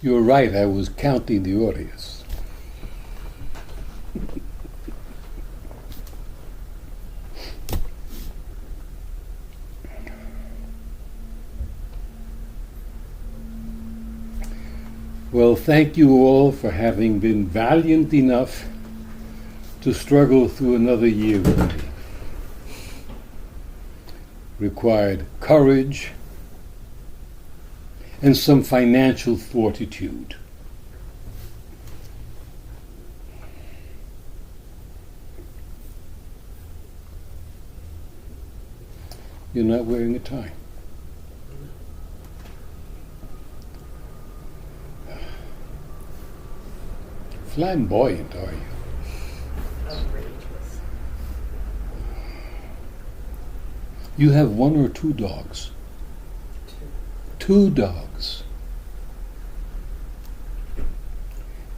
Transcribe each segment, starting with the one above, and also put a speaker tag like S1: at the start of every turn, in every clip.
S1: You're right, I was counting the audience. Well, thank you all for having been valiant enough to struggle through another year with me. Required courage and some financial fortitude. You're not wearing a tie. Flamboyant, are you?
S2: Outrageous.
S1: You have one or two dogs? Two dogs.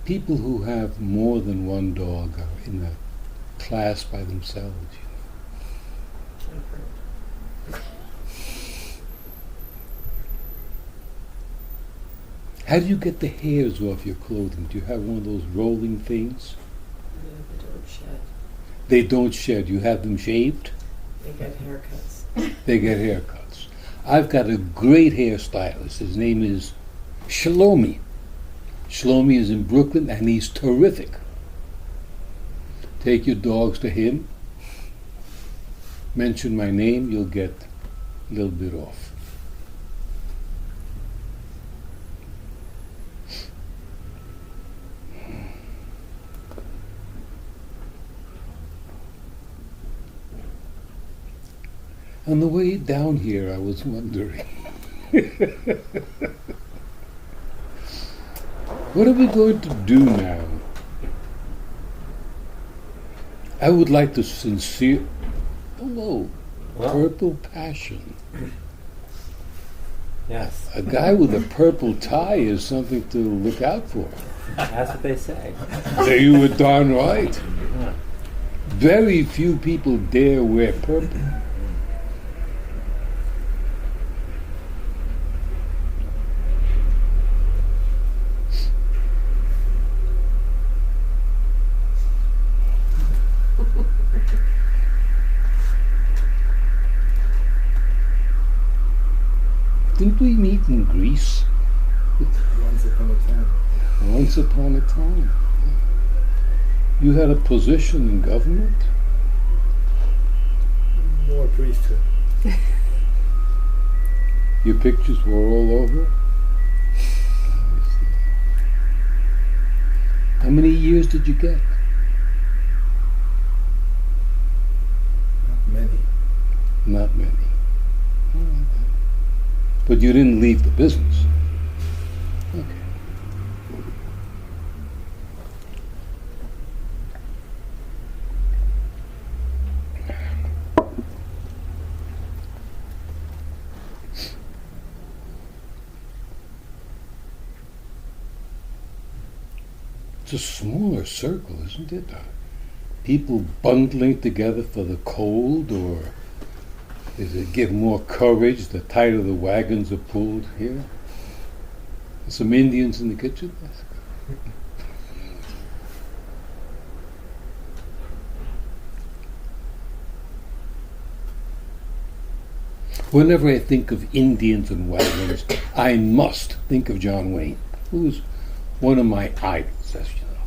S1: People who have more than one dog are in a class by themselves. How do you get the hairs off your clothing? Do you have one of those rolling things?
S2: Yeah, they don't shed.
S1: They don't shed. You have them shaved?
S2: They get haircuts.
S1: They get haircuts. I've got a great hairstylist. His name is Shlomi. Shlomi is in Brooklyn, and he's terrific. Take your dogs to him. Mention my name, you'll get a little bit off. On the way down here, I was wondering, what are we going to do now? I would like to hello, purple passion.
S3: Yes,
S1: A guy with a purple tie is something to look out for.
S3: that's what they say.
S1: You were darn right.
S3: Yeah.
S1: Very few people dare wear purple. Didn't we meet in Greece?
S4: Once upon a time.
S1: Once upon a time. You had a position in government?
S4: More priesthood.
S1: Your pictures were all over? How many years did you get?
S4: Not many.
S1: Not many. But you didn't leave the business. Okay. It's a smaller circle, isn't it? People bundling together for the cold, or does it give more courage the tighter the wagons are pulled here? Some Indians in the kitchen? That's good. Whenever I think of Indians and wagons, I must think of John Wayne, who's one of my idols, as you know.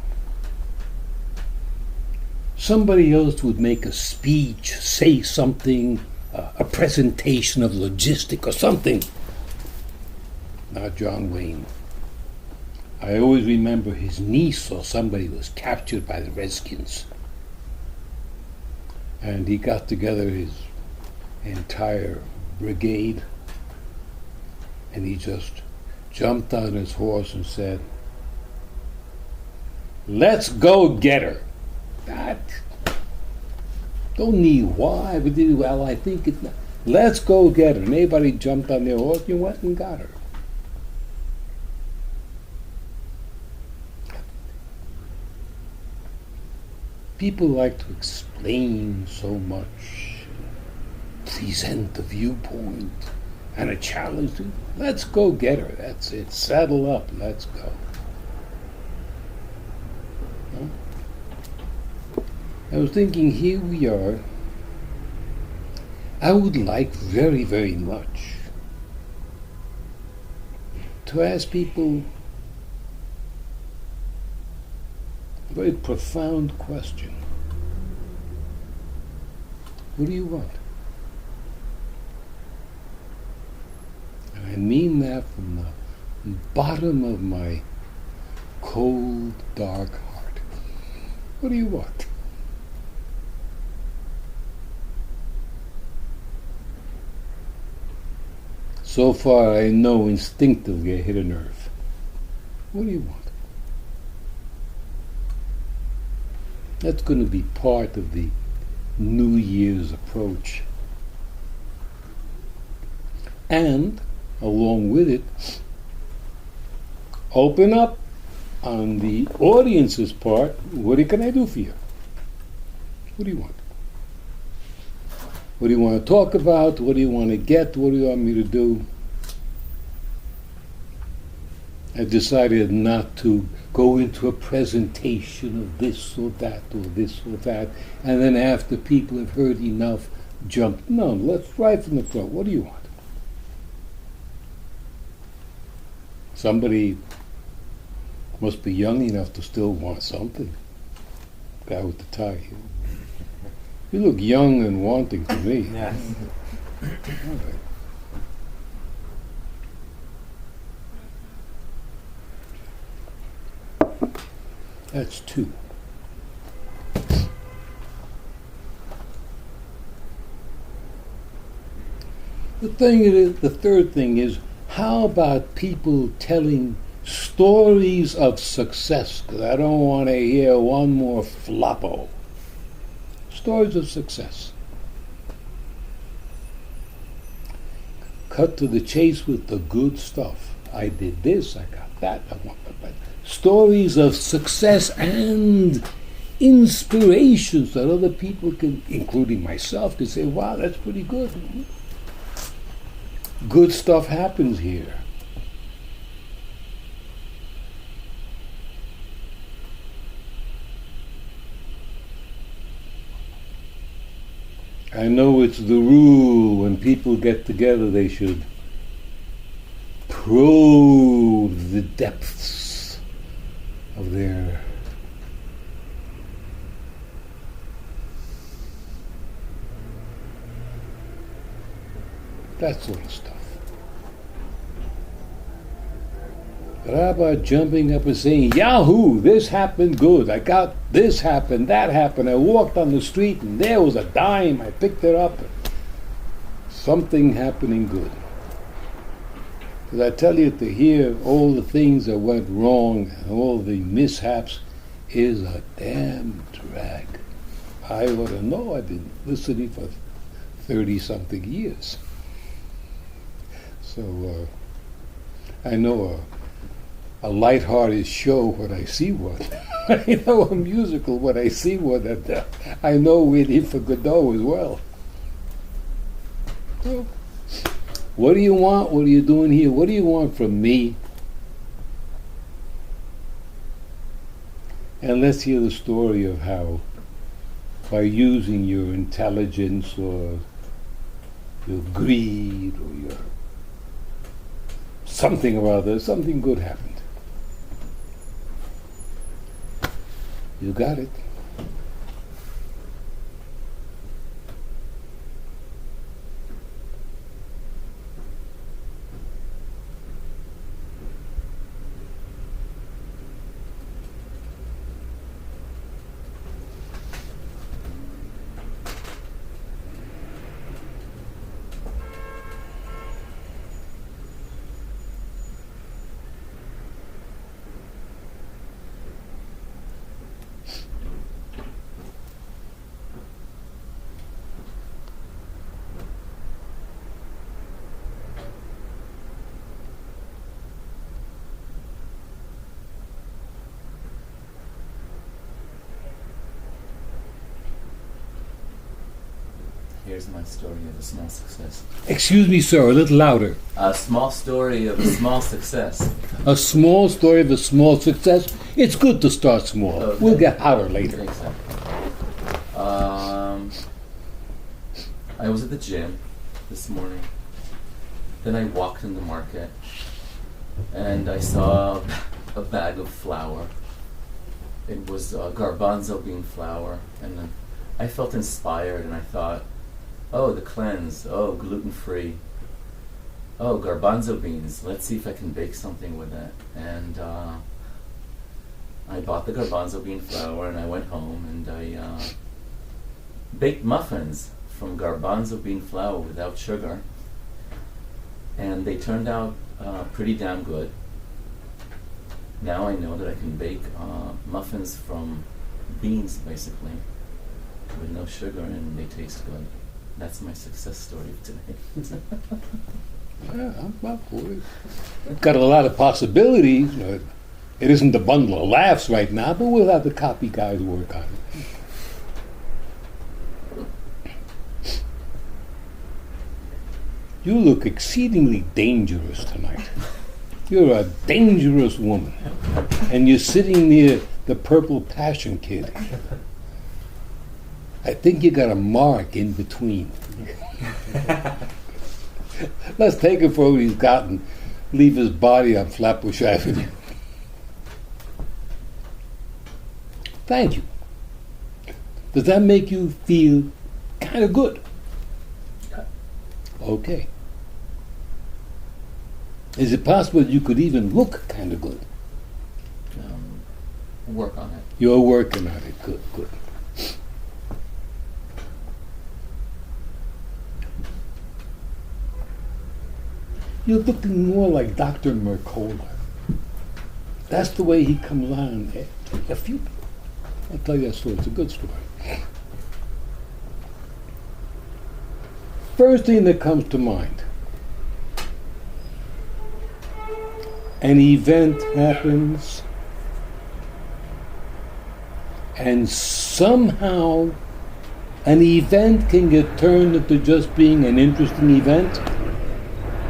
S1: Somebody else would make a speech, say something, a presentation of logistic or something. Not John Wayne. I always remember his niece or somebody was captured by the Redskins. And he got together his entire brigade, and he just jumped on his horse and said, "Let's go get her." That don't need why, but well, I think it. Let's go get her. And everybody jumped on their horse and went and got her. People like to explain so much, present the viewpoint, and a challenge. Let's go get her. That's it. Saddle up. Let's go. Huh? I was thinking, here we are. I would like very, very much to ask people a very profound question. What do you want? And I mean that from the bottom of my cold, dark heart. What do you want? So far, I know instinctively I hit a nerve. What do you want? That's going to be part of the New Year's approach. And, along with it, open up on the audience's part. What can I do for you? What do you want? What do you want to talk about? What do you want to get? What do you want me to do? I decided not to go into a presentation of this or that or this or that, and then after people have heard enough, jump. No, let's right from the front. What do you want? Somebody must be young enough to still want something. Guy with the tie. You look young and wanting to me.
S3: Yes.
S1: All right. That's two. The third thing is, how about people telling stories of success? Because I don't want to hear one more floppo. Stories of success. Cut to the chase with the good stuff. I did this, I got that, I want that. Stories of success and inspirations that other people can, including myself, can say, wow, that's pretty good. Good stuff happens here. I know it's the rule when people get together they should probe the depths of their that sort of stuff. But how about jumping up and saying, Yahoo, this happened good. I got this happened, that happened. I walked on the street and there was a dime. I picked it up. Something happening good. Because I tell you, to hear all the things that went wrong and all the mishaps is a damn drag. I ought to know. I've been listening for 30-something years. So I know a light-hearted show when I see one. I know a musical when I see one, and I know we're in for Godot as well. So, what do you want? What are you doing here? What do you want from me? And let's hear the story of how, by using your intelligence or your greed or your something or other, something good happened. You got it.
S3: Here's my story of a small success.
S1: Excuse me, sir, a little louder.
S3: A small story of a small success.
S1: A small story of a small success. It's good to start small.
S3: Okay.
S1: We'll get hotter later.
S3: Exactly. I was at the gym this morning. Then I walked in the market and I saw a bag of flour. It was garbanzo bean flour, and then I felt inspired and I thought, oh, the cleanse, oh, gluten-free, oh, garbanzo beans, let's see if I can bake something with it. And I bought the garbanzo bean flour and I went home and I baked muffins from garbanzo bean flour without sugar, and they turned out pretty damn good. Now I know that I can bake muffins from beans, basically, with no sugar, and they taste good. That's my success story of today.
S1: Yeah, I'm up for it. Got a lot of possibilities. It isn't a bundle of laughs right now, but we'll have the copy guys work on it. You look exceedingly dangerous tonight. You're a dangerous woman. And you're sitting near the purple passion kid. I think you got a mark in between. Let's take it for what he's got and leave his body on Flatbush Avenue. Thank you. Does that make you feel kind of good? Okay. Is it possible you could even look kind of good?
S3: Work on it.
S1: You're working on it. Good, good. You're looking more like Dr. Mercola. That's the way he comes on. I'll tell you that story. It's a good story. First thing that comes to mind. An event happens, and somehow an event can get turned into just being an interesting event.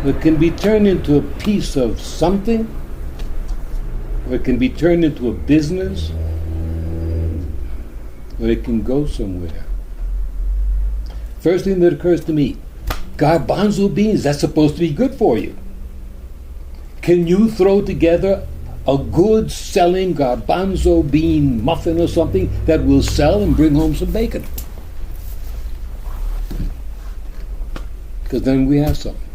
S1: It can be turned into a piece of something, or it can be turned into a business, or it can go somewhere. First thing that occurs to me, garbanzo beans, that's supposed to be good for you. Can you throw together a good selling garbanzo bean muffin or something that will sell and bring home some bacon? Because then we have something.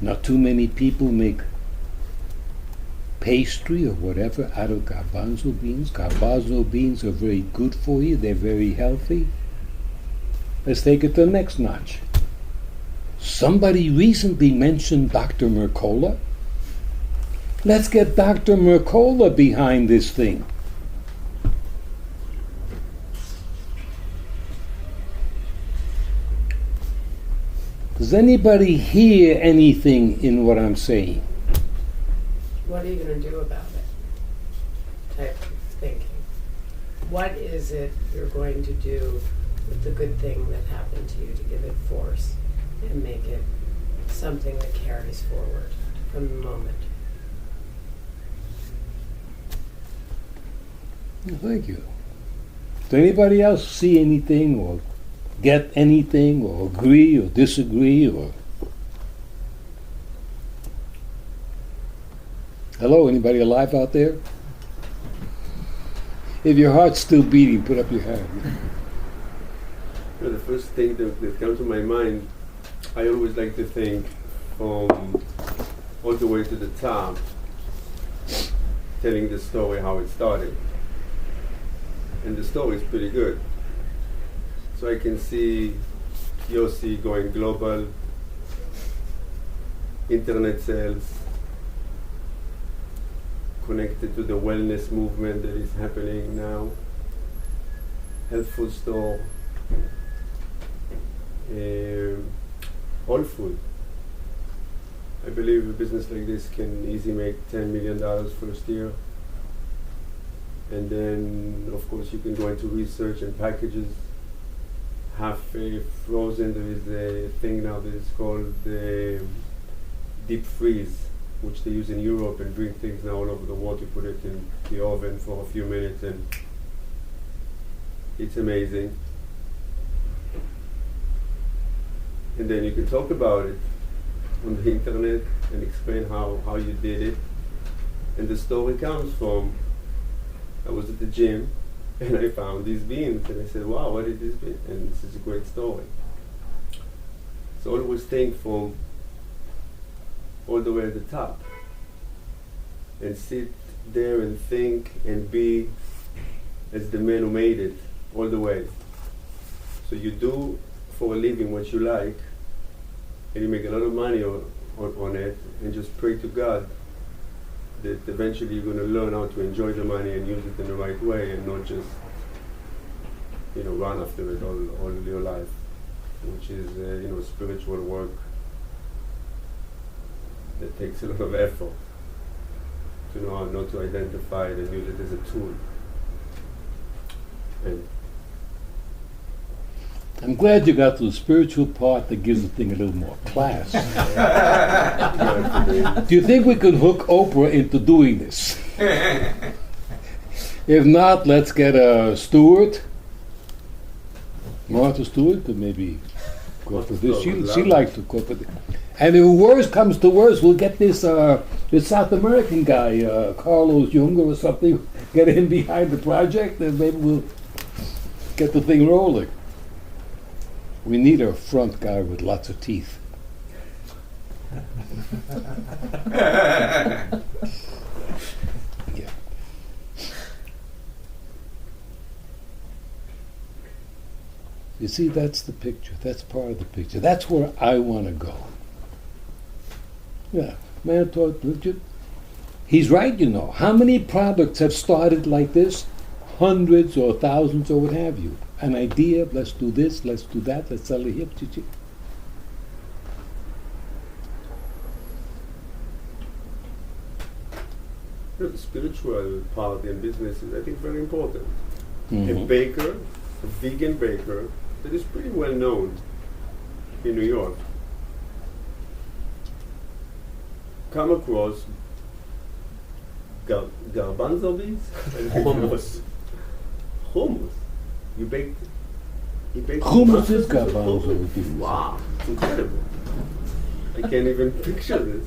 S1: Not too many people make pastry or whatever out of garbanzo beans. Garbanzo beans are very good for you. They're very healthy. Let's take it to the next notch. Somebody recently mentioned Dr. Mercola. Let's get Dr. Mercola behind this thing. Does anybody hear anything in what I'm saying?
S2: What are you going to do about it? Type of thinking. What is it you're going to do with the good thing that happened to you to give it force and make it something that carries forward from the moment?
S1: Well, thank you. Does anybody else see anything or get anything or agree or disagree or... Hello, anybody alive out there? If your heart's still beating, put up your hand.
S5: Well, the first thing that comes to my mind, I always like to think from all the way to the top, telling the story how it started. And the story is pretty good. So I can see Yossi going global, internet sales, connected to the wellness movement that is happening now, health food store, all food. I believe a business like this can easily make $10 million first year. And then, of course, you can go into research and packages. Half frozen. There is a thing now that is called deep freeze, which they use in Europe and bring things now all over the world. You put it in the oven for a few minutes and it's amazing. And then you can talk about it on the internet and explain how you did it. And the story comes from, I was at the gym and I found these beans and I said, wow, what is this bean? And this is a great story. So always think from all the way at the top and sit there and think and be as the man who made it all the way. So you do for a living what you like and you make a lot of money on it and just pray to God that eventually you're going to learn how to enjoy the money and use it in the right way and not just, run after it all your life, which is, spiritual work that takes a lot of effort to know how not to identify it and use it as a tool. And
S1: I'm glad you got to the spiritual part that gives the thing a little more class. Do you think we could hook Oprah into doing this? If not, let's get a Stewart. Martha Stewart could maybe go for this. She likes to go for this. And if worse comes to worse, we'll get this South American guy, Carlos Junga or something, get in behind the project, and maybe we'll get the thing rolling. We need a front guy with lots of teeth. Yeah. You see, that's the picture. That's part of the picture. That's where I want to go. Yeah, man, he's right, How many products have started like this? Hundreds or thousands or what have you. An idea, let's do this, let's do that, let's sell a hip.
S5: The spiritual part in business is, I think, very important.
S1: Mm-hmm.
S5: A baker, a vegan baker, that is pretty well known in New York, come across garbanzo beans?
S3: Hummus.
S5: Hummus. You baked
S1: Hummus is garbanzo beans.
S5: Wow, it's incredible. I can't even picture this.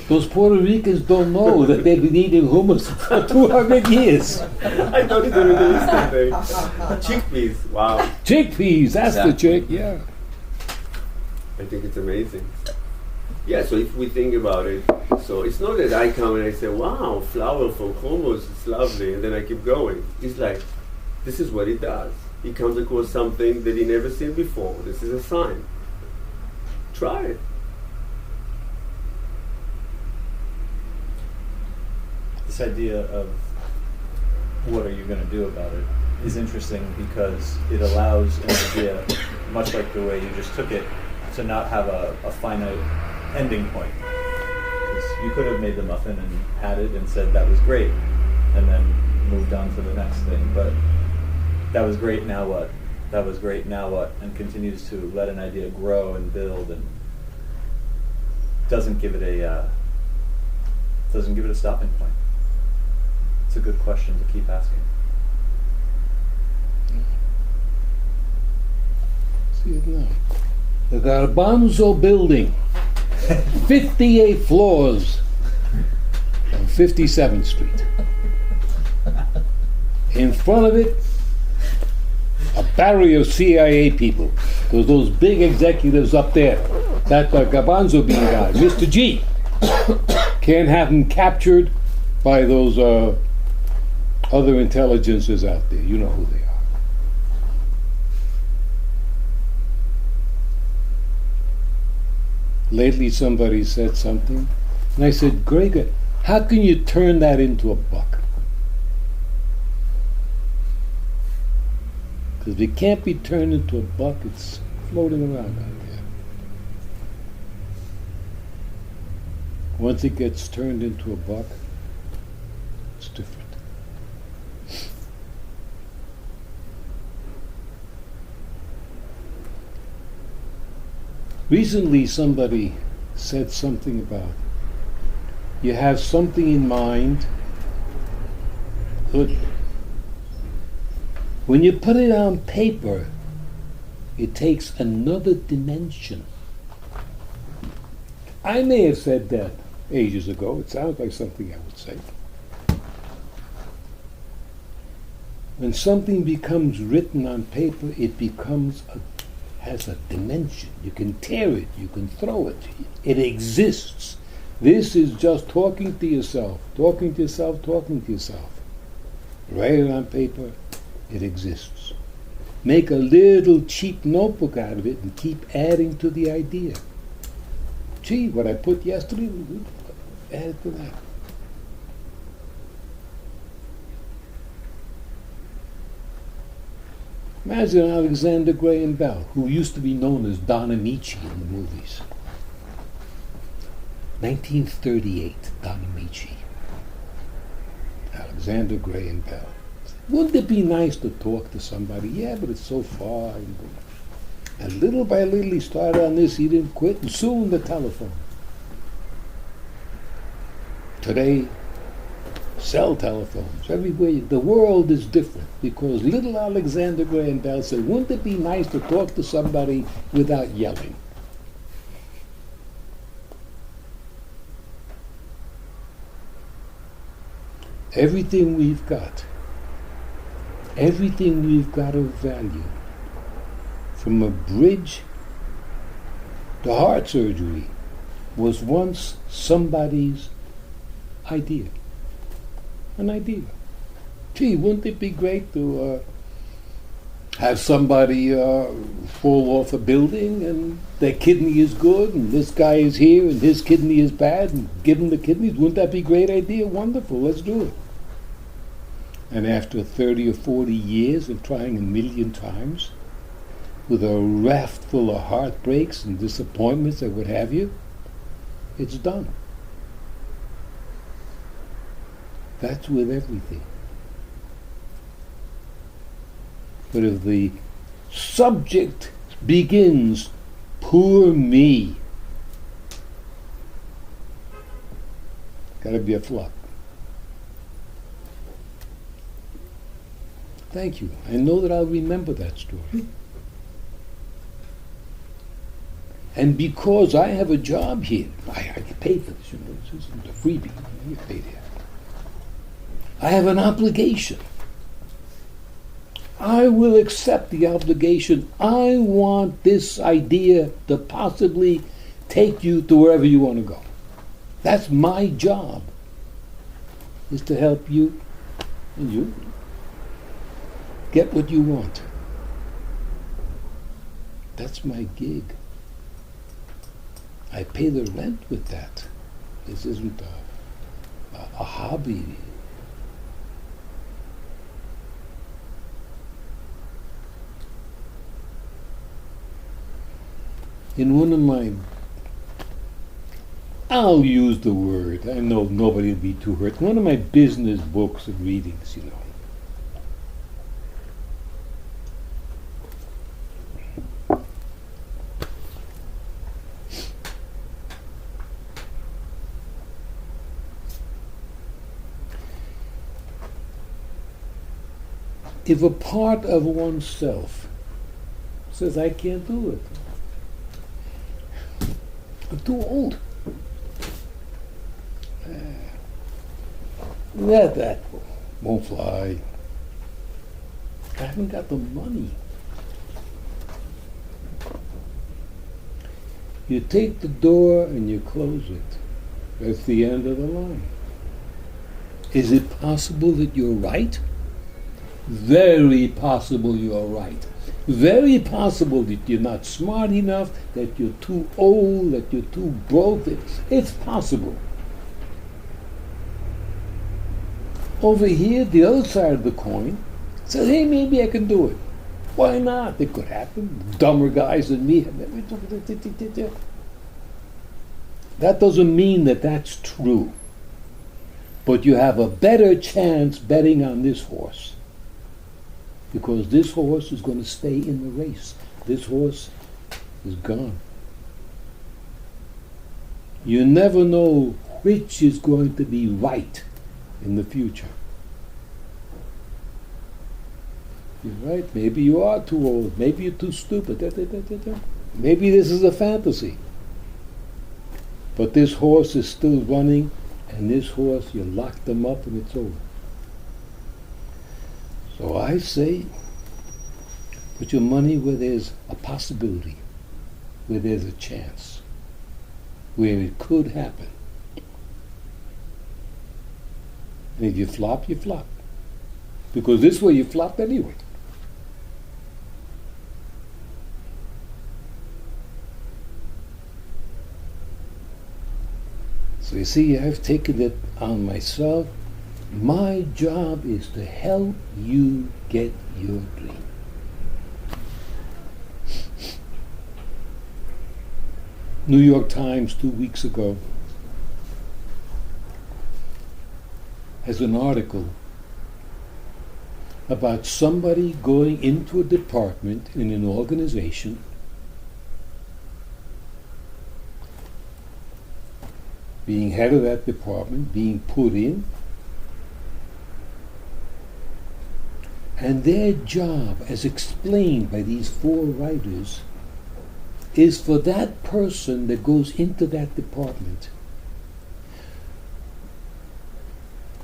S1: Those Puerto Ricans don't know that they've been eating hummus for 200 years.
S5: I thought it was a thing. Chickpeas, wow.
S1: Chickpeas, that's
S3: Exactly.
S1: the chick, yeah.
S5: I think it's amazing. Yeah, so if we think about it, so it's not that I come and I say, wow, flour for hummus, it's lovely, and then I keep going. It's like, this is what he does. He comes across something that he never seen before. This is a sign. Try it.
S6: This idea of what are you going to do about it is interesting because it allows an idea, much like the way you just took it, to not have a finite ending point. Because you could have made the muffin and had it and said that was great, and then moved on to the next thing. But that was great, now what? That was great, now what? And continues to let an idea grow and build, and doesn't give it a stopping point. It's a good question to keep asking.
S1: See it now. The Garbanzo building, 58 floors on 57th Street. In front of it, a battery of CIA people. Because those big executives up there, that Garbanzo being guy, Mr. G, can't have him captured by those other intelligences out there. You know who they are. Lately somebody said something, and I said, Greg, how can you turn that into a buck? Because if it can't be turned into a buck, it's floating around out there. Once it gets turned into a buck, it's different. Recently, somebody said something about you have something in mind. Good. When you put it on paper, it takes another dimension. I may have said that ages ago. It sounds like something I would say. When something becomes written on paper, it has a dimension. You can tear it, you can throw it. It exists. This is just talking to yourself, talking to yourself, talking to yourself. Write it on paper, it exists. Make a little cheap notebook out of it and keep adding to the idea. Gee, what I put yesterday, add to that. Imagine Alexander Graham Bell, who used to be known as Don Amici in the movies. 1938, Don Amici. Alexander Graham Bell. Wouldn't it be nice to talk to somebody? Yeah, but it's so far. And little by little he started on this, he didn't quit, and soon the telephone. Today, cell telephones everywhere. The world is different because little Alexander Graham Bell said, wouldn't it be nice to talk to somebody without yelling? Everything we've got of value, from a bridge to heart surgery, was once somebody's idea. An idea. Gee, wouldn't it be great to have somebody fall off a building and their kidney is good and this guy is here and his kidney is bad and give him the kidneys? Wouldn't that be a great idea? Wonderful, let's do it. And after 30 or 40 years of trying a million times, with a raft full of heartbreaks and disappointments and what have you, it's done. That's with everything. But if the subject begins, poor me, gotta be a flop. Thank you. I know that I'll remember that story. And because I have a job here, I get paid for this, this isn't a freebie, I get paid here. I have an obligation. I will accept the obligation. I want this idea to possibly take you to wherever you want to go. That's my job, is to help you and you get what you want. That's my gig. I pay the rent with that. This isn't a hobby. In one of my, I'll use the word, I know nobody will be too hurt, one of my business books and readings, If a part of oneself says, I can't do it, I'm too old. That won't fly. I haven't got the money. You take the door and you close it. That's the end of the line. Is it possible that you're right? Very possible you're right. Very possible that you're not smart enough, that you're too old, that you're too broke. It's possible. Over here, the other side of the coin says, hey, maybe I can do it. Why not? It could happen. Dumber guys than me. That doesn't mean that that's true. But you have a better chance betting on this horse. Because this horse is going to stay in the race. This horse is gone. You never know which is going to be right in the future. You're right. Maybe you are too old. Maybe you're too stupid. Maybe this is a fantasy. But this horse is still running, and this horse, you lock them up and it's over. So I say, put your money where there's a possibility, where there's a chance, where it could happen. And if you flop, you flop. Because this way you flop anyway. So you see, I've taken it on myself. My job is to help you get your dream. New York Times 2 weeks ago has an article about somebody going into a department in an organization being head of that department, being put in, and their job, as explained by these 4 writers, is for that person that goes into that department.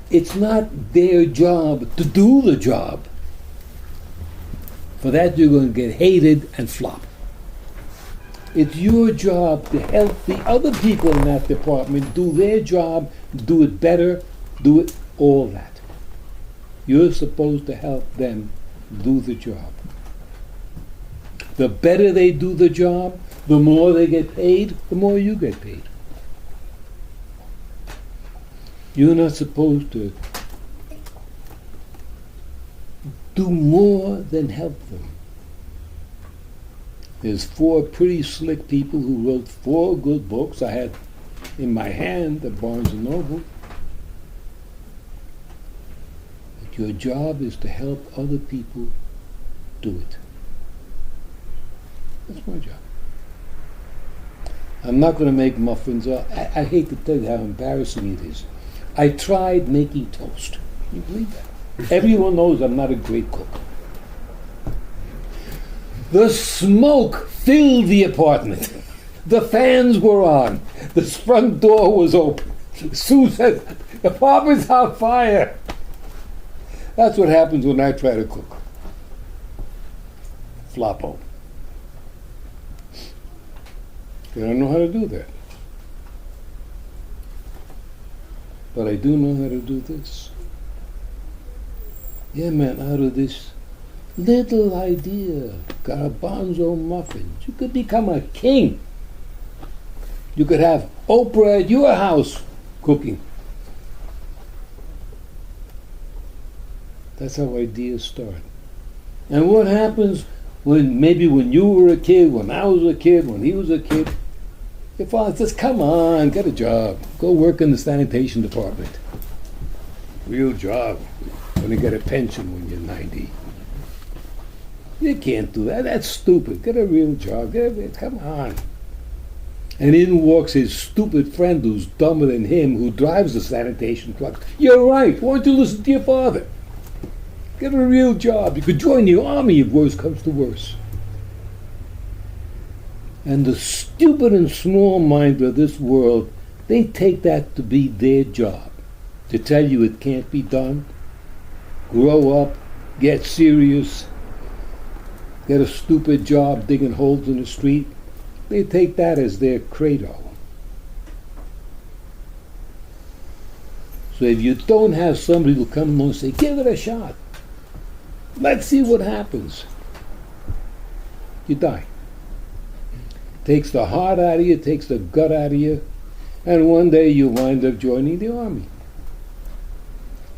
S1: It's not their job to do the job. For that you're going to get hated and flop. It's your job to help the other people in that department do their job, do it better, do it all that. You're supposed to help them do the job. The better they do the job, the more they get paid, the more you get paid. You're not supposed to do more than help them. There's 4 pretty slick people who wrote 4 good books I had in my hand at Barnes & Noble. But your job is to help other people do it. That's my job. I'm not going to make muffins. I hate to tell you how embarrassing it is. I tried making toast. Can you believe that? Everyone knows I'm not a great cook. The smoke filled the apartment. The fans were on. The front door was open. Sue said, "The apartment's on fire." That's what happens when I try to cook. Floppo. I don't know how to do that. But I do know how to do this. Yeah, man, out of this little idea, garbanzo muffins, you could become a king. You could have Oprah at your house cooking. That's how ideas start. And what happens when you were a kid, when I was a kid, when he was a kid, your father says, "Come on, get a job. Go work in the sanitation department. Real job. Gonna get a pension when you're 90. You can't do that. That's stupid. Get a real job. Come on." And in walks his stupid friend who's dumber than him, who drives the sanitation truck. "You're right. Why don't you listen to your father? Get a real job. You could join the army if worse comes to worse." And the stupid and small-minded of this world, they take that to be their job, to tell you it can't be done. Grow up, get serious, get a stupid job digging holes in the street. They take that as their credo. So if you don't have somebody who'll come along and say, "Give it a shot. Let's see what happens," you die. Takes the heart out of you, takes the gut out of you, and one day you wind up joining the army.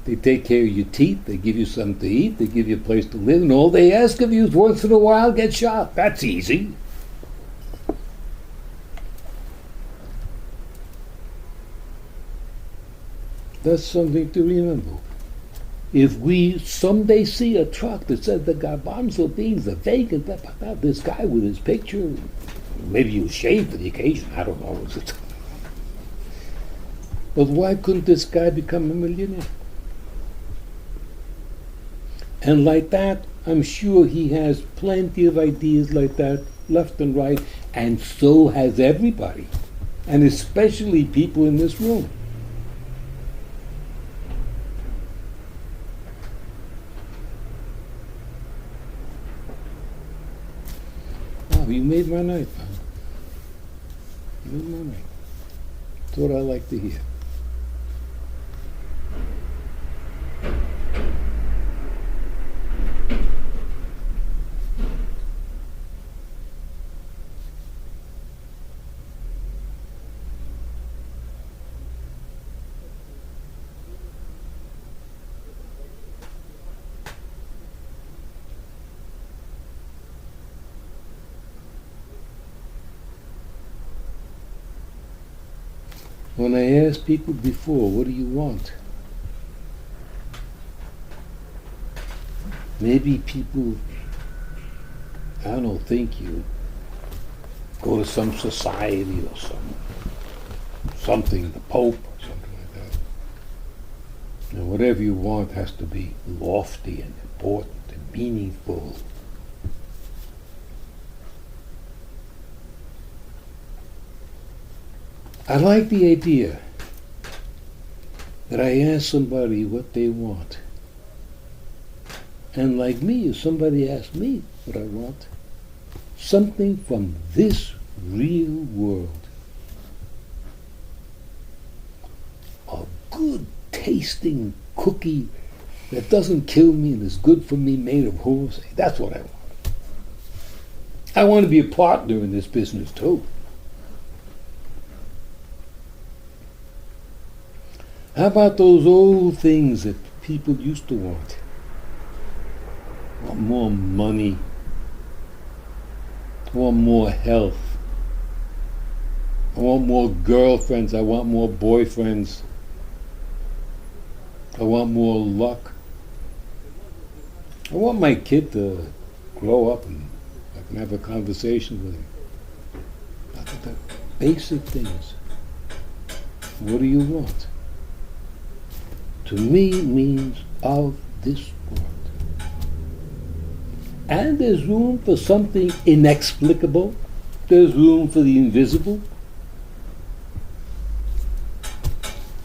S1: They take care of your teeth, they give you something to eat, they give you a place to live, and all they ask of you is once in a while get shot. That's easy. That's something to remember. If we someday see a truck that says the garbanzo beans are vacant, this guy with his picture, maybe you shave for the occasion, I don't know. But why couldn't this guy become a millionaire? And like that, I'm sure he has plenty of ideas like that, left and right, and so has everybody, and especially people in this room. Wow, you made my night, man. You made my night. That's what I like to hear. When I asked people before, what do you want? Maybe people, I don't know, think you go to some society or something, the Pope or something like that. And whatever you want has to be lofty and important and meaningful. I like the idea that I ask somebody what they want. And like me, if somebody asks me what I want, something from this real world. A good tasting cookie that doesn't kill me and is good for me, made of whole. That's what I want. I want to be a partner in this business too. How about those old things that people used to want? I want more money. I want more health. I want more girlfriends. I want more boyfriends. I want more luck. I want my kid to grow up and I can have a conversation with him. The basic things. What do you want? To me, it means of this world. And there's room for something inexplicable. There's room for the invisible.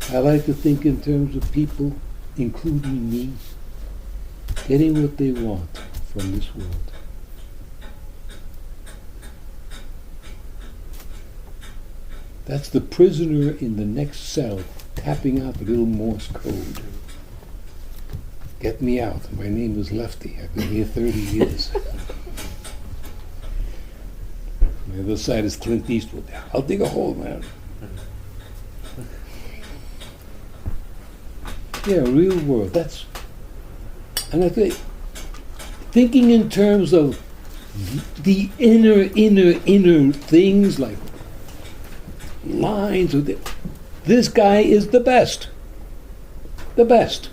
S1: I like to think in terms of people, including me, getting what they want from this world. That's the prisoner in the next cell tapping out the little Morse code. Get me out. My name is Lefty. I've been here 30 years. My other side is Clint Eastwood. I'll dig a hole, man. Yeah, real world. That's, and I think, thinking in terms of the inner things like lines of this guy is the best. The best.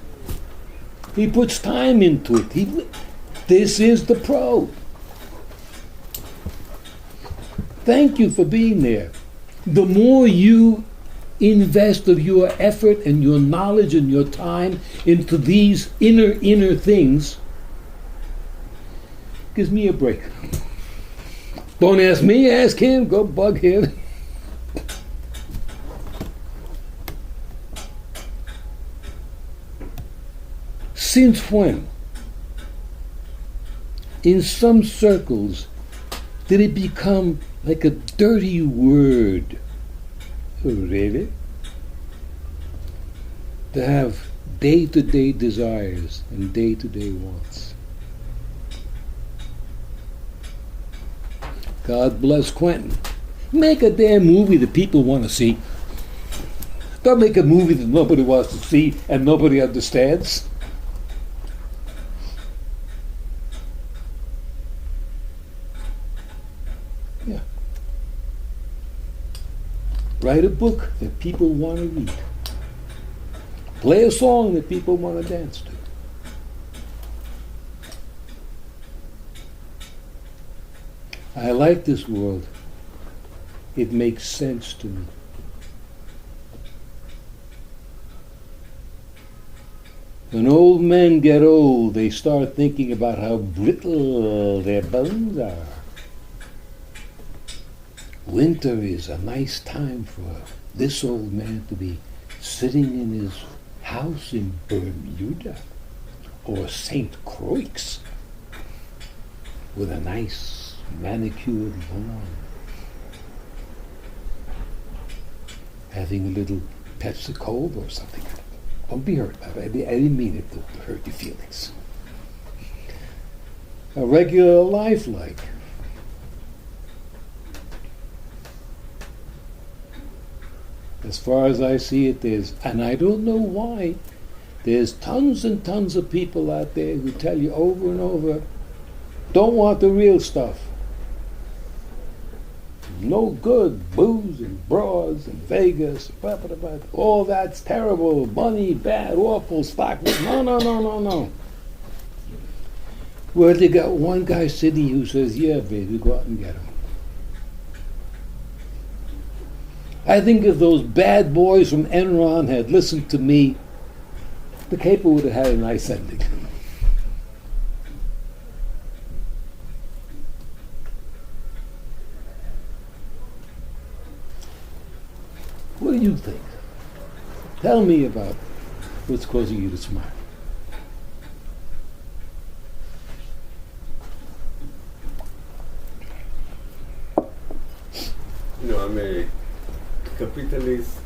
S1: He puts time into it. This is the pro. Thank you for being there. The more you invest of your effort and your knowledge and your time into these inner things, gives me a break. Don't ask me, ask him, go bug him. Since when, in some circles, did it become like a dirty word? Oh, really? To have day-to-day desires and day-to-day wants. God bless Quentin. Make a damn movie that people want to see. Don't make a movie that nobody wants to see and nobody understands. Yeah. Write a book that people want to read. Play a song that people want to dance to. I like this world. It makes sense to me. When old men get old, they start thinking about how brittle their bones are. Winter is a nice time for this old man to be sitting in his house in Bermuda or St. Croix with a nice manicured lawn, having a little Pepsi Cola or something. Don't be hurt. I didn't mean it to hurt your feelings. A regular life like. As far as I see it, and I don't know why, there's tons and tons of people out there who tell you over and over, don't want the real stuff. No good, booze and bras and Vegas, blah, blah, blah. All that's terrible, money, bad, awful, stock. No. Well, they got one guy sitting who says, yeah, baby, go out and get him. I think if those bad boys from Enron had listened to me, the caper would have had a nice ending. What do you think? Tell me about what's causing you to smile.
S5: You know, I'm a capitalist,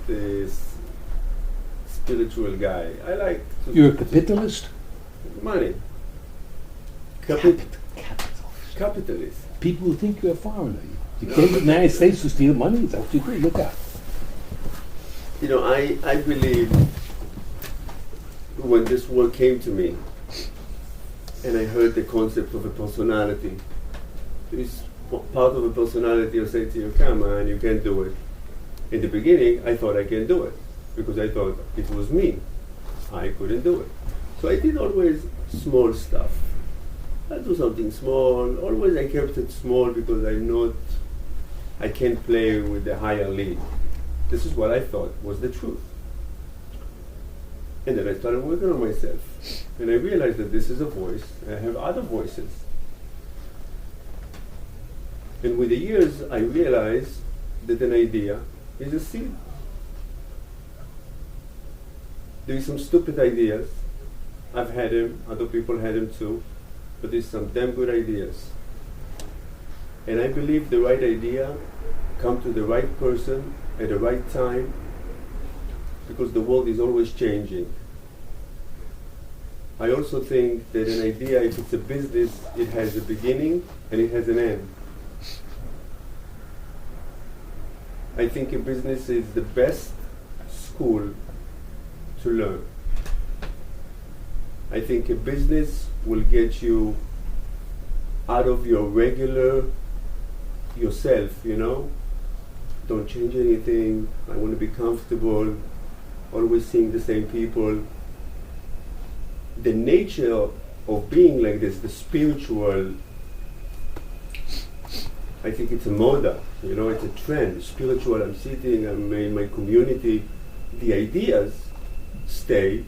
S5: spiritual guy. I like to
S1: You're a capitalist?
S5: money.
S1: Capitalist.
S5: Capitalist.
S1: People think you're a foreigner. You came to the United States to steal money? Is that what you do? Look out.
S5: You know, I believe when this word came to me and I heard the concept of a personality, this part of a personality will say to you, come on, you can do it. In the beginning, I thought I can do it because I thought it was me. I couldn't do it. So I did always small stuff. I do something small. Always I kept it small because I can't play with the higher league. This is what I thought was the truth. And then I started working on myself. And I realized that this is a voice, and I have other voices. And with the years, I realized that an idea is a seed. There is some stupid ideas. I've had them, other people had them too, but there's some damn good ideas. And I believe the right idea comes to the right person at the right time, because the world is always changing. I also think that an idea, if it's a business, it has a beginning and it has an end. I think a business is the best school to learn. I think a business will get you out of your regular yourself, you know? Don't change anything. I want to be comfortable, always seeing the same people. The nature of being like this, the spiritual, I think it's a moda, you know, it's a trend. Spiritual, I'm sitting, I'm in my community. The ideas stay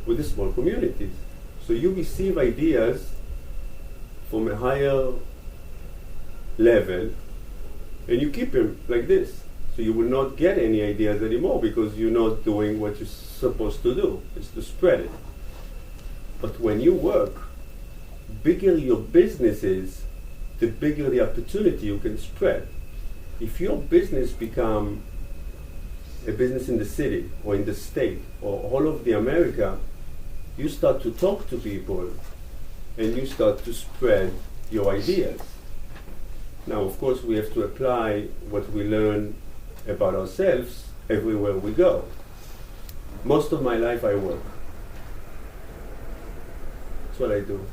S5: with the small communities. So you receive ideas from a higher level and you keep them like this. So you will not get any ideas anymore because you're not doing what you're supposed to do. It's to spread it. But when you work, bigger your business is, the bigger the opportunity you can spread. If your business become a business in the city or in the state or all of the America, you start to talk to people and you start to spread your ideas. Now, of course, we have to apply what we learn about ourselves everywhere we go. Most of my life I work. That's what I do.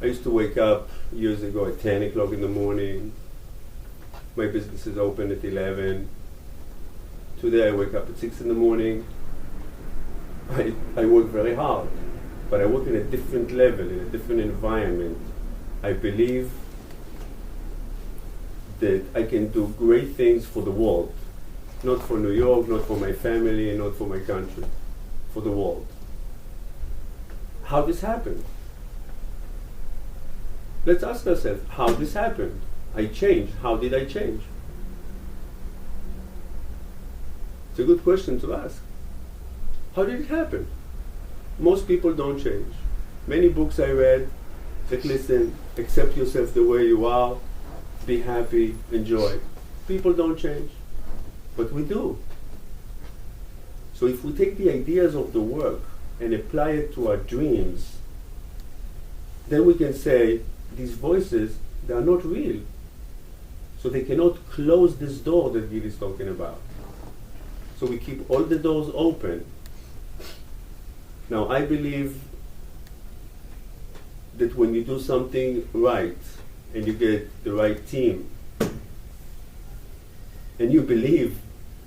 S5: I used to wake up years ago at 10 o'clock in the morning. My business is open at 11. Today I wake up at 6 in the morning. I work very hard, but I work in a different level, in a different environment. I believe that I can do great things for the world. Not for New York, not for my family, not for my country, for the world. how this happened. Let's ask ourselves, how this happened. I changed. How did I change? It's a good question to ask. How did it happen? Most people don't change. Many books I read said, listen, accept yourself the way you are, be happy, enjoy. People don't change, but we do. So if we take the ideas of the work and apply it to our dreams, then we can say, these voices, they are not real. So they cannot close this door that Gil is talking about. So we keep all the doors open. Now I believe that when you do something right and you get the right team and you believe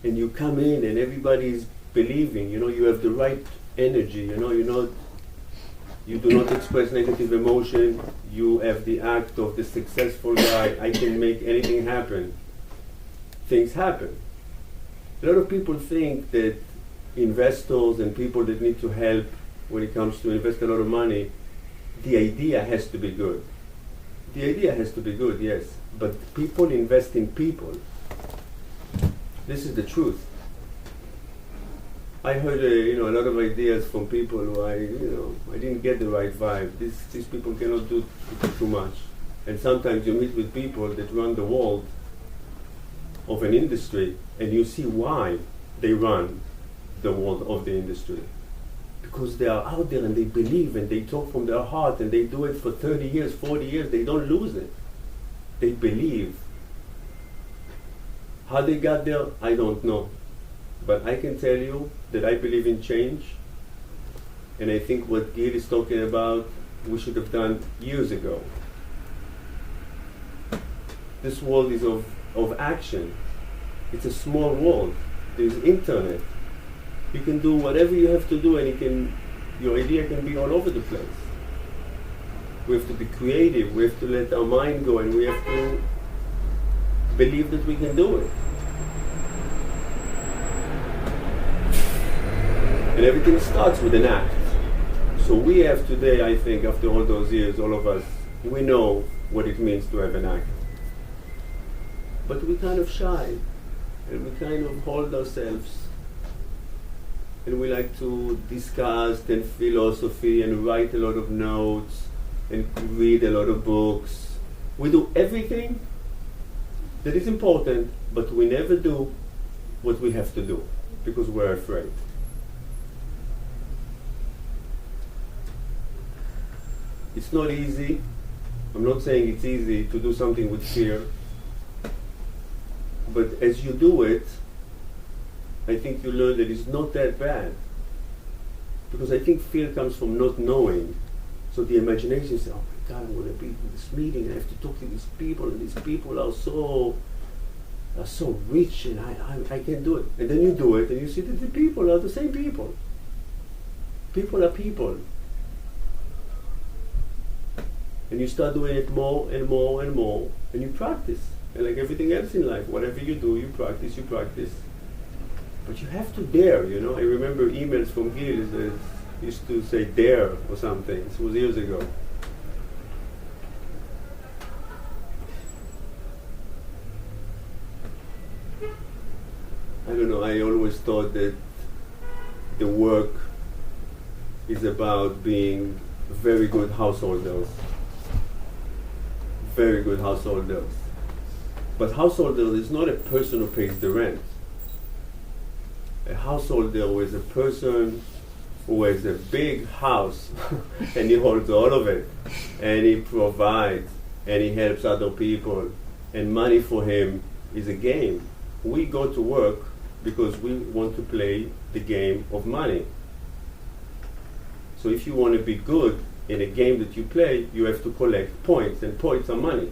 S5: and you come in and everybody's believing, you have the right energy, you do not express negative emotion, you have the act of the successful guy, I can make anything happen. Things happen. A lot of people think that investors and people that need to help when it comes to invest a lot of money, the idea has to be good. The idea has to be good, yes, but people invest in people. This is the truth. I heard a lot of ideas from people who I didn't get the right vibe. These people cannot do too much. And sometimes you meet with people that run the world of an industry and you see why they run the world of the industry. Because they are out there and they believe and they talk from their heart and they do it for 30 years, 40 years, they don't lose it. They believe. How they got there, I don't know. But I can tell you that I believe in change, and I think what Gil is talking about, we should have done years ago. This world is of action. It's a small world. There's internet. You can do whatever you have to do, and your idea can be all over the place. We have to be creative. We have to let our mind go, and we have to believe that we can do it. And everything starts with an act. So we have today, I think, after all those years, all of us, we know what it means to have an act. But we're kind of shy, and we kind of hold ourselves, and we like to discuss and philosophy and write a lot of notes and read a lot of books. We do everything that is important, but we never do what we have to do because we're afraid. It's not easy. I'm not saying it's easy to do something with fear. But as you do it, I think you learn that it's not that bad. Because I think fear comes from not knowing. So the imagination says, oh my God, I'm going to be in this meeting, I have to talk to these people, and these people are so rich, and I can do it. And then you do it, and you see that the people are the same people. People are people. And you start doing it more and more and more, and you practice. And like everything else in life, whatever you do, you practice. But you have to dare, I remember emails from Gil that used to say dare or something. This was years ago. I don't know, I always thought that the work is about being very good householders. Very good householders. But householder is not a person who pays the rent. A householder is a person who has a big house and he holds all of it, and he provides and he helps other people, and money for him is a game. We go to work because we want to play the game of money. So if you want to be good in a game that you play, you have to collect points, and points are money.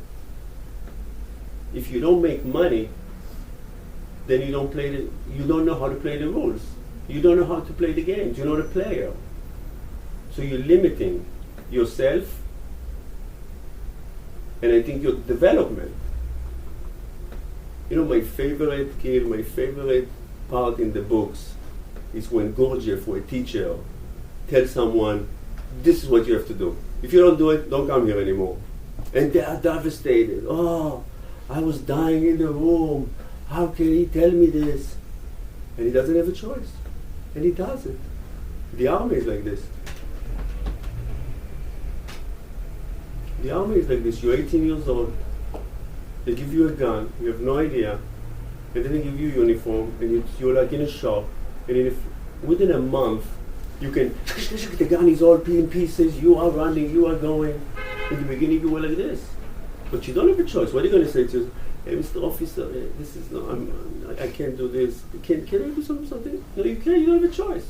S5: If you don't make money, then you don't know how to play the rules. You don't know how to play the games. You're not a player. So you're limiting yourself, and I think your development. My favorite part in the books is when Gurdjieff, or a teacher, tells someone, this is what you have to do. If you don't do it, don't come here anymore. And they are devastated. Oh, I was dying in the room. How can he tell me this? And he doesn't have a choice. And he does it. The army is like this. The army is like this. You're 18 years old. They give you a gun. You have no idea. And then they give you a uniform. And you're like in a shop. And within a month, you can, the gun is all in pieces. You are running. You are going. In the beginning, you were like this. But you don't have a choice. What are you going to say to yourself? Hey, Mr. Officer, this is not, I can't do this. Can I do something? No, you can't. You don't have a choice.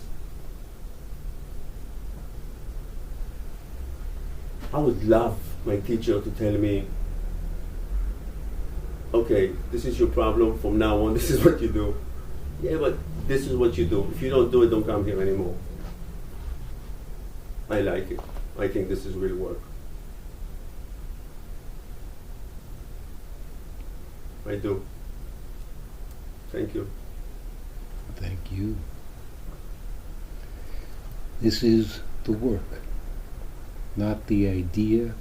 S5: I would love my teacher to tell me, okay, this is your problem. From now on, this is what you do. Yeah, but this is what you do. If you don't do it, don't come here anymore. I like it. I think this is real work. I do. Thank you.
S1: Thank you. This is the work, not the idea,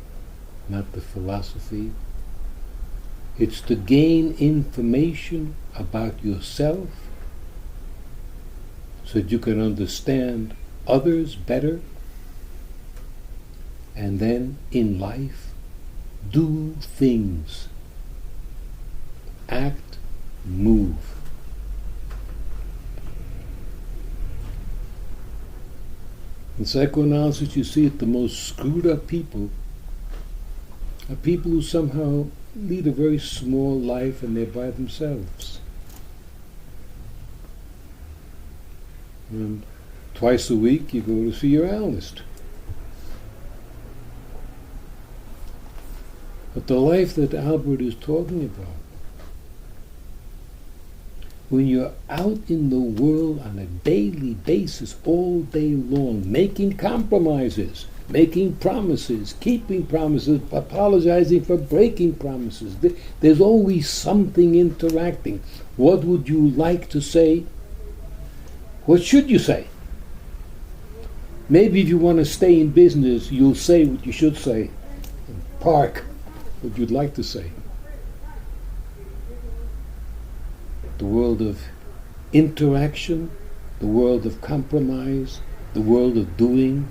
S1: not the philosophy. It's to gain information about yourself so that you can understand others better, and then in life do things. Act, move. In psychoanalysis, you see it, the most screwed up people are people who somehow lead a very small life and they're by themselves. And twice a week you go to see your analyst. But the life that Albert is talking about, when you're out in the world on a daily basis, all day long, making compromises, making promises, keeping promises, apologizing for breaking promises, there's always something interacting. What would you like to say? What should you say? Maybe if you want to stay in business, you'll say what you should say. Park what you'd like to say. The world of interaction, the world of compromise, the world of doing,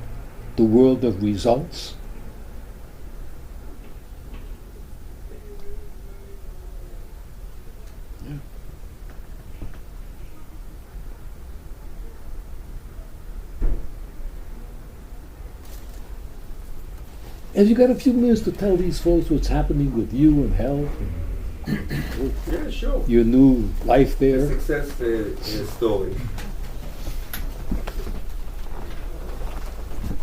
S1: the world of results. Yeah. Have you got a few minutes to tell these folks what's happening with you and health and
S5: Yeah, sure.
S1: your new life there?
S5: The success story.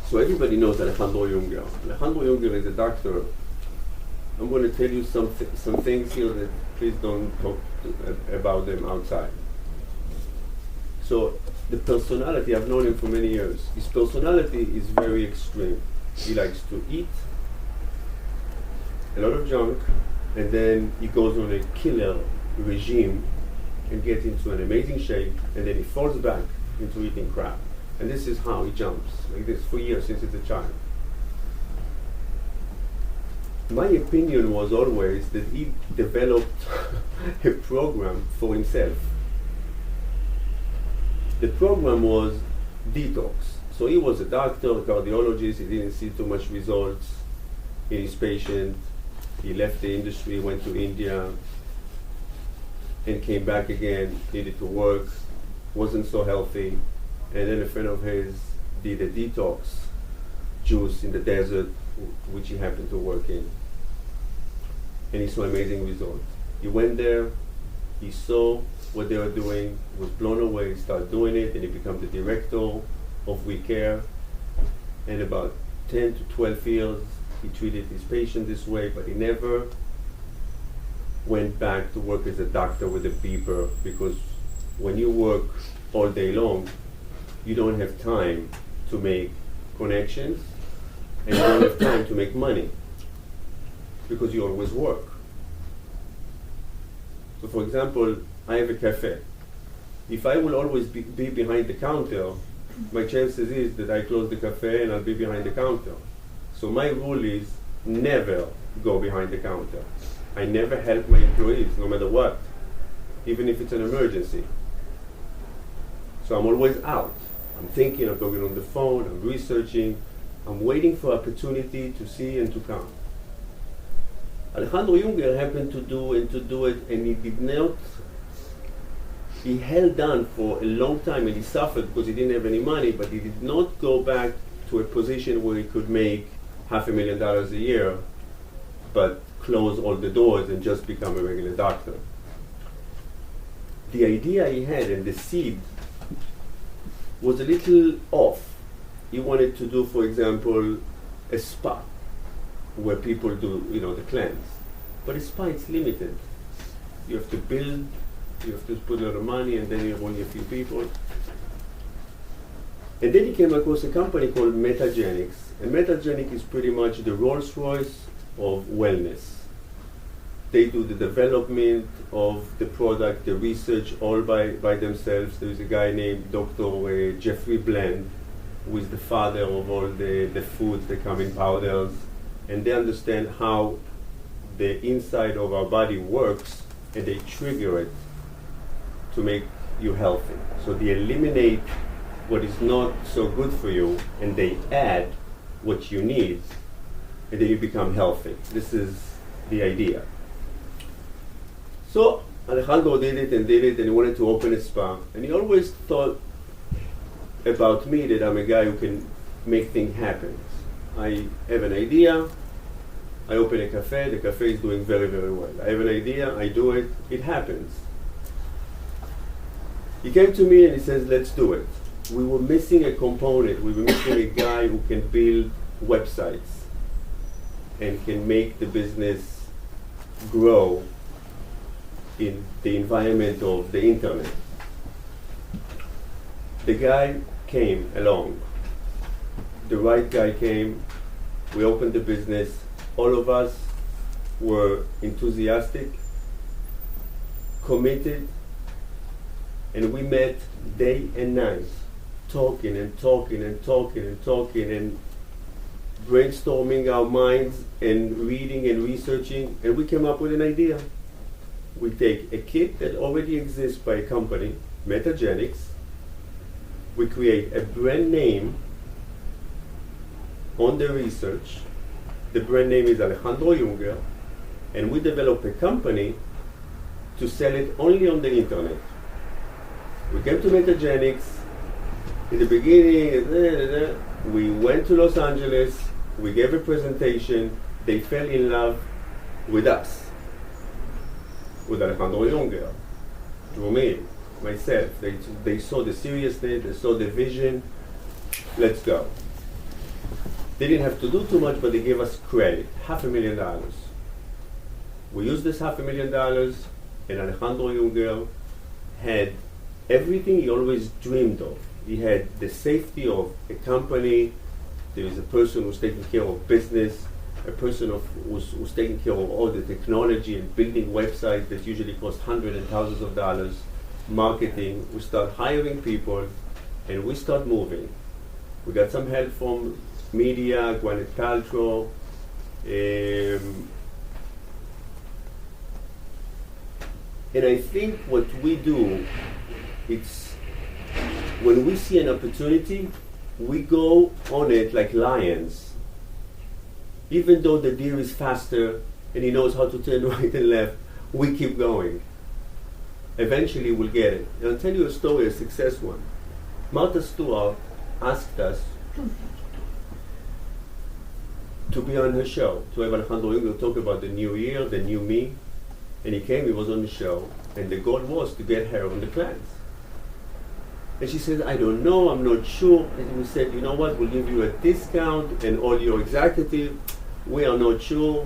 S5: So everybody knows Alejandro Junger. Alejandro Junger is a doctor. I'm going to tell you some things here that please don't talk about them outside. So the personality, I've known him for many years. His personality is very extreme. He likes to eat a lot of junk, and then he goes on a killer regime and gets into an amazing shape, and then he falls back into eating crap. And this is how he jumps, like this, for years since he's a child. My opinion was always that he developed a program for himself. The program was detox. So he was a doctor, a cardiologist, he didn't see too much results in his patient. He left the industry, went to India, and came back again, needed to work, wasn't so healthy. And then a friend of his did a detox juice in the desert, which he happened to work in. And he saw amazing results. He went there, he saw what they were doing, was blown away, he started doing it, and he became the director of We Care. And about 10 to 12 years, he treated his patient this way, but he never went back to work as a doctor with a beeper, because when you work all day long, you don't have time to make connections, and you don't have time to make money, because you always work. So for example, I have a cafe. If I will always be behind the counter, my chances is that I close the cafe and I'll be behind the counter. So my rule is never go behind the counter. I never help my employees, no matter what, even if it's an emergency. So I'm always out. I'm thinking, I'm talking on the phone, I'm researching, I'm waiting for opportunity to see and to come. Alejandro Junger happened to do it, and he did not. He held on for a long time, and he suffered because he didn't have any money. But he did not go back to a position where he could make $500,000 a year, but close all the doors and just become a regular doctor. The idea he had and the seed was a little off. He wanted to do, for example, a spa where people do, the cleanse. But a spa, it's limited. You have to build, you have to put a lot of money, and then you have only a few people. And then he came across a company called Metagenics. And Metagenics is pretty much the Rolls-Royce of wellness. They do the development of the product, the research, all by themselves. There's a guy named Dr. Jeffrey Bland, who is the father of all the foods that come in powders. And they understand how the inside of our body works, and they trigger it to make you healthy. So they eliminate what is not so good for you, and they add what you need, and then you become healthy. This is the idea. So Alejandro did it, and he wanted to open a spa. And he always thought about me that I'm a guy who can make things happen. I have an idea, I open a cafe, the cafe is doing very, very well. I have an idea, I do it, it happens. He came to me and he says, let's do it. We were missing a component. We were missing a guy who can build websites and can make the business grow in the environment of the internet. The guy came along. The right guy came. We opened the business. All of us were enthusiastic, committed, and we met day and night, talking and talking and talking and talking and brainstorming our minds and reading and researching, and we came up with an idea. We take a kit that already exists by a company, Metagenics. We create a brand name on the research. The brand name is Alejandro Junger, and we develop a company to sell it only on the internet. We came to Metagenics. In the beginning, we went to Los Angeles, we gave a presentation, they fell in love with us, with Alejandro Junger, through me, myself. They saw the seriousness, they saw the vision. Let's go. They didn't have to do too much, but they gave us credit, $500,000. We used this $500,000, and Alejandro Junger had everything he always dreamed of. He had the safety of a company. There is a person who's taking care of business, a person who's taking care of all the technology and building websites that usually cost hundreds and thousands of dollars, marketing. We start hiring people, and we start moving. We got some help from media, Gwyneth Paltrow, and I think what we do, it's when we see an opportunity, we go on it like lions. Even though the deer is faster and he knows how to turn right and left, we keep going. Eventually we'll get it. And I'll tell you a story, a success one. Martha Stewart asked us to be on her show, to have Alejandro Junger talk about the new year, the new me. And he came, he was on the show, and the goal was to get her on the class. And she said, I don't know, I'm not sure. And we said, you know what, we'll give you a discount, and all your executives, we are not sure.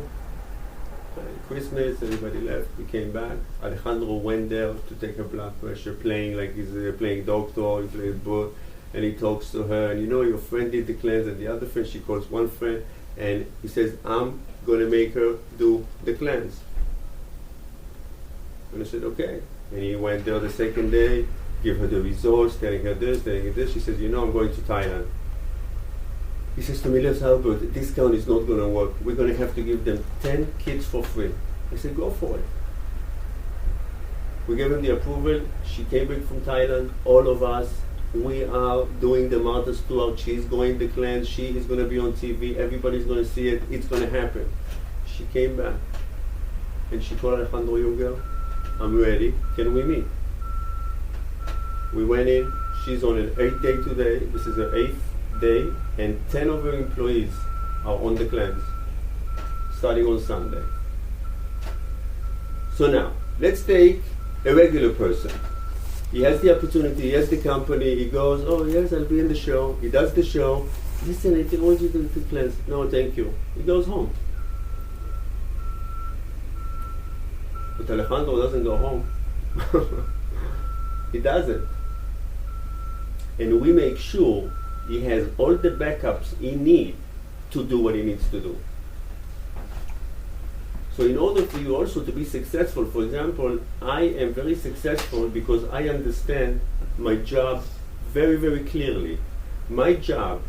S5: Christmas, everybody left, we came back. Alejandro went there to take her blood pressure, playing like he's playing doctor, he plays book, and he talks to her, and you know, your friend did the cleanse, and the other friend, she calls one friend, and he says, I'm gonna make her do the cleanse. And I said, okay. And he went there the second day, give her the results, telling her this. She says, you know, I'm going to Thailand. He says to me, Les Albert, the discount is not going to work. We're going to have to give them 10 kids for free. I said, go for it. We gave him the approval. She came back from Thailand. All of us, we are doing the Martha Stewart. She's going to cleanse. She is going to be on TV. Everybody's going to see it. It's going to happen. She came back. And she told Alejandro Junger, I'm ready. Can we meet? We went in. She's on an 8th day today. This is her 8th day. And 10 of her employees are on the cleanse, starting on Sunday. So now, let's take a regular person. He has the opportunity, he has the company, he goes, oh yes, I'll be in the show. He does the show. Listen, I want you to cleanse. No, thank you. He goes home. But Alejandro doesn't go home. He doesn't. And we make sure he has all the backups he needs to do what he needs to do. So in order for you also to be successful, for example, I am very successful because I understand my job very, very clearly. My job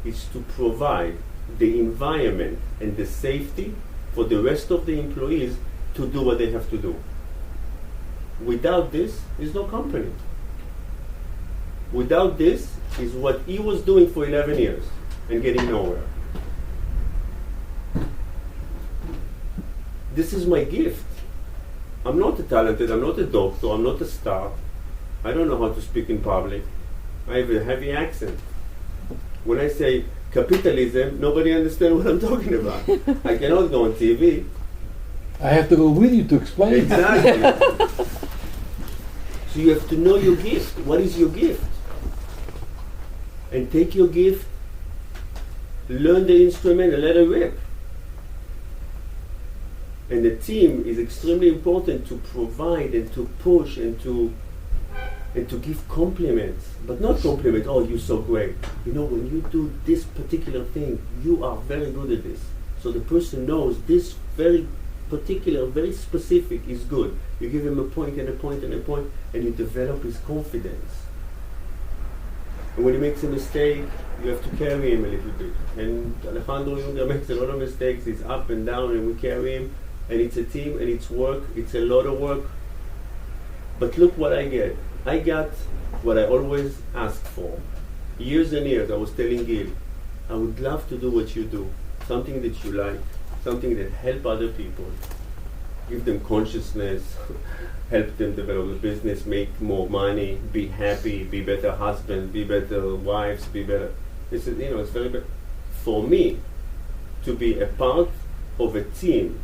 S5: is to provide the environment and the safety for the rest of the employees to do what they have to do. Without this, there's no company. Without this is what he was doing for 11 years and getting nowhere. This is my gift. I'm not a talented, I'm not a doctor, I'm not a star. I don't know how to speak in public. I have a heavy accent. When I say capitalism, nobody understands what I'm talking about. I cannot go on TV.
S1: I have to go with you to explain.
S5: Exactly. So you have to know your gift. What is your gift? And take your gift, learn the instrument and let it rip. And the team is extremely important to provide and to push and to give compliments. But not compliments, oh, you're so great. You know, when you do this particular thing, you are very good at this. So the person knows this very particular, very specific is good. You give him a point and a point and a point, and you develop his confidence. And when he makes a mistake, you have to carry him a little bit. And Alejandro Junger makes a lot of mistakes. He's up and down, and we carry him. And it's a team, and it's work. It's a lot of work. But look what I get. I got what I always asked for. Years and years, I was telling Gil, I would love to do what you do. Something that you like. Something that help other people. Give them consciousness. Help them develop a business, make more money, be happy, be better husbands, be better wives, be better. This is, it's very bad. For me, to be a part of a team,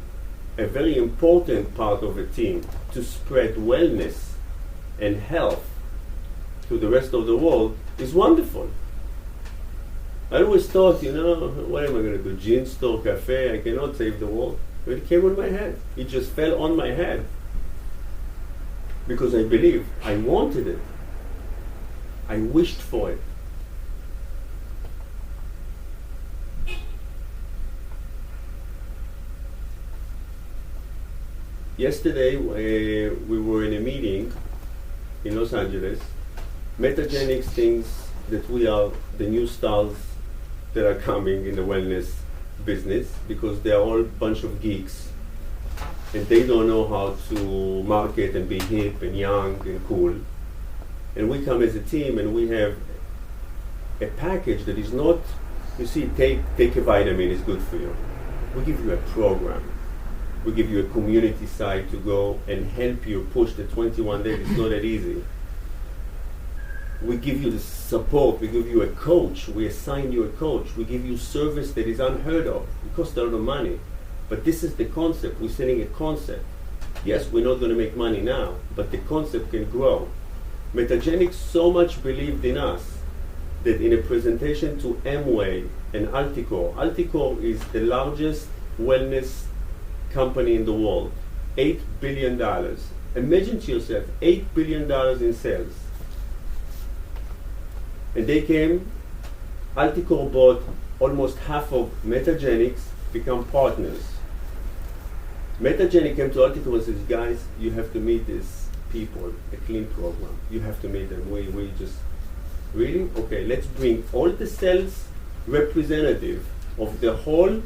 S5: a very important part of a team, to spread wellness and health to the rest of the world is wonderful. I always thought, what am I going to do? Gin store, cafe, I cannot save the world. But it came on my head. It just fell on my head. Because I believe I wanted it. I wished for it. Yesterday, we were in a meeting in Los Angeles. Metagenics thinks that we are the new stars that are coming in the wellness business because they are all a bunch of geeks and they don't know how to market and be hip and young and cool. And we come as a team and we have a package that is not, take a vitamin, is good for you. We give you a program. We give you a community site to go and help you push the 21 days. It's not that easy. We give you the support. We give you a coach. We assign you a coach. We give you service that is unheard of. It costs a lot of money. But this is the concept. We're selling a concept. Yes, we're not going to make money now, but the concept can grow. Metagenics so much believed in us that in a presentation to Amway and Alticor is the largest wellness company in the world, $8 billion. Imagine to yourself, $8 billion in sales. And they came, Alticor bought almost half of Metagenics, become partners. Metagenics came to Alticor and says, guys, you have to meet this people, a clean program. You have to meet them. We just, really? Okay, let's bring all the sales representative of the whole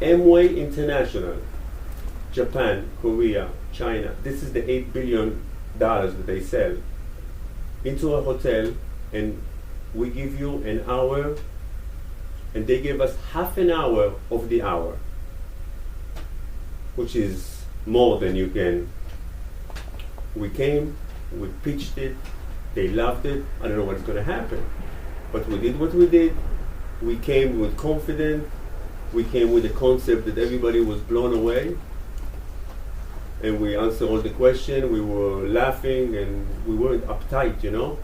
S5: Amway International, Japan, Korea, China. This is the $8 billion that they sell, into a hotel, and we give you an hour, and they gave us half an hour of the hour, which is more than you can. We came, we pitched it, they loved it. I don't know what's going to happen, but we did what we did. We came with confidence. We came with a concept that everybody was blown away, and we answered all the questions. We were laughing, and we weren't uptight, you know.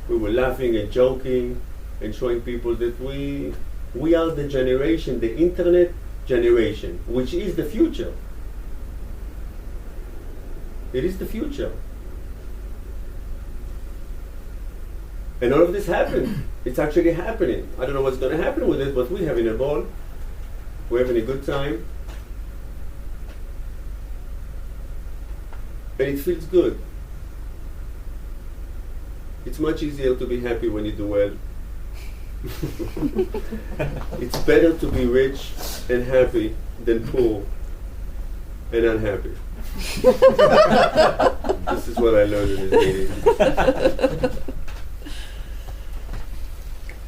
S5: We were laughing and joking and showing people that we are the generation, the internet generation, which is the future. It is the future. And all of this happened. It's actually happening. I don't know what's going to happen with it, but we're having a ball. We're having a good time. And it feels good. It's much easier to be happy when you do well. It's better to be rich and happy than poor and unhappy. This is what I learned in this meeting.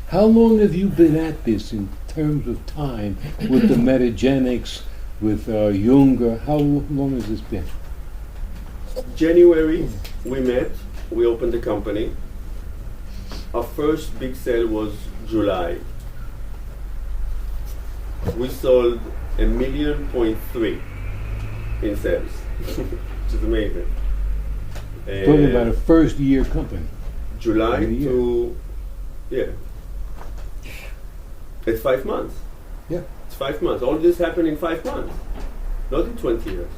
S1: How long have you been at this in terms of time with the metagenics, with Junger? How long has this been?
S5: January, we met, we opened the company. Our first big sale was July. We sold $1.3 million in sales, which is amazing.
S1: Talking about a first year company.
S5: July
S1: year.
S5: to, yeah. It's 5 months.
S1: Yeah.
S5: It's 5 months. All this happened in 5 months, not in 20 years.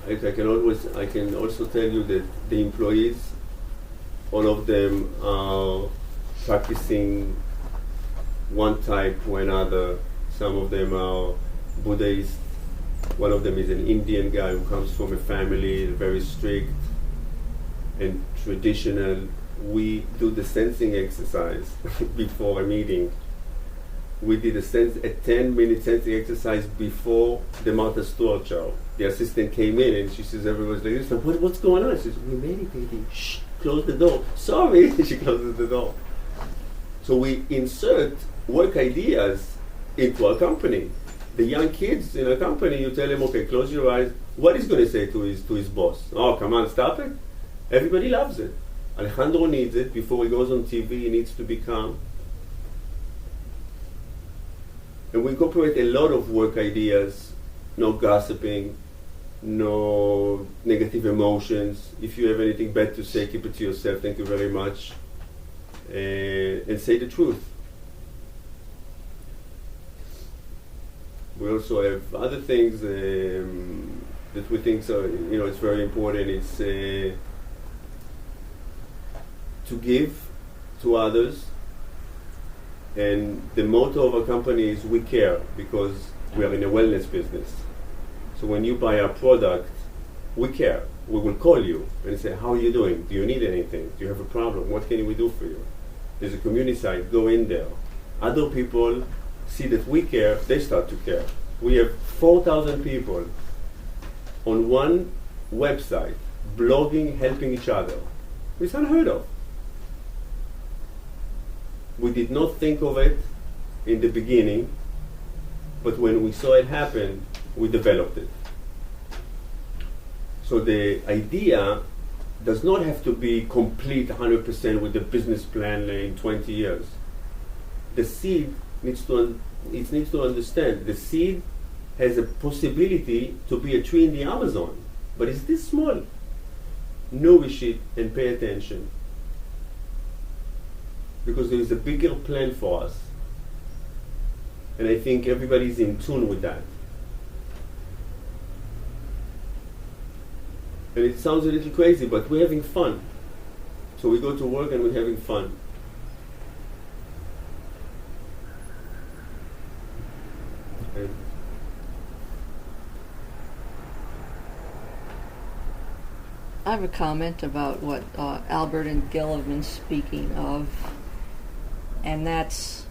S5: I can also tell you that the employees, all of them are practicing one type or another. Some of them are Buddhists. One of them is an Indian guy who comes from a family very strict and traditional. We do the sensing exercise before a meeting. We did a 10-minute sensing exercise before the Martha Stewart show. The assistant came in and she says, everyone's like this. What's going on? She says, we're meditating. Shh, close the door. Sorry. She closes the door. So we insert work ideas into our company. The young kids in our company, you tell them, okay, close your eyes. What he's going to say to his boss? Oh, come on, stop it. Everybody loves it. Alejandro needs it. Before he goes on TV, he needs to be calm. And we incorporate a lot of work ideas, no gossiping, no negative emotions. If you have anything bad to say, keep it to yourself. Thank you very much. And say the truth. We also have other things that we think it's very important. It's to give to others. And the motto of our company is we care, because we are in a wellness business. So when you buy our product, we care. We will call you and say, how are you doing? Do you need anything? Do you have a problem? What can we do for you? There's a community site, go in there. Other people see that we care, they start to care. We have 4,000 people on one website, blogging, helping each other. It's unheard of. We did not think of it in the beginning, but when we saw it happen, we developed it. So the idea does not have to be complete 100% with the business plan in 20 years. The seed needs to understand the seed has a possibility to be a tree in the Amazon, but it's this small. Nourish it and pay attention, because there is a bigger plan for us. And I think everybody's in tune with that. And it sounds a little crazy, but we're having fun. So we go to work and we're having fun.
S7: I have a comment about what Albert and Gil have been speaking of, and that's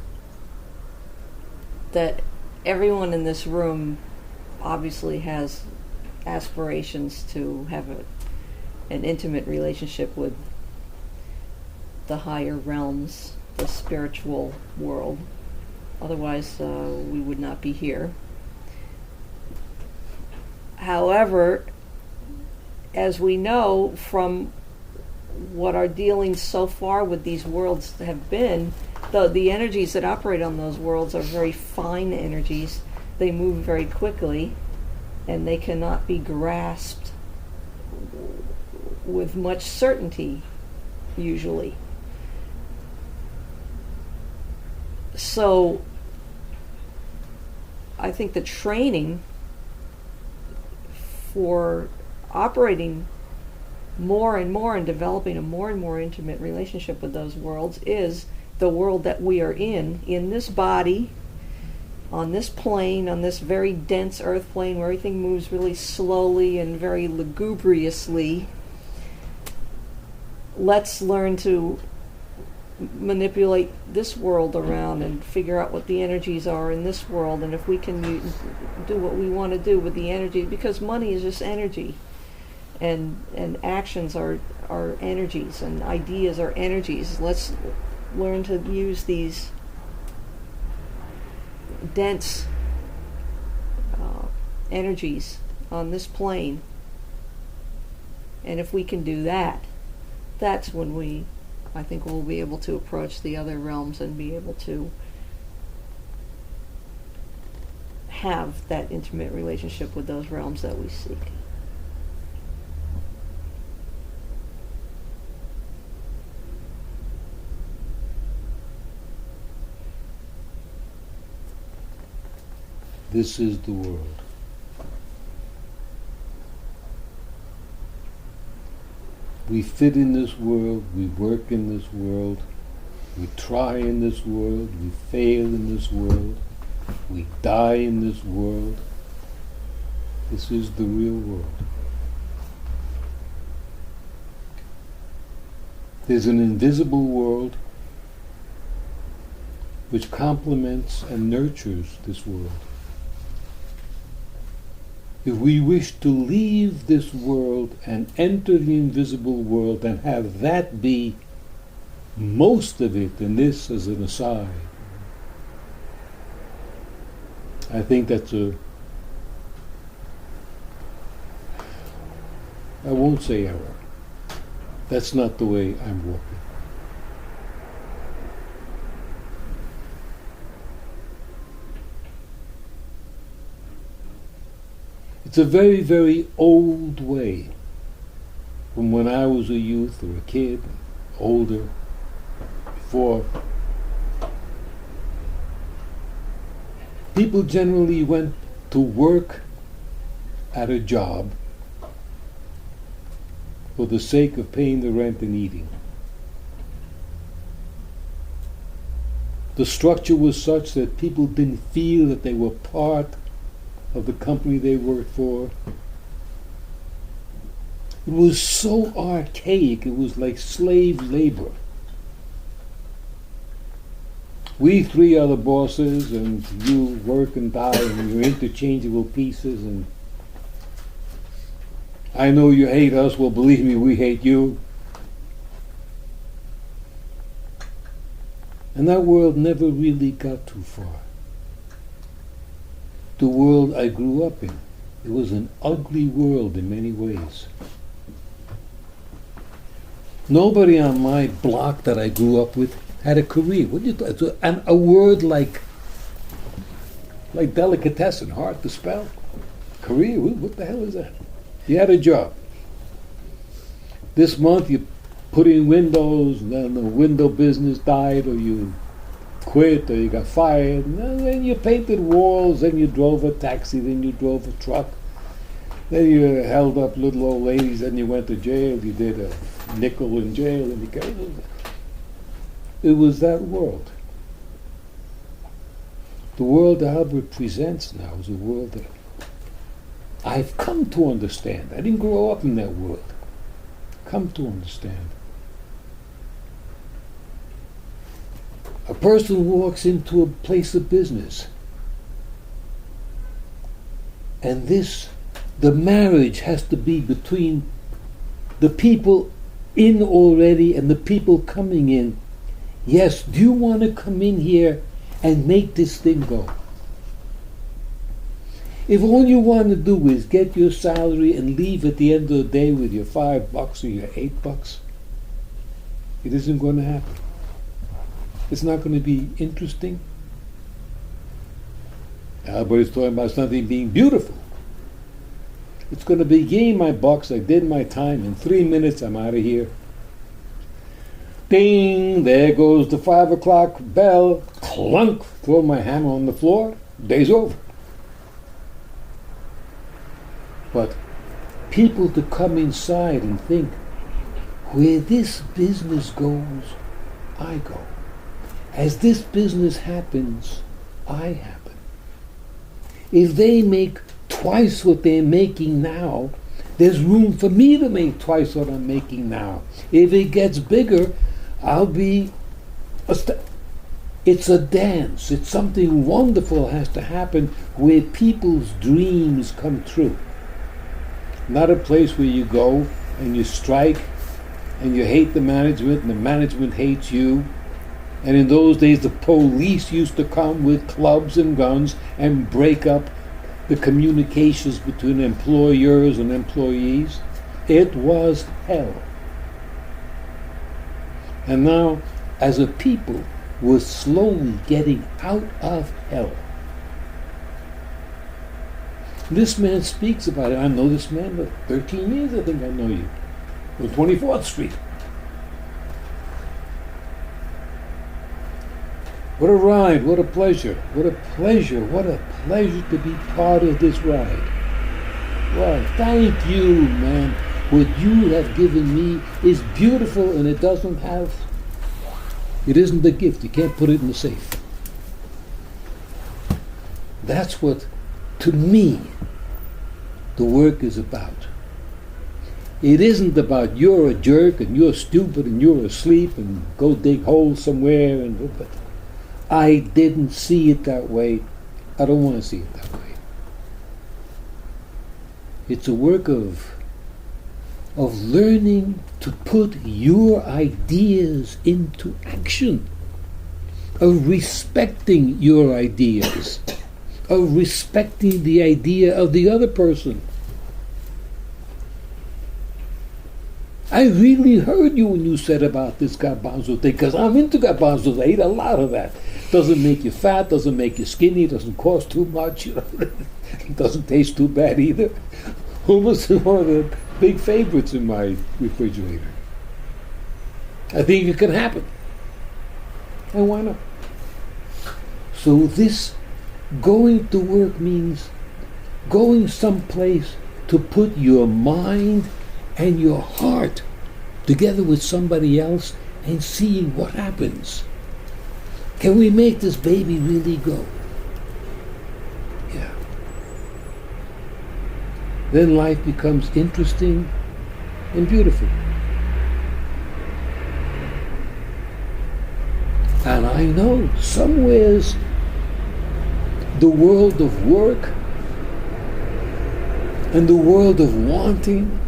S7: that everyone in this room obviously has aspirations to have an intimate relationship with the higher realms, the spiritual world. Otherwise, we would not be here. However, as we know from what our dealings so far with these worlds have been, the energies that operate on those worlds are very fine energies. They move very quickly, and they cannot be grasped with much certainty, usually. So, I think the training for operating more and more and developing a more and more intimate relationship with those worlds is the world that we are in this body, on this plane, on this very dense earth plane where everything moves really slowly and very lugubriously. Let's learn to manipulate this world around and figure out what the energies are in this world, and if we can do what we want to do with the energy, because money is just energy, and actions are energies, and ideas are energies. Let's learn to use these dense energies on this plane, and if we can do that, that's when I think we'll be able to approach the other realms and be able to have that intimate relationship with those realms that we seek.
S1: This is the world. We fit in this world, we work in this world, we try in this world, we fail in this world, we die in this world. This is the real world. There's an invisible world which complements and nurtures this world. If we wish to leave this world and enter the invisible world and have that be most of it, and this as an aside, I think that's I won't say error. That's not the way I'm walking. It's a very, very old way, from when I was a youth or a kid, older, before. People generally went to work at a job for the sake of paying the rent and eating. The structure was such that people didn't feel that they were part of the company they worked for. It was so archaic, it was like slave labor. We three are the bosses, and you work and die, and you're interchangeable pieces, and I know you hate us, well believe me, we hate you. And that world never really got too far. The world I grew up in, it was an ugly world in many ways. Nobody on my block that I grew up with had a career. What do you and a word like delicatessen, hard to spell. Career, what the hell is that? You had a job. This month you put in windows, and then the window business died, or you quit, or you got fired, and then you painted walls, then you drove a taxi, then you drove a truck, then you held up little old ladies, then you went to jail, you did a nickel in jail, and you came. It was that world. The world that Albert presents now is a world that I've come to understand. I didn't grow up in that world. come to understand. A person walks into a place of business, and the marriage has to be between the people in already and the people coming in. Yes, do you want to come in here and make this thing go? If all you want to do is get your salary and leave at the end of the day with your $5 or your $8, it isn't going to happen. It's not going to be interesting. Everybody's talking about something being beautiful. It's going to be, gain my bucks, I did my time, in 3 minutes I'm out of here. Ding, there goes the 5 o'clock bell, clunk, throw my hammer on the floor, day's over. But people to come inside and think, where this business goes, I go. As this business happens, I happen. If they make twice what they're making now, there's room for me to make twice what I'm making now. If it gets bigger, I'll be it's a dance. It's something wonderful has to happen where people's dreams come true. Not a place where you go and you strike and you hate the management and the management hates you. And in those days the police used to come with clubs and guns and break up the communications between employers and employees. It was hell. And now, as a people, we're slowly getting out of hell. This man speaks about it. I know this man for 13 years, I think I know you. On 24th Street. What a ride, what a pleasure, what a pleasure, what a pleasure to be part of this ride. Well, thank you, man. What you have given me is beautiful, and it isn't a gift. You can't put it in the safe. That's what, to me, the work is about. It isn't about you're a jerk and you're stupid and you're asleep and go dig holes somewhere. But I didn't see it that way. I don't want to see it that way. It's a work of learning to put your ideas into action, of respecting your ideas, of respecting the idea of the other person. I really heard you when you said about this garbanzo thing, because I'm into garbanzos. I eat a lot of that. Doesn't make you fat, doesn't make you skinny, doesn't cost too much, it doesn't taste too bad either. Hummus is one of the big favorites in my refrigerator. I think it can happen. And why not? So this going to work means going someplace to put your mind and your heart together with somebody else and seeing what happens. Can we make this baby really go? Yeah. Then life becomes interesting and beautiful. And I know somewheres the world of work and the world of wanting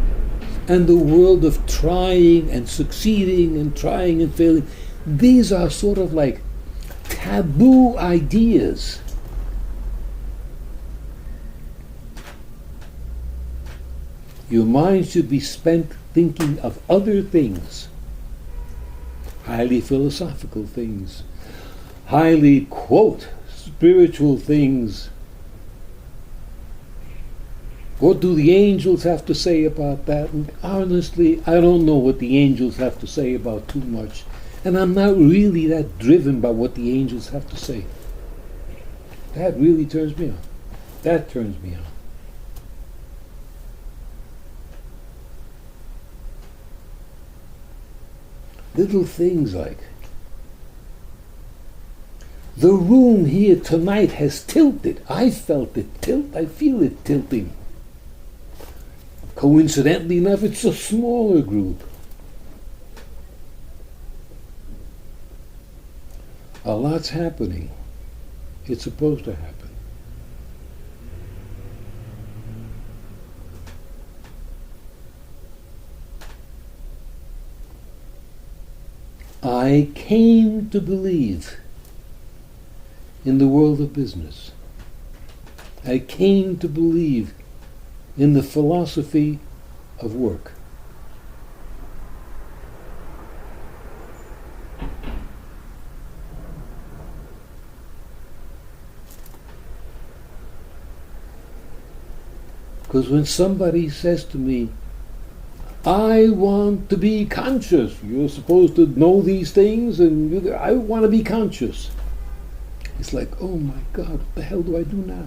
S1: and the world of trying and succeeding and trying and failing, these are sort of like taboo ideas. Your mind should be spent thinking of other things, highly philosophical things, highly, quote, spiritual things. What do the angels have to say about that? And honestly, I don't know what the angels have to say about too much. And I'm not really that driven by what the angels have to say. That really turns me on. That turns me on. Little things like, the room here tonight has tilted. I felt it tilt. I feel it tilting. Coincidentally enough, it's a smaller group. A lot's happening. It's supposed to happen. I came to believe in the world of business. I came to believe in the philosophy of work. Because when somebody says to me, I want to be conscious, you're supposed to know these things, and I want to be conscious. It's like, oh my God, what the hell do I do now?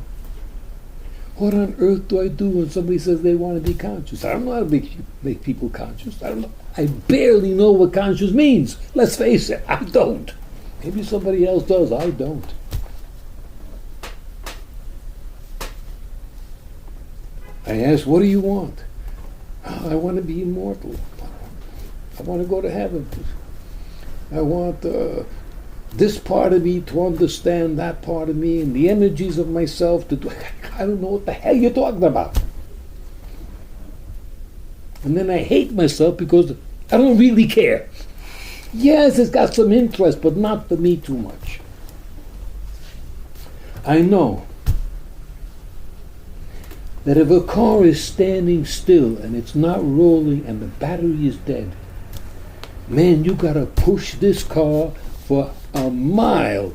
S1: What on earth do I do when somebody says they want to be conscious? I don't know how to make people conscious. I don't know. I barely know what conscious means. Let's face it, I don't. Maybe somebody else does, I don't. I ask, what do you want? Oh, I want to be immortal. I want to go to heaven. I want this part of me to understand that part of me and the energies of myself to do. I don't know what the hell you're talking about. And then I hate myself because I don't really care. Yes, it's got some interest, but not for me too much. I know that if a car is standing still and it's not rolling and the battery is dead, man, you gotta push this car for a mile,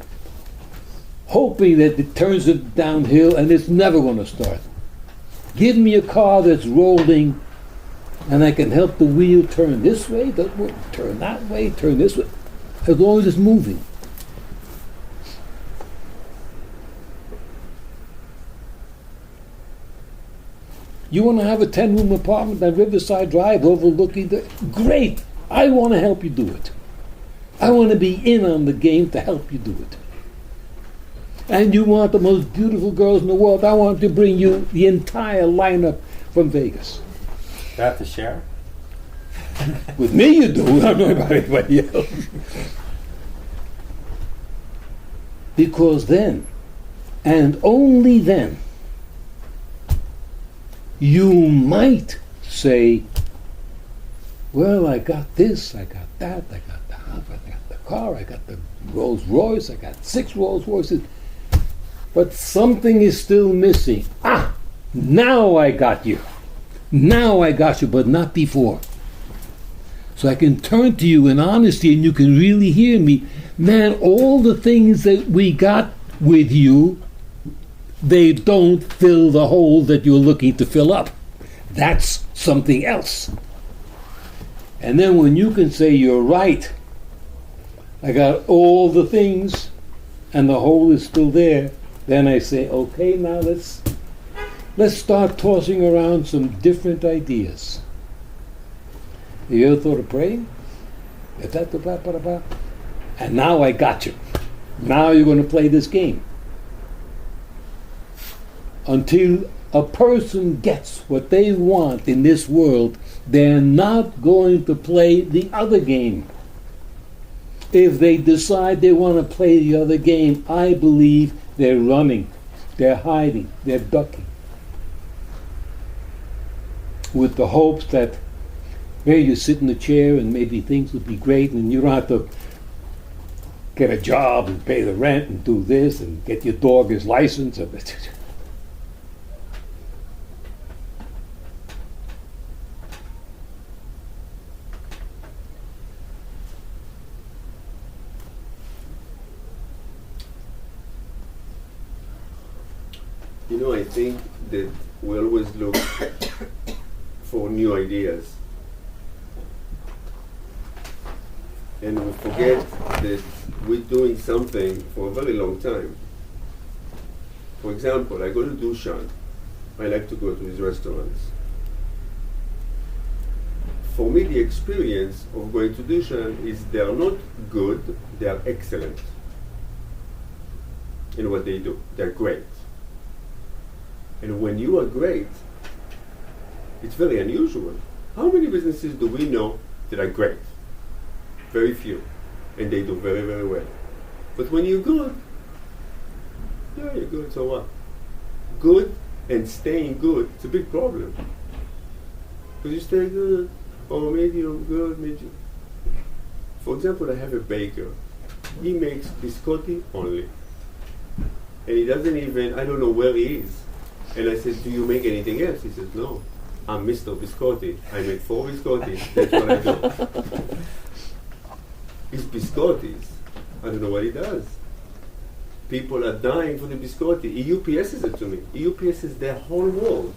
S1: hoping that it turns it downhill and it's never gonna start. Give me a car that's rolling and I can help the wheel turn this way, turn that way, turn this way, as long as it's moving. You want to have a 10-room apartment on Riverside Drive overlooking the... Great! I want to help you do it. I want to be in on the game to help you do it. And you want the most beautiful girls in the world. I want to bring you the entire lineup from Vegas.
S8: Do I have to share?
S1: With me you do. I don't know about anybody else. Because then, and only then, you might say, well, I got this, I got that, I got the house, I got the car, I got the Rolls Royce, I got 6 Rolls Royces, but something is still missing. Now I got you. Now I got you, but not before. So I can turn to you in honesty and you can really hear me. Man, all the things that we got with you, they don't fill the hole that you're looking to fill up. That's something else. And then when you can say, you're right, I got all the things and the hole is still there, then I say, okay, now let's start tossing around some different ideas. Have you ever thought of praying? And now I got you. Now you're going to play this game. Until a person gets what they want in this world, they're not going to play the other game. If they decide they want to play the other game, I believe they're running, they're hiding, they're ducking. With the hopes that maybe you sit in the chair and maybe things will be great and you don't have to get a job and pay the rent and do this and get your dog his license.
S5: You know, I think that we always look for new ideas. And we forget that we're doing something for a very long time. For example, I go to Dushan. I like to go to these restaurants. For me, the experience of going to Dushan is they are not good, they are excellent in what they do. They're great. And when you are great, it's very unusual. How many businesses do we know that are great? Very few. And they do very, very well. But when you're good, yeah, you're good, so what? Good and staying good, it's a big problem. Because you stay good, or medium, good, medium. For example, I have a baker. He makes biscotti only. And he doesn't even, I don't know where he is. And I said, do you make anything else? He says, no. I'm Mr. Biscotti. I make 4 biscotti. That's what I do. It's biscottis. I don't know what he does. People are dying for the biscotti. He UPSs it to me. He UPSs their whole world.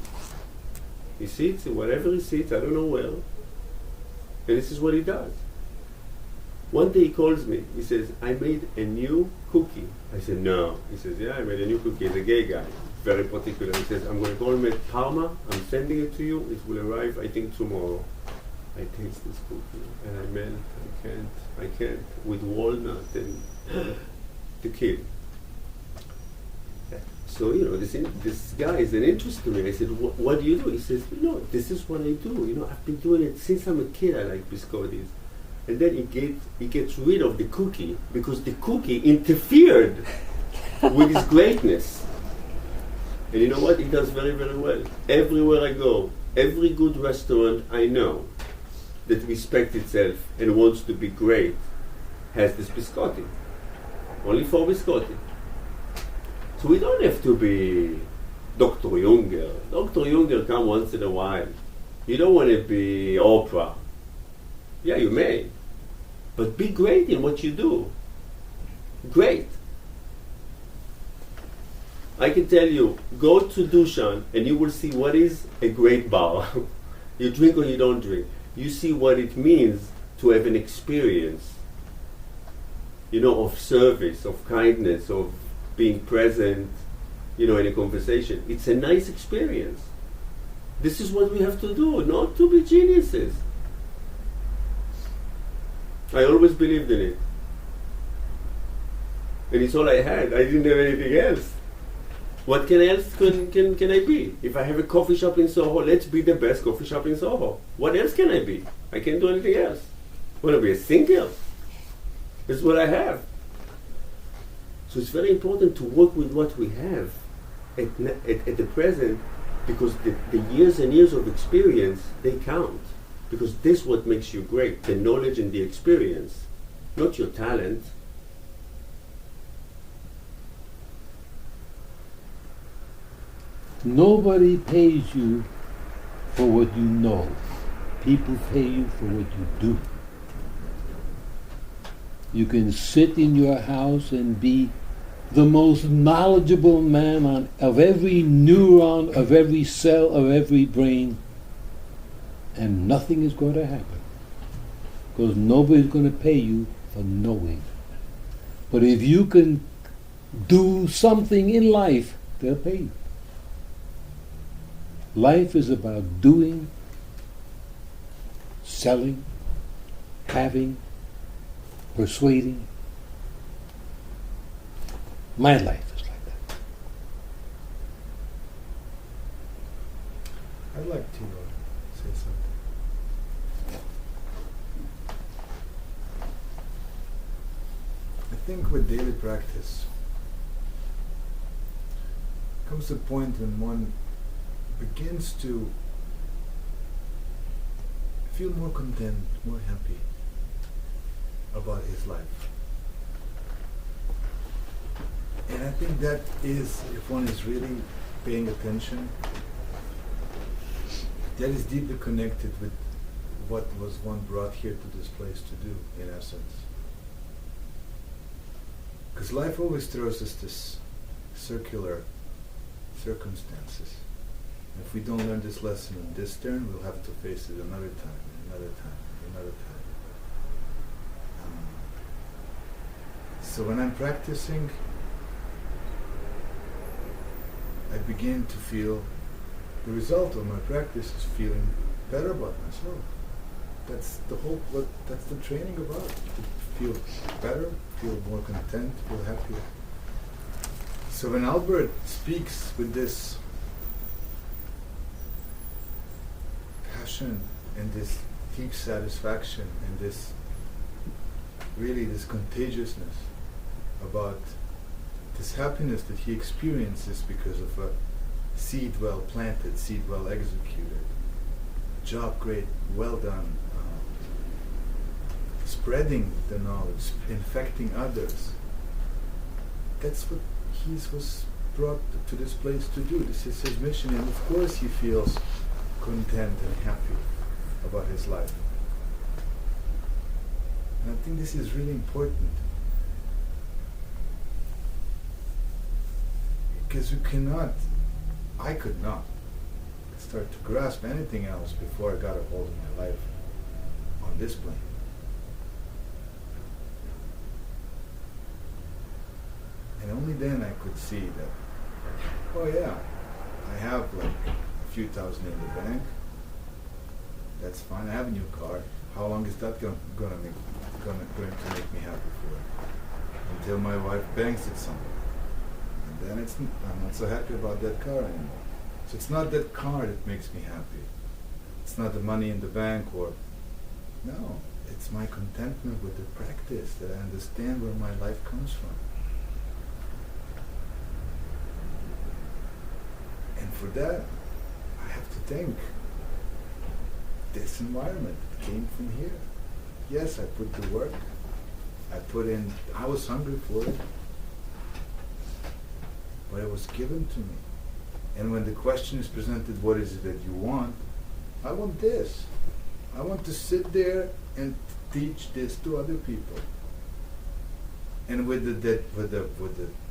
S5: He sits, wherever he sits, I don't know where. And this is what he does. One day he calls me. He says, I made a new cookie. I said, no. He says, yeah, I made a new cookie. He's a gay guy. Very particular. He says, I'm going to call him at Parma. I'm sending it to you. It will arrive, I think, tomorrow. I taste this cookie. And I melt. I can't. With walnut and the kid. So, this guy is an interest to me. I said, what do you do? He says, this is what I do. I've been doing it since I'm a kid. I like biscottis. And then he gets rid of the cookie because the cookie interfered with his greatness. And you know what? He does very, very well. Everywhere I go, every good restaurant I know that respects itself and wants to be great has this biscotti. Only 4 biscotti. So we don't have to be Dr. Junger. Dr. Junger come once in a while. You don't want to be Oprah. Yeah, you may. But be great in what you do. Great. I can tell you, go to Dushan and you will see what is a great bar. You drink or you don't drink. You see what it means to have an experience, of service, of kindness, of being present, in a conversation. It's a nice experience. This is what we have to do, not to be geniuses. I always believed in it. And it's all I had. I didn't have anything else. What else can I be? If I have a coffee shop in Soho, let's be the best coffee shop in Soho. What else can I be? I can't do anything else. Want to be a singer? That's what I have. So it's very important to work with what we have at the present, because the years and years of experience, they count. Because this is what makes you great, the knowledge and the experience, not your talent.
S1: Nobody pays you for what you know. People pay you for what you do. You can sit in your house and be the most knowledgeable man of every neuron, of every cell, of every brain, and nothing is going to happen. Because nobody's going to pay you for knowing. But if you can do something in life, they'll pay you. Life is about doing, selling, having, persuading. My life is like that.
S4: I'd like to say something. I think with daily practice comes a point when one begins to feel more content, more happy about his life. And I think that is, if one is really paying attention, that is deeply connected with what was one brought here to this place to do, in essence. Because life always throws us this circular circumstances. If we don't learn this lesson in this turn, we'll have to face it another time, another time, another time. So when I'm practicing, I begin to feel the result of my practice is feeling better about myself. That's that's the training about. To feel better, feel more content, feel happier. So when Albert speaks with this passion and this deep satisfaction and this contagiousness, about this happiness that he experiences because of a seed well planted, seed well executed, job great, well done, spreading the knowledge, infecting others. That's what he was brought to this place to do. This is his mission, and of course he feels content and happy about his life. And I think this is really important. Because I could not start to grasp anything else before I got a hold of my life on this plane. And only then I could see that, oh yeah, I have like a few thousand in the bank. That's fine. I have a new car. How long is that going to make me happy for? Until my wife bangs it somewhere. And then I'm not so happy about that car anymore. So it's not that car that makes me happy. It's not the money in the bank no, it's my contentment with the practice, that I understand where my life comes from. And for that, I have to thank this environment that came from here. Yes, I put the work. I was hungry for it. But it was given to me. And when the question is presented, what is it that you want? I want this. I want to sit there and teach this to other people. And with the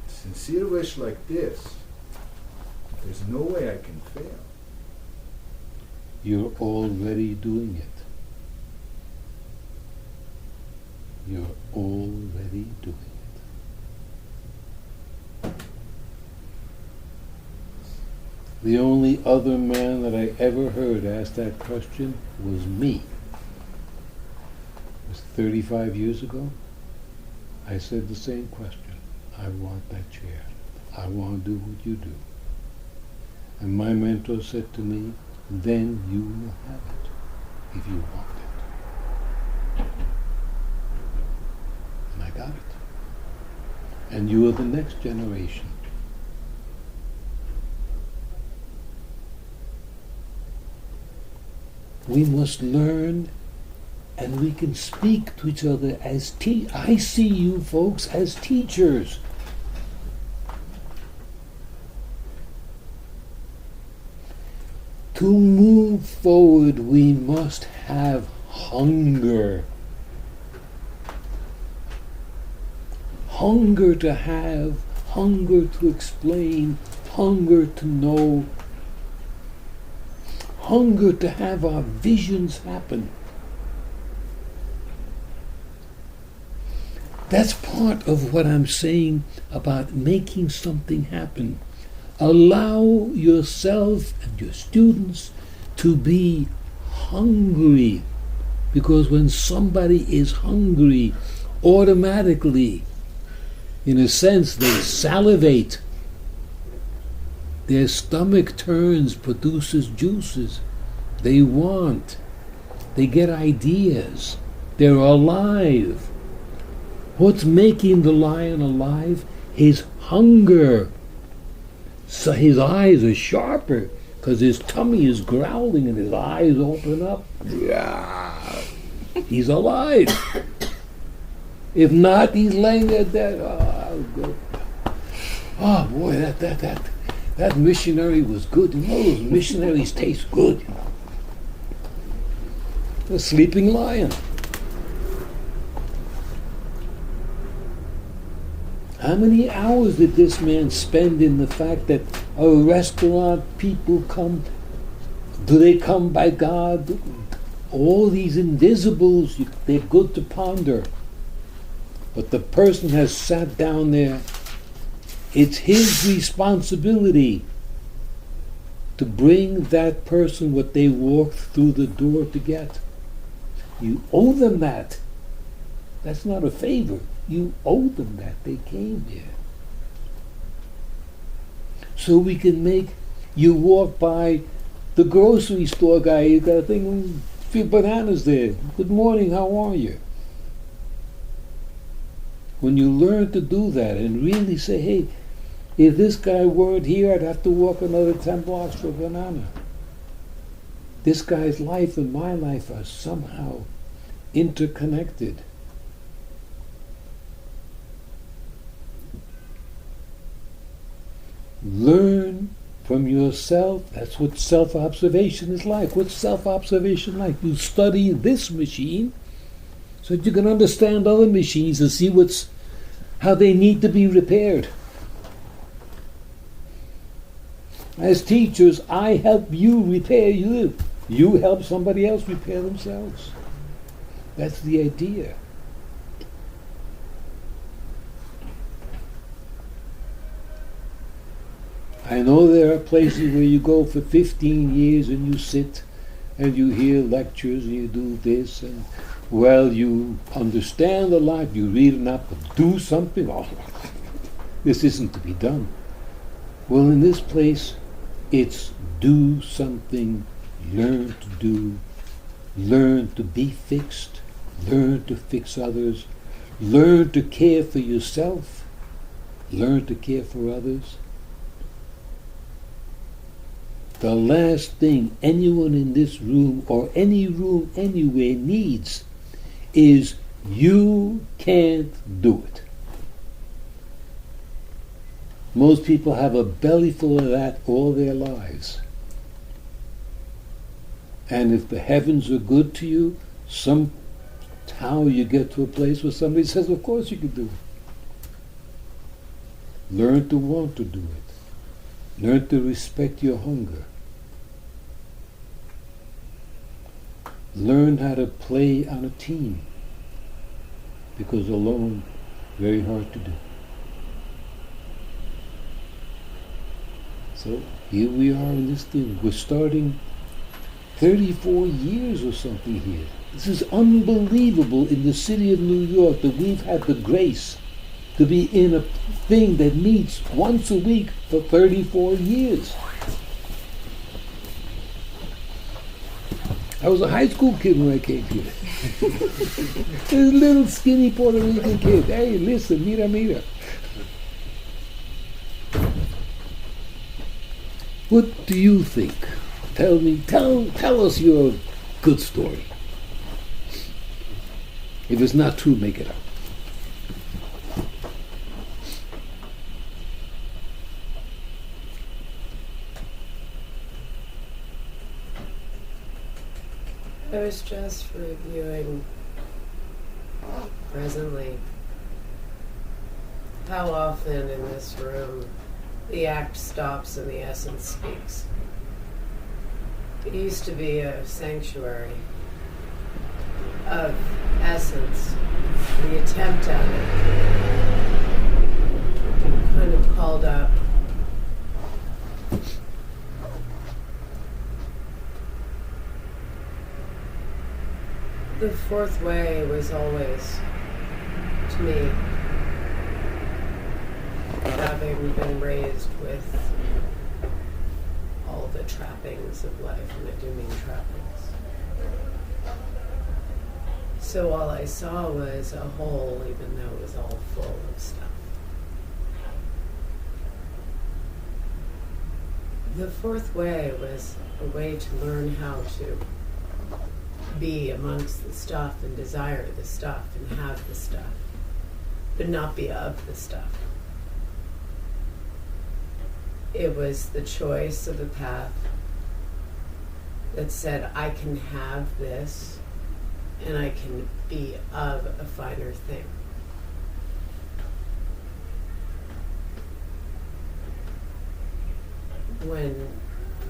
S4: sincere wish like this, there's no way I can fail.
S1: You're already doing it. You're already doing it. The only other man that I ever heard ask that question was me. It was 35 years ago. I said the same question. I want that chair. I want to do what you do. And my mentor said to me, then you will have it if you want it. And I got it. And you are the next generation. We must learn, and we can speak to each other as I see you folks as teachers. To move forward, we must have hunger. Hunger to have, hunger to explain, hunger to know, hunger to have our visions happen. That's part of what I'm saying about making something happen. Allow yourself and your students to be hungry, because when somebody is hungry, automatically, in a sense, they salivate. Their stomach turns, produces juices. They want. They get ideas. They're alive. What's making the lion alive? His hunger. So his eyes are sharper because his tummy is growling and his eyes open up. Yeah. He's alive. If not, he's laying there dead. Oh boy, that missionary was good. You know, those missionaries taste good. The sleeping lion. How many hours did this man spend in the fact that a restaurant, people come, do they come by God? All these invisibles, they're good to ponder. But the person has sat down there. It's his responsibility to bring that person what they walked through the door to get. You owe them that. That's not a favor. You owe them that. They came here. So we can make, you walk by the grocery store guy, you got a thing, a few bananas there. Good morning, how are you? When you learn to do that and really say, hey, if this guy weren't here, I'd have to walk another 10 blocks for a banana. This guy's life and my life are somehow interconnected. Learn from yourself. That's what self-observation is like. What's self-observation like? You study this machine so that you can understand other machines and see how they need to be repaired. As teachers, I help you repair you. You help somebody else repair themselves. That's the idea. I know there are places where you go for 15 years and you sit and you hear lectures and you do this and, well, you understand a lot, you read enough, but do something. Oh, this isn't to be done. Well, in this place, it's do something, learn to do, learn to be fixed, learn to fix others, learn to care for yourself, learn to care for others. The last thing anyone in this room or any room anywhere needs is you can't do it. Most people have a belly full of that all their lives. And if the heavens are good to you, somehow you get to a place where somebody says, of course you can do it. Learn to want to do it. Learn to respect your hunger. Learn how to play on a team. Because alone, very hard to do. So here we are in this thing. We're starting 34 years or something here. This is unbelievable in the city of New York that we've had the grace to be in a thing that meets once a week for 34 years. I was a high school kid when I came here. This little skinny Puerto Rican kid. Hey, listen, mira. What do you think? Tell me, tell us your good story. If it's not true, make it up.
S2: I was just reviewing presently how often in this room the act stops and the essence speaks. It used to be a sanctuary of essence. The attempt at it kind of called up the fourth way was always, to me, having been raised with all the trappings of life, and I do mean trappings. So all I saw was a hole, even though it was all full of stuff. The fourth way was a way to learn how to be amongst the stuff and desire the stuff and have the stuff, but not be of the stuff. It was the choice of a path that said, I can have this and I can be of a finer thing. When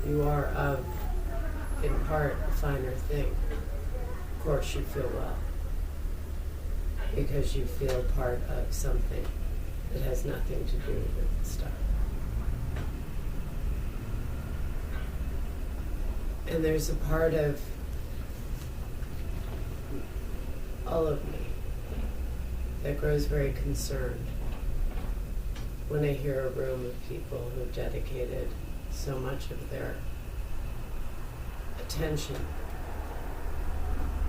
S2: you are of, in part, a finer thing, of course you feel well, because you feel part of something that has nothing to do with the stuff. And there's a part of all of me that grows very concerned when I hear a room of people who have dedicated so much of their attention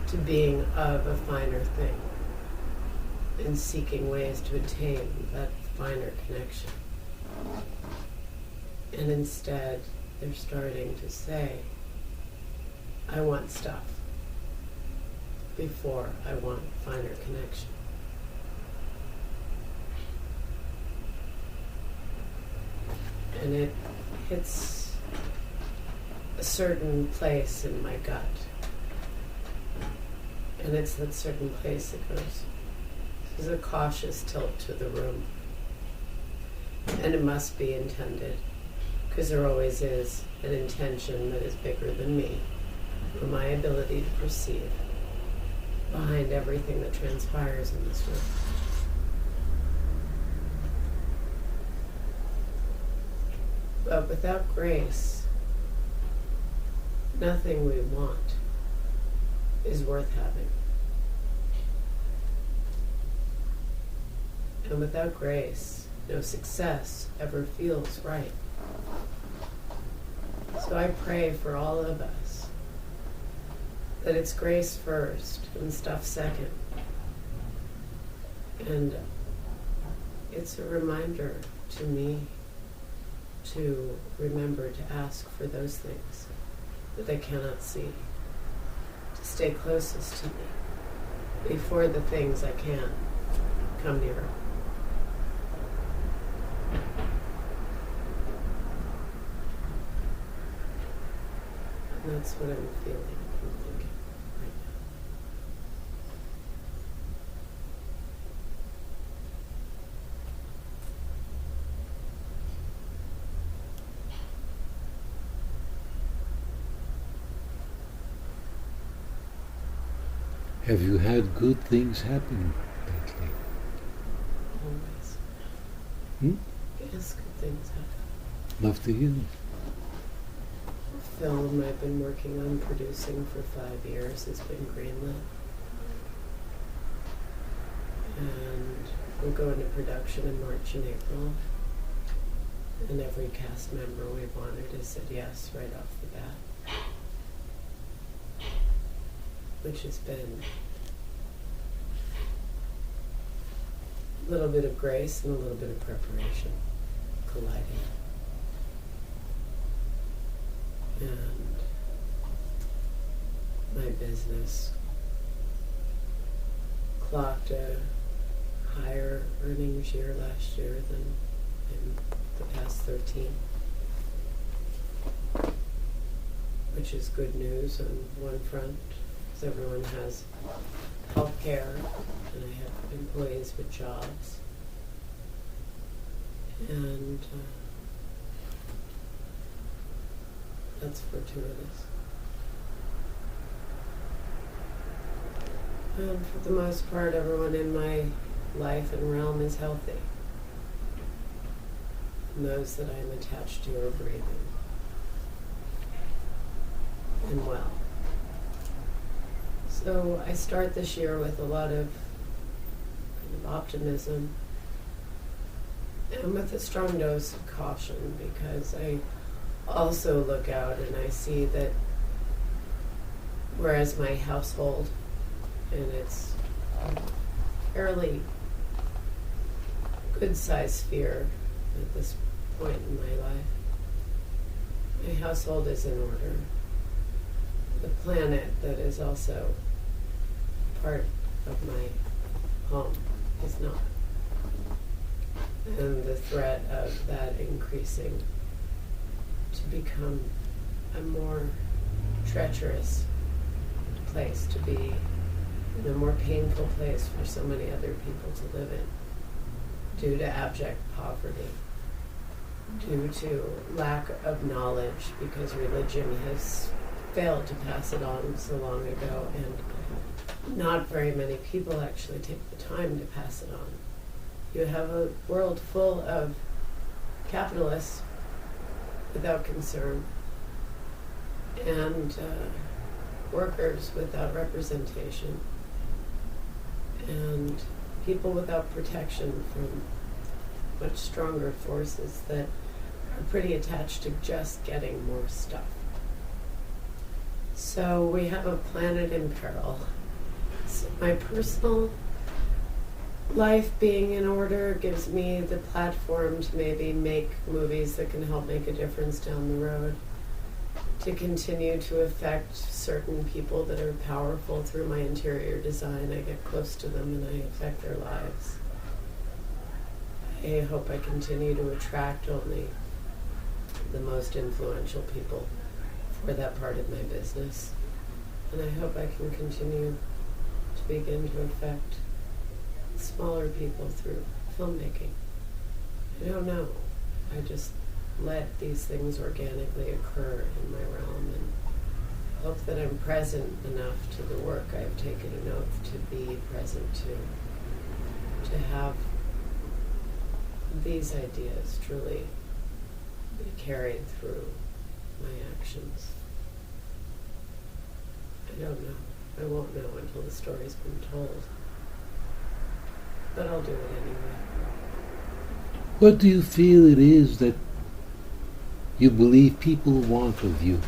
S2: to being of a finer thing. and seeking ways to attain that finer connection. And instead, they're starting to say, I want stuff before I want finer connection. And it hits a certain place in my gut. And it's that certain place that goes, there's a cautious tilt to the room. And it must be intended, because there always is an intention that is bigger than me, or my ability to perceive, behind everything that transpires in this room. But without grace, nothing we want is worth having. And without grace, no success ever feels right. So I pray for all of us that it's grace first and stuff second. And it's a reminder to me to remember to ask for those things that I cannot see, to stay closest to me before the things I can come nearer. And that's what I'm feeling and thinking right now.
S1: Have you had good things happen lately?
S2: Always. Yes, good things happen.
S1: Love to hear.
S2: Film I've been working on producing for 5 years has been greenlit. And we'll go into production in March and April. And every cast member we've honored has said yes right off the bat. Which has been a little bit of grace and a little bit of preparation colliding. And my business clocked a higher earnings year last year than in the past 13, which is good news on one front, because everyone has health care and I have employees with jobs. And that's fortuitous. And for the most part, everyone in my life and realm is healthy. And those that I'm attached to are breathing and well. So I start this year with a lot of kind of optimism and with a strong dose of caution, because I also look out and I see that whereas my household, and it's a fairly good sized sphere at this point in my life, my household is in order. The planet that is also part of my home is not. And the threat of that increasing to become a more treacherous place to be, and a more painful place for so many other people to live in, due to abject poverty, due to lack of knowledge, because religion has failed to pass it on so long ago, and not very many people actually take the time to pass it on. You have a world full of capitalists without concern, and workers without representation, and people without protection from much stronger forces that are pretty attached to just getting more stuff. So we have a planet in peril. So my personal life being in order gives me the platform to maybe make movies that can help make a difference down the road, to continue to affect certain people that are powerful through my interior design. I get close to them and I affect their lives. I hope I continue to attract only the most influential people for that part of my business. And I hope I can continue to begin to affect smaller people through filmmaking. I don't know. I just let these things organically occur in my realm and hope that I'm present enough to the work I've taken an oath to be present to have these ideas truly be carried through my actions. I don't know. I won't know until the story's been told. But I'll do it anyway.
S1: What do you feel it is that you believe people want of you?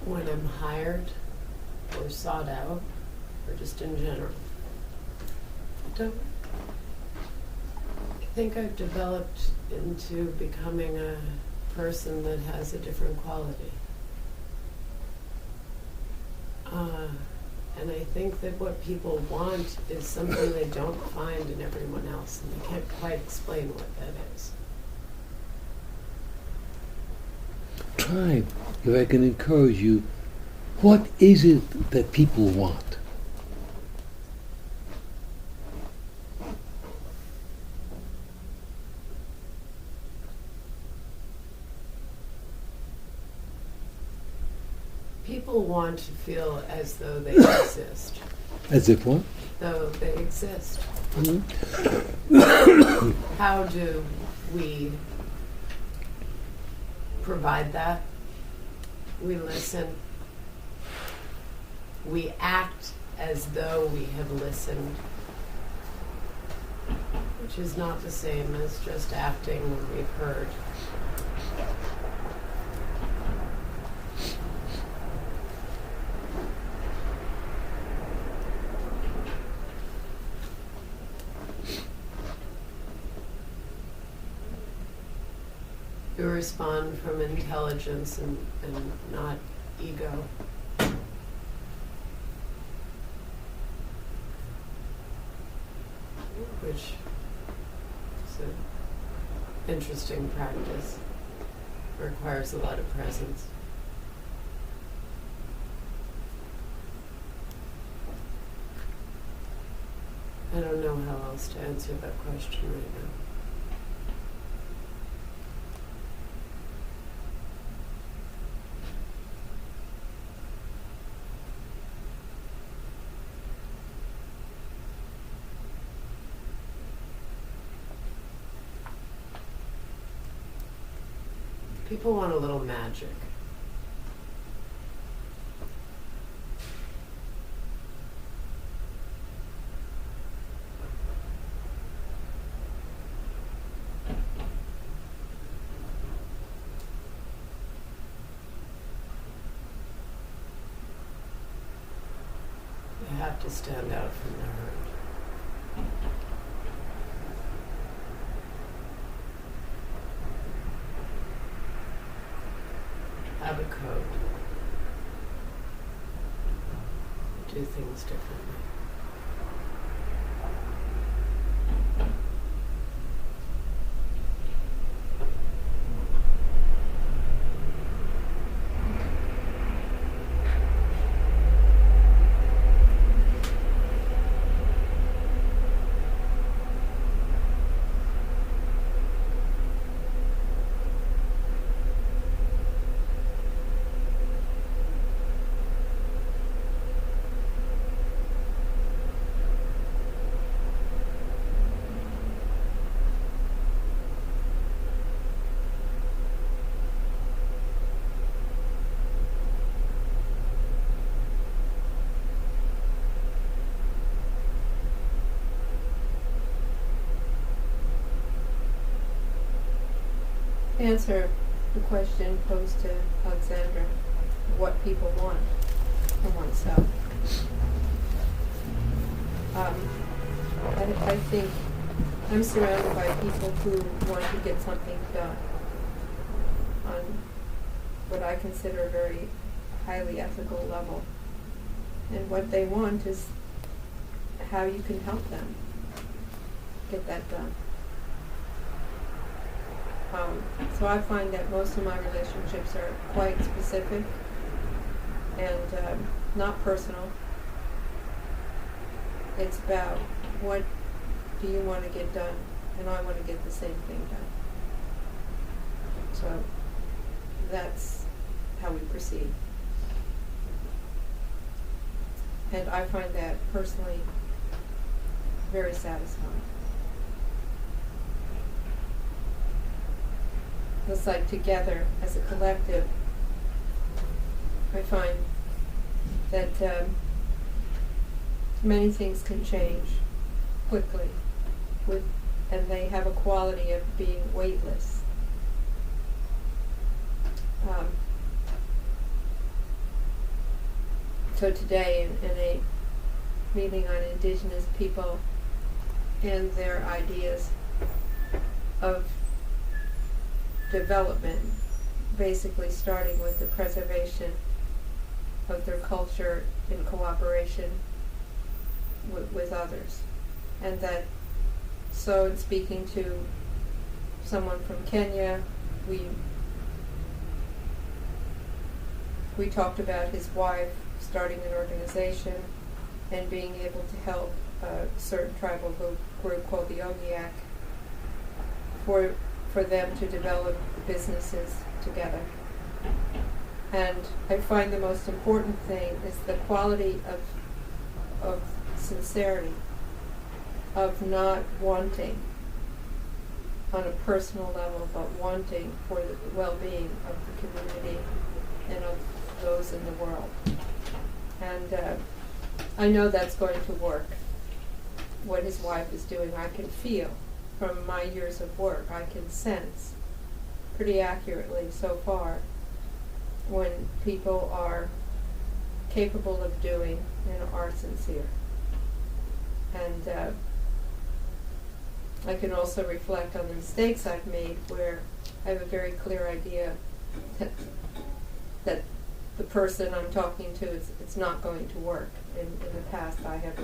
S2: When I'm hired or sought out, or just in general. I think I've developed into becoming a person that has a different quality. And I think that what people want is something they don't find in everyone else, and they can't quite explain what that is.
S1: Try, if I can encourage you, what is it that people want?
S2: People want to feel as though they exist,
S1: As if what?
S2: though they exist. How do we provide that? We listen. We act as though we have listened, which is not the same as just acting when we've heard. We respond from intelligence and not ego. Which is an interesting practice. Requires a lot of presence. I don't know how else to answer that question right now. People want a little magic. You have to stand out from the herd. Have a code. Do things differently.
S8: Answer the question posed to Alexandra. what people want from oneself. I think I'm surrounded by people who want to get something done on what I consider a very highly ethical level. And what they want is how you can help them get that done. So I find that most of my relationships are quite specific and not personal. It's about what do you want to get done, and I want to get the same thing done. So that's how we proceed. And I find that personally very satisfying. It's like together as a collective, I find that many things can change quickly and they have a quality of being weightless. So today in a meeting on Indigenous people and their ideas of development, basically starting with the preservation of their culture in cooperation with others. And that, so in speaking to someone from Kenya, we talked about his wife starting an organization and being able to help a certain tribal group called the Ogiak for them to develop businesses together. And I find the most important thing is the quality of sincerity, of not wanting on a personal level, but wanting for the well-being of the community and of those in the world. And I know that's going to work. What his wife is doing, I can feel from my years of work. I can sense pretty accurately so far when people are capable of doing and are sincere. And I can also reflect on the mistakes I've made where I have a very clear idea that the person I'm talking to, it's not going to work. In the past, I have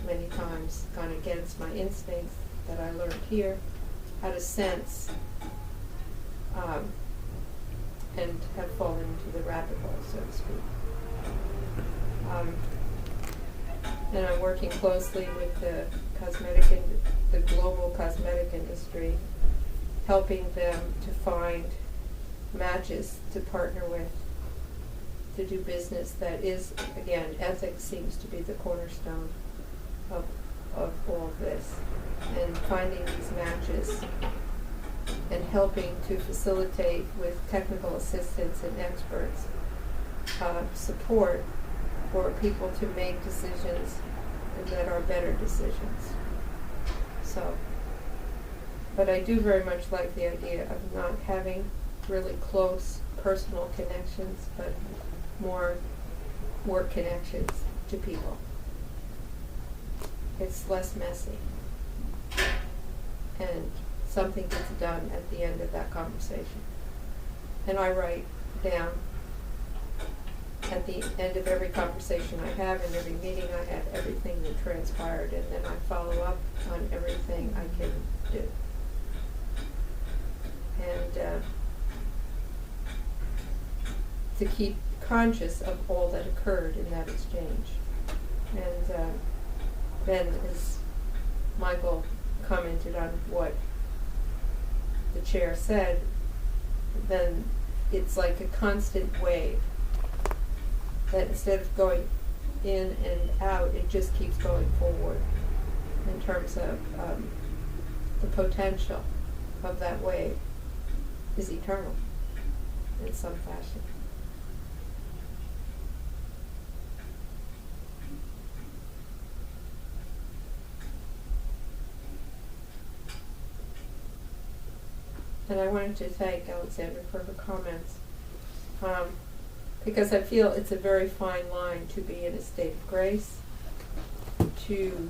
S8: many times gone against my instincts that I learned here, how to sense, and have fallen into the rabbit hole, so to speak. And I'm working closely with the global cosmetic industry, helping them to find matches to partner with, to do business that is, again, ethics seems to be the cornerstone of all of this. And finding these matches and helping to facilitate with technical assistance and experts support for people to make decisions that are better decisions. So, but I do very much like the idea of not having really close personal connections, but more work connections to people. It's less messy. And something gets done at the end of that conversation. And I write down at the end of every conversation I have and every meeting I have everything that transpired, and then I follow up on everything I can do. And to keep conscious of all that occurred in that exchange. And then, as Michael commented on what the chair said, then it's like a constant wave that instead of going in and out, it just keeps going forward in terms of the potential of that wave is eternal in some fashion. And I wanted to thank Alexandra for her comments. Because I feel it's a very fine line to be in a state of grace, to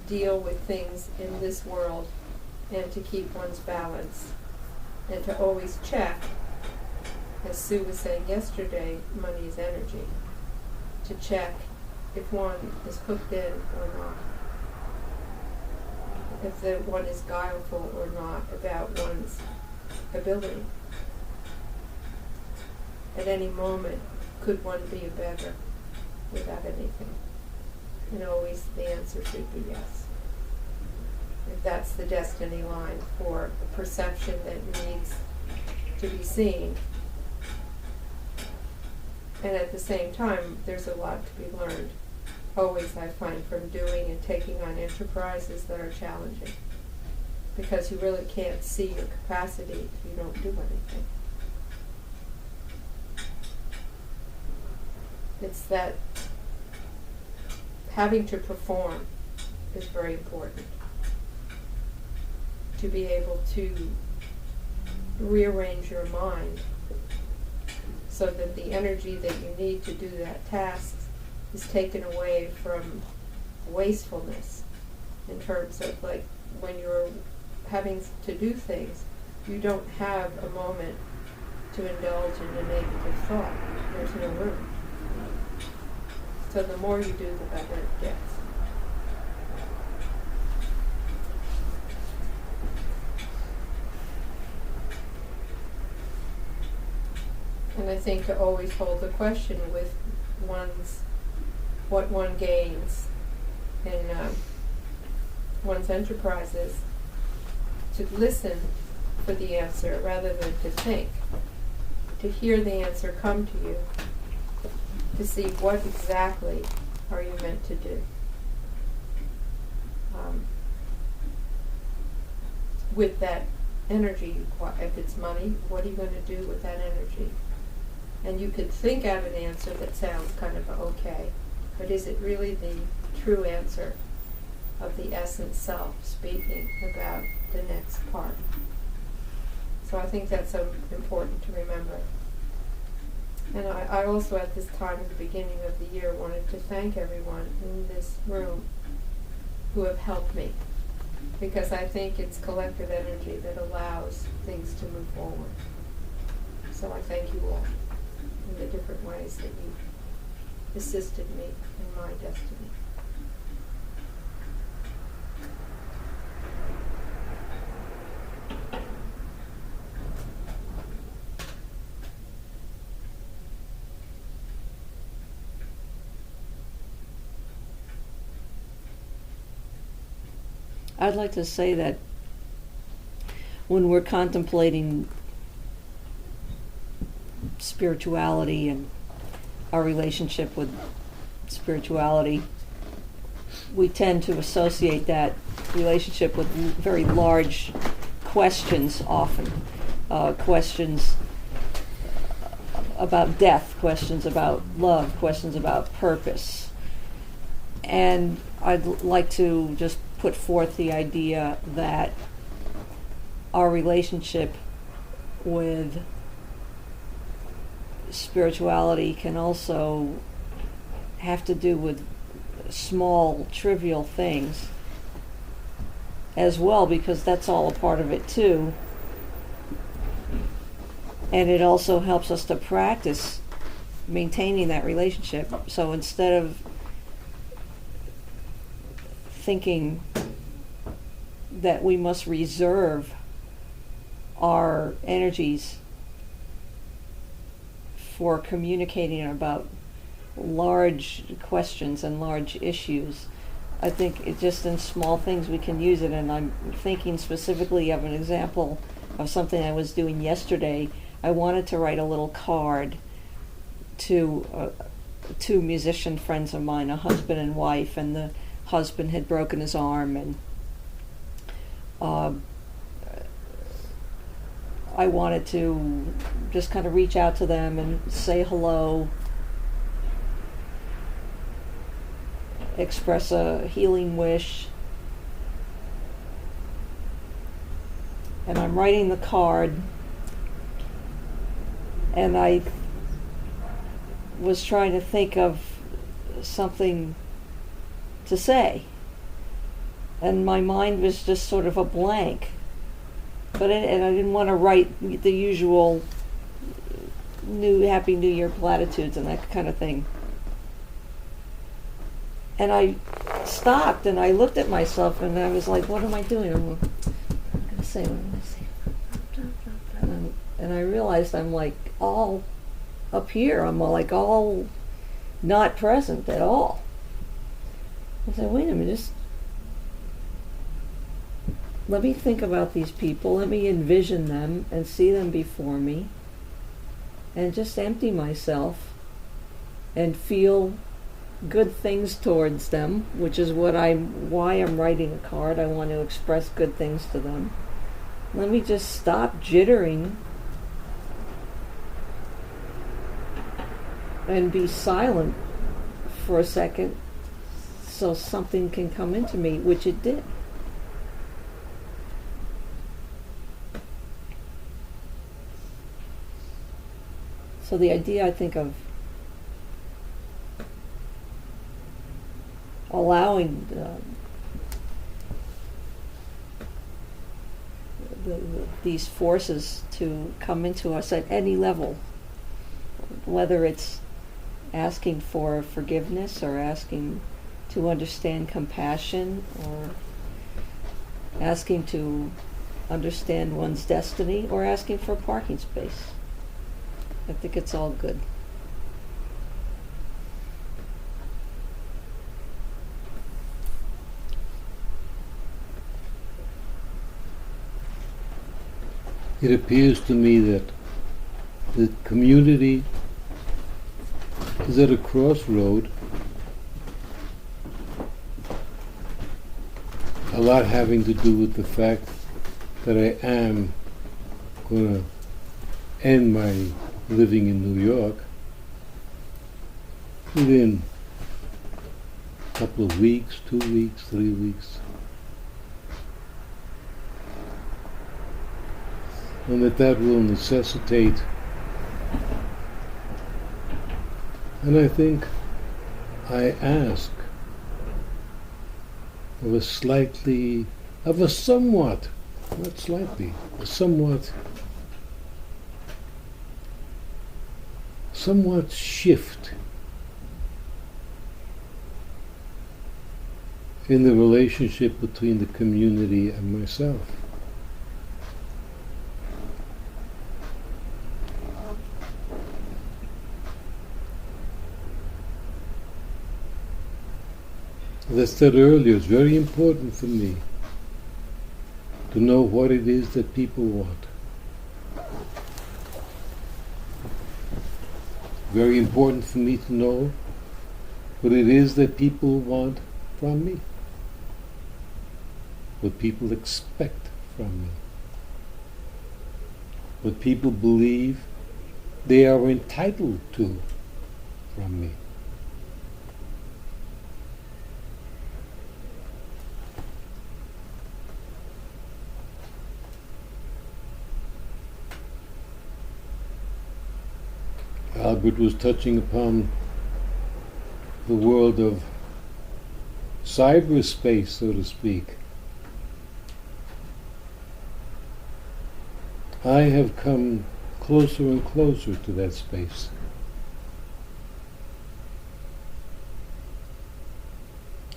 S8: deal with things in this world, and to keep one's balance, and to always check, as Sue was saying yesterday, money is energy, to check if one is hooked in or not, if the one is guileful or not about one's ability. At any moment, could one be a beggar without anything? And always the answer should be yes. If that's the destiny line for a perception that needs to be seen. And at the same time, there's a lot to be learned. Always, I find, from doing and taking on enterprises that are challenging. Because you really can't see your capacity if you don't do anything. It's that having to perform is very important. To be able to rearrange your mind so that the energy that you need to do that task is taken away from wastefulness, in terms of, like, when you're having to do things, you don't have a moment to indulge in a negative thought. There's no room. So the more you do, the better it gets. And I think to always hold the question with what one gains in one's enterprises, to listen for the answer rather than to think, to hear the answer come to you, to see what exactly are you meant to do. With that energy, if it's money, what are you going to do with that energy? And you could think out an answer that sounds kind of okay, but is it really the true answer of the essence self speaking about the next part? So I think that's important to remember. And I also, at this time, at the beginning of the year, wanted to thank everyone in this room who have helped me, because I think it's collective energy that allows things to move forward. So I thank you all in the different ways that you assisted me in my destiny.
S7: I'd like to say that when we're contemplating spirituality and our relationship with spirituality, we tend to associate that relationship with very large questions often. Questions about death, questions about love, questions about purpose. And I'd like to just put forth the idea that our relationship with spirituality can also have to do with small, trivial things as well, because that's all a part of it too. And it also helps us to practice maintaining that relationship. So instead of thinking that we must reserve our energies for communicating about large questions and large issues, I think it just in small things we can use it. And I'm thinking specifically of an example of something I was doing yesterday. I wanted to write a little card to two musician friends of mine, a husband and wife, and the husband had broken his arm, and I wanted to just kind of reach out to them and say hello, express a healing wish. And I'm writing the card, and I was trying to think of something to say. And my mind was just sort of a blank. And I didn't want to write the usual Happy New Year platitudes and that kind of thing. And I stopped and I looked at myself and I was like, what am I doing? I'm going to say, what am I saying? And I realized I'm like all up here. I'm like all not present at all. I said, wait a minute, just let me think about these people. Let me envision them and see them before me. And just empty myself and feel good things towards them, which is why I'm writing a card. I want to express good things to them. Let me just stop jittering and be silent for a second so something can come into me, which it did. So the idea, I think, of allowing these forces to come into us at any level, whether it's asking for forgiveness or asking to understand compassion or asking to understand one's destiny or asking for a parking space. I think it's all good.
S1: It appears to me that the community is at a crossroad, a lot having to do with the fact that I am going to end my living in New York within a couple of weeks, 2 weeks, 3 weeks. And that will necessitate, and I think I ask of a somewhat, not slightly, a somewhat shift in the relationship between the community and myself. As I said earlier, it's very important for me to know what it is that people want. Very important for me to know what it is that people want from me, what people expect from me, what people believe they are entitled to from me. Albert was touching upon the world of cyberspace, so to speak. I have come closer and closer to that space.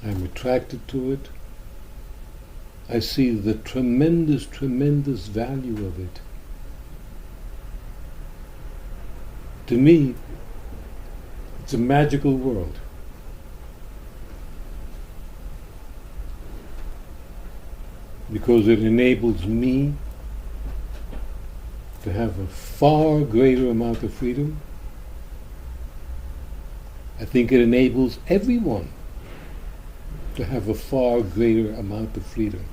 S1: I'm attracted to it. I see the tremendous, tremendous value of it. To me, it's a magical world. Because it enables me to have a far greater amount of freedom. I think it enables everyone to have a far greater amount of freedom.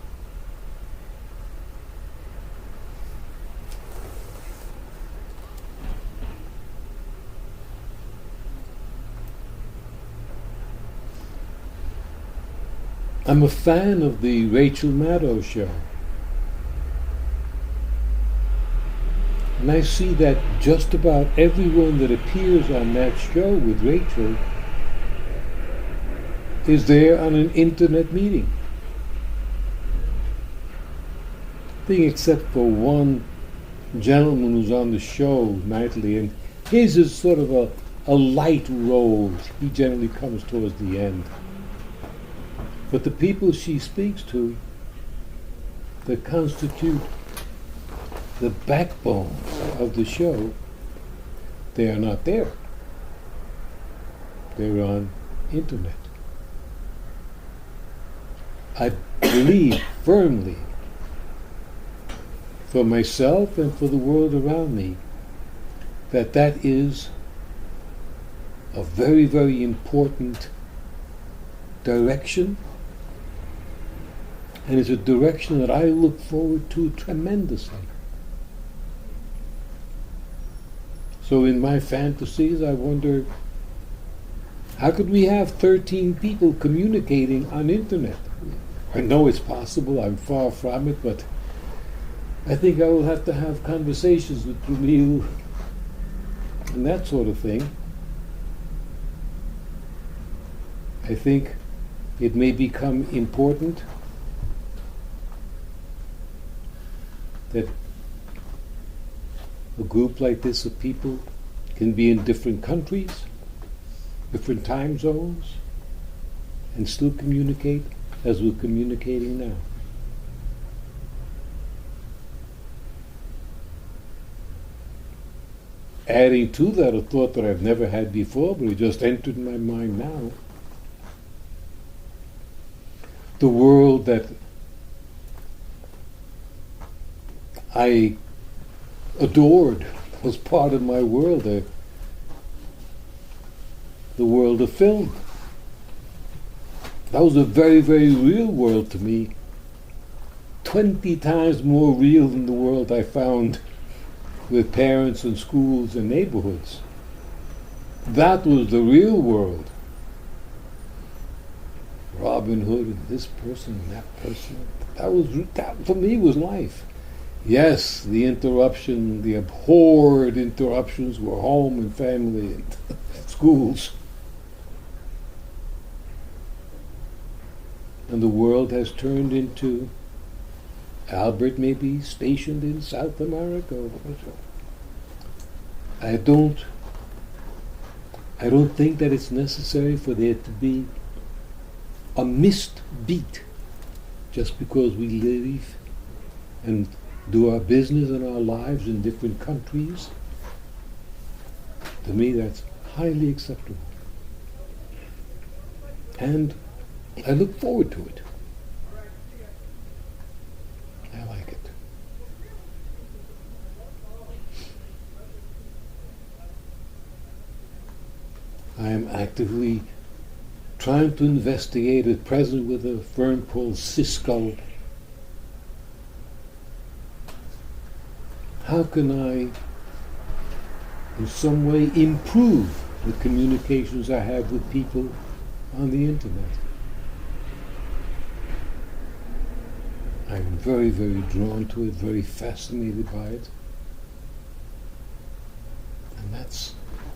S1: I'm a fan of the Rachel Maddow show. And I see that just about everyone that appears on that show with Rachel is there on an internet meeting. I think except for one gentleman who's on the show nightly, and his is sort of a light role. He generally comes towards the end. But the people she speaks to that constitute the backbone of the show, they are not there. They're on internet. I believe firmly, for myself and for the world around me, that that is a very, very important direction, and it's a direction that I look forward to tremendously. So in my fantasies, I wonder, how could we have 13 people communicating on internet? I know it's possible, I'm far from it, but I think I will have to have conversations with Camille and that sort of thing. I think it may become important that a group like this of people can be in different countries, different time zones, and still communicate as we're communicating now. Adding to that a thought that I've never had before, but it just entered my mind now. The world that I adored was part of my world, the world of film. That was a very, very real world to me. 20 times more real than the world I found with parents and schools and neighborhoods. That was the real world. Robin Hood and this person and that person. That for me was life. Yes, the abhorred interruptions were home and family and schools. And the world has turned into Albert may be stationed in South America or whatever. I don't think that it's necessary for there to be a missed beat just because we live and do our business and our lives in different countries. To me, that's highly acceptable. And I look forward to it. I like it. I am actively trying to investigate at present with a firm called Cisco. How can I, in some way, improve the communications I have with people on the internet? I'm very, very drawn to it, very fascinated by it. And that's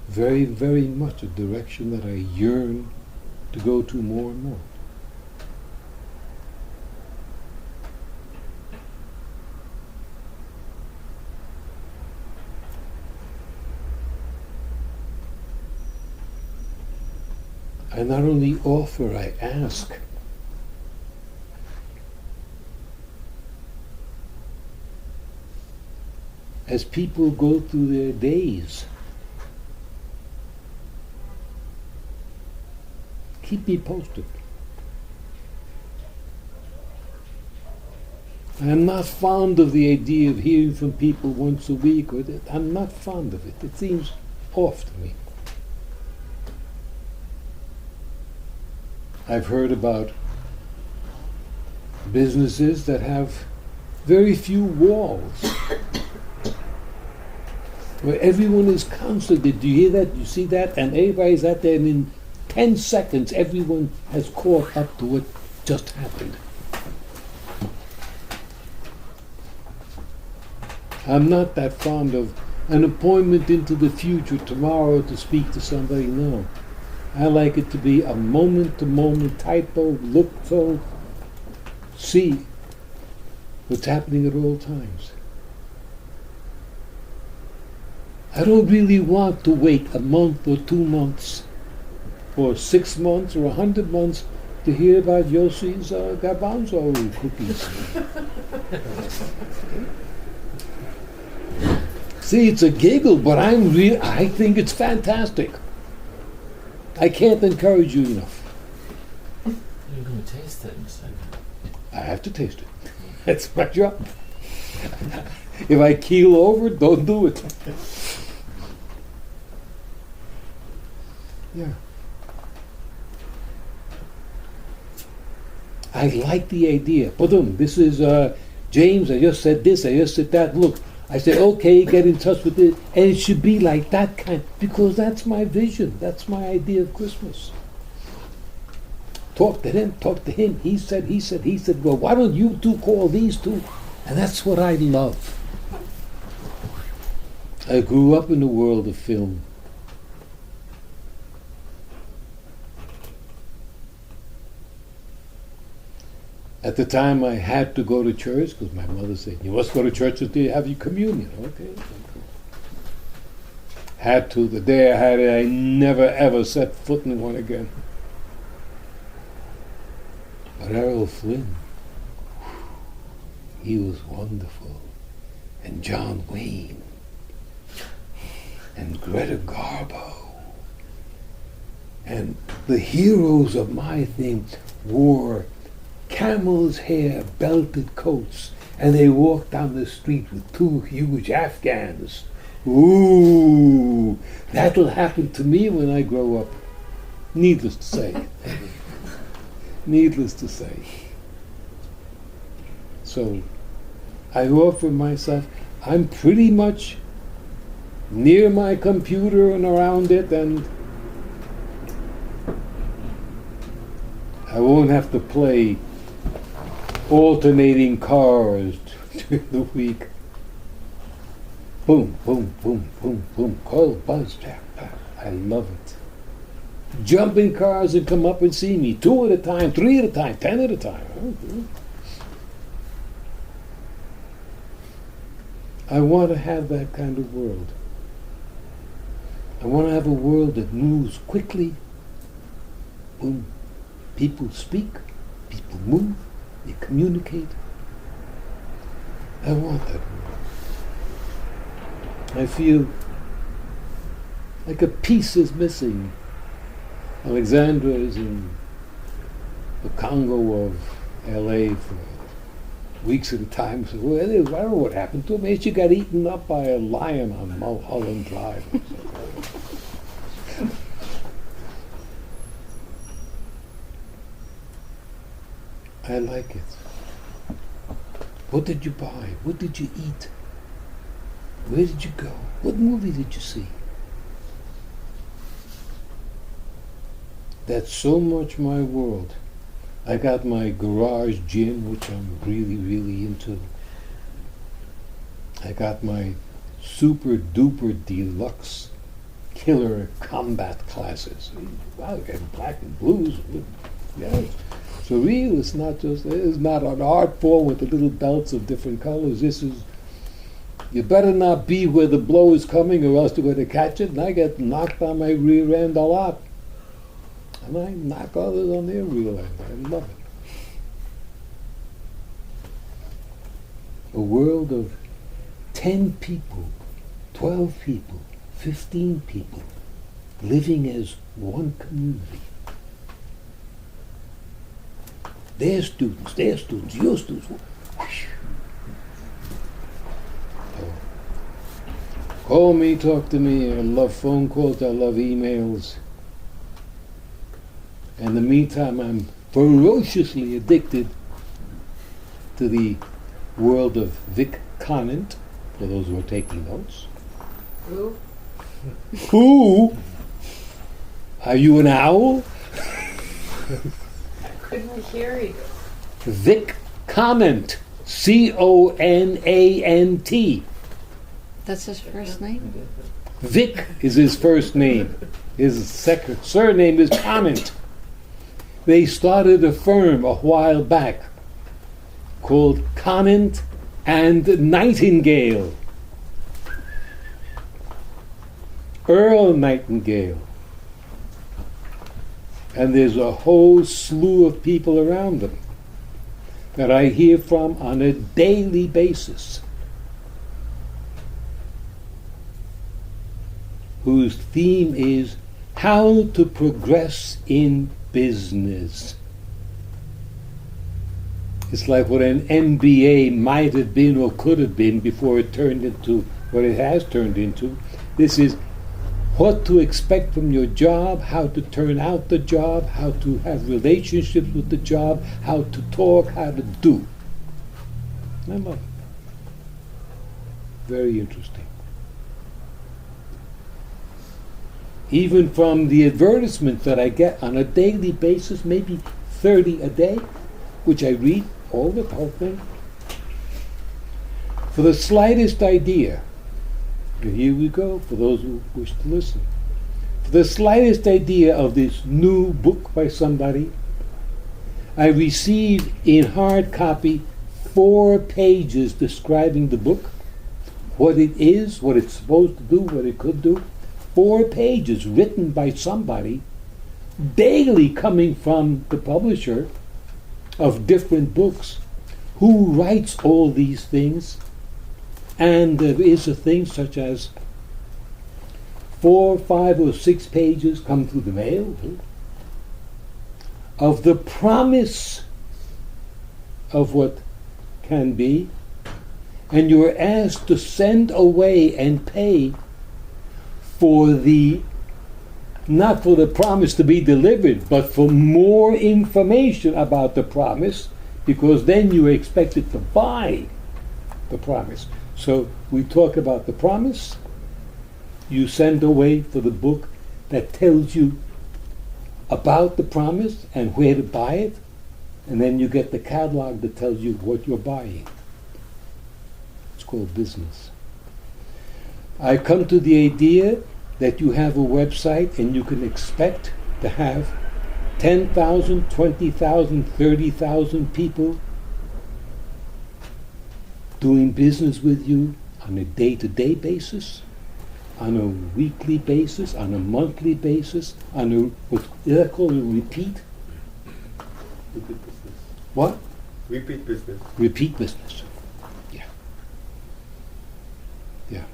S1: very, very much a direction that I yearn to go to more and more. I not only offer, I ask. As people go through their days, keep me posted. I'm not fond of the idea of hearing from people once a week. I'm not fond of it. It seems off to me. I've heard about businesses that have very few walls, where everyone is constantly, do you hear that, do you see that? And everybody's out there, and in 10 seconds, everyone has caught up to what just happened. I'm not that fond of an appointment into the future tomorrow to speak to somebody. No. I like it to be a moment-to-moment type of look, so see what's happening at all times. I don't really want to wait a month or 2 months or 6 months or 100 months to hear about Yossi's garbanzo cookies. See, it's a giggle, but I think it's fantastic. I can't encourage you enough.
S3: You're going to taste it in a second.
S1: I have to taste it. That's my job. If I keel over, don't do it. Yeah. I like the idea. Boom, this is James, I just said this, I just said that. Look, I said, okay, get in touch with it. And it should be like that kind, because that's my vision. That's my idea of Christmas. Talk to him. He said, well, why don't you two call these two? And that's what I love. I grew up in the world of film. At the time, I had to go to church because my mother said, you must go to church until you have your communion. Okay. Had to. The day I had it, I never ever set foot in one again. But Errol Flynn, he was wonderful. And John Wayne. And Greta Garbo. And the heroes of my thing wore camel's hair belted coats, and they walked down the street with 2 huge Afghans. Ooh, that'll happen to me when I grow up. Needless to say. Needless to say. So, I offer myself, I'm pretty much near my computer and around it, and I won't have to play alternating cars during the week. Boom, boom, boom, boom, boom. Call, buzz, jack, I love it. Jump in cars and come up and see me. 2 at a time, 3 at a time, 10 at a time. I want to have that kind of world. I want to have a world that moves quickly. Boom. People speak, people move, they communicate. I want that world. I feel like a piece is missing. Alexandra is in the Congo of LA for weeks at a time. So, well, I don't know what happened to him. Maybe she got eaten up by a lion on Mulholland Drive. I like it. What did you buy? What did you eat? Where did you go? What movie did you see? That's so much my world. I got my garage gym, which I'm really, really into. I got my super duper deluxe killer combat classes. Wow, I got black and blues. Yeah. So real, it's not an art form with the little belts of different colors. This is, you better not be where the blow is coming or else you're going to catch it. And I get knocked on my rear end a lot. And I knock others on their rear end. I love it. A world of 10 people, 12 people, 15 people living as one community. Their students, your students. So, call me, talk to me. I love phone calls, I love emails. In the meantime, I'm ferociously addicted to the world of Vic Conant, for those who are taking notes.
S2: Who?
S1: Who? Are you an owl?
S2: Couldn't hear you.
S1: Vic Conant. C-O-N-A-N-T.
S7: That's his first name?
S1: Vic is his first name. His surname is Conant. They started a firm a while back called Conant and Nightingale. Earl Nightingale. And there's a whole slew of people around them that I hear from on a daily basis, whose theme is how to progress in business. It's like what an MBA might have been or could have been before it turned into what it has turned into. This is what to expect from your job, how to turn out the job, how to have relationships with the job, how to talk, how to do. I love it. Very interesting. Even from the advertisements that I get on a daily basis, maybe 30 a day, which I read all the whole thing. For the slightest idea, and here we go, for those who wish to listen. For the slightest idea of this new book by somebody, I received in hard copy 4 pages describing the book, what it is, what it's supposed to do, what it could do. 4 pages written by somebody, daily coming from the publisher of different books, who writes all these things. And there is a thing such as 4, 5, or 6 pages come through the mail of the promise of what can be, and you're asked to send away and pay for the, not for the promise to be delivered, but for more information about the promise, because then you're expected to buy the promise. So we talk about the promise, you send away for the book that tells you about the promise and where to buy it, and then you get the catalog that tells you what you're buying. It's called business. I come to the idea that you have a website and you can expect to have 10,000, 20,000, 30,000 people doing business with you on a day-to-day basis, on a weekly basis, on a monthly basis, on a what they call a repeat.
S5: Repeat business.
S1: What?
S5: Repeat business.
S1: Repeat business. Yeah. Yeah.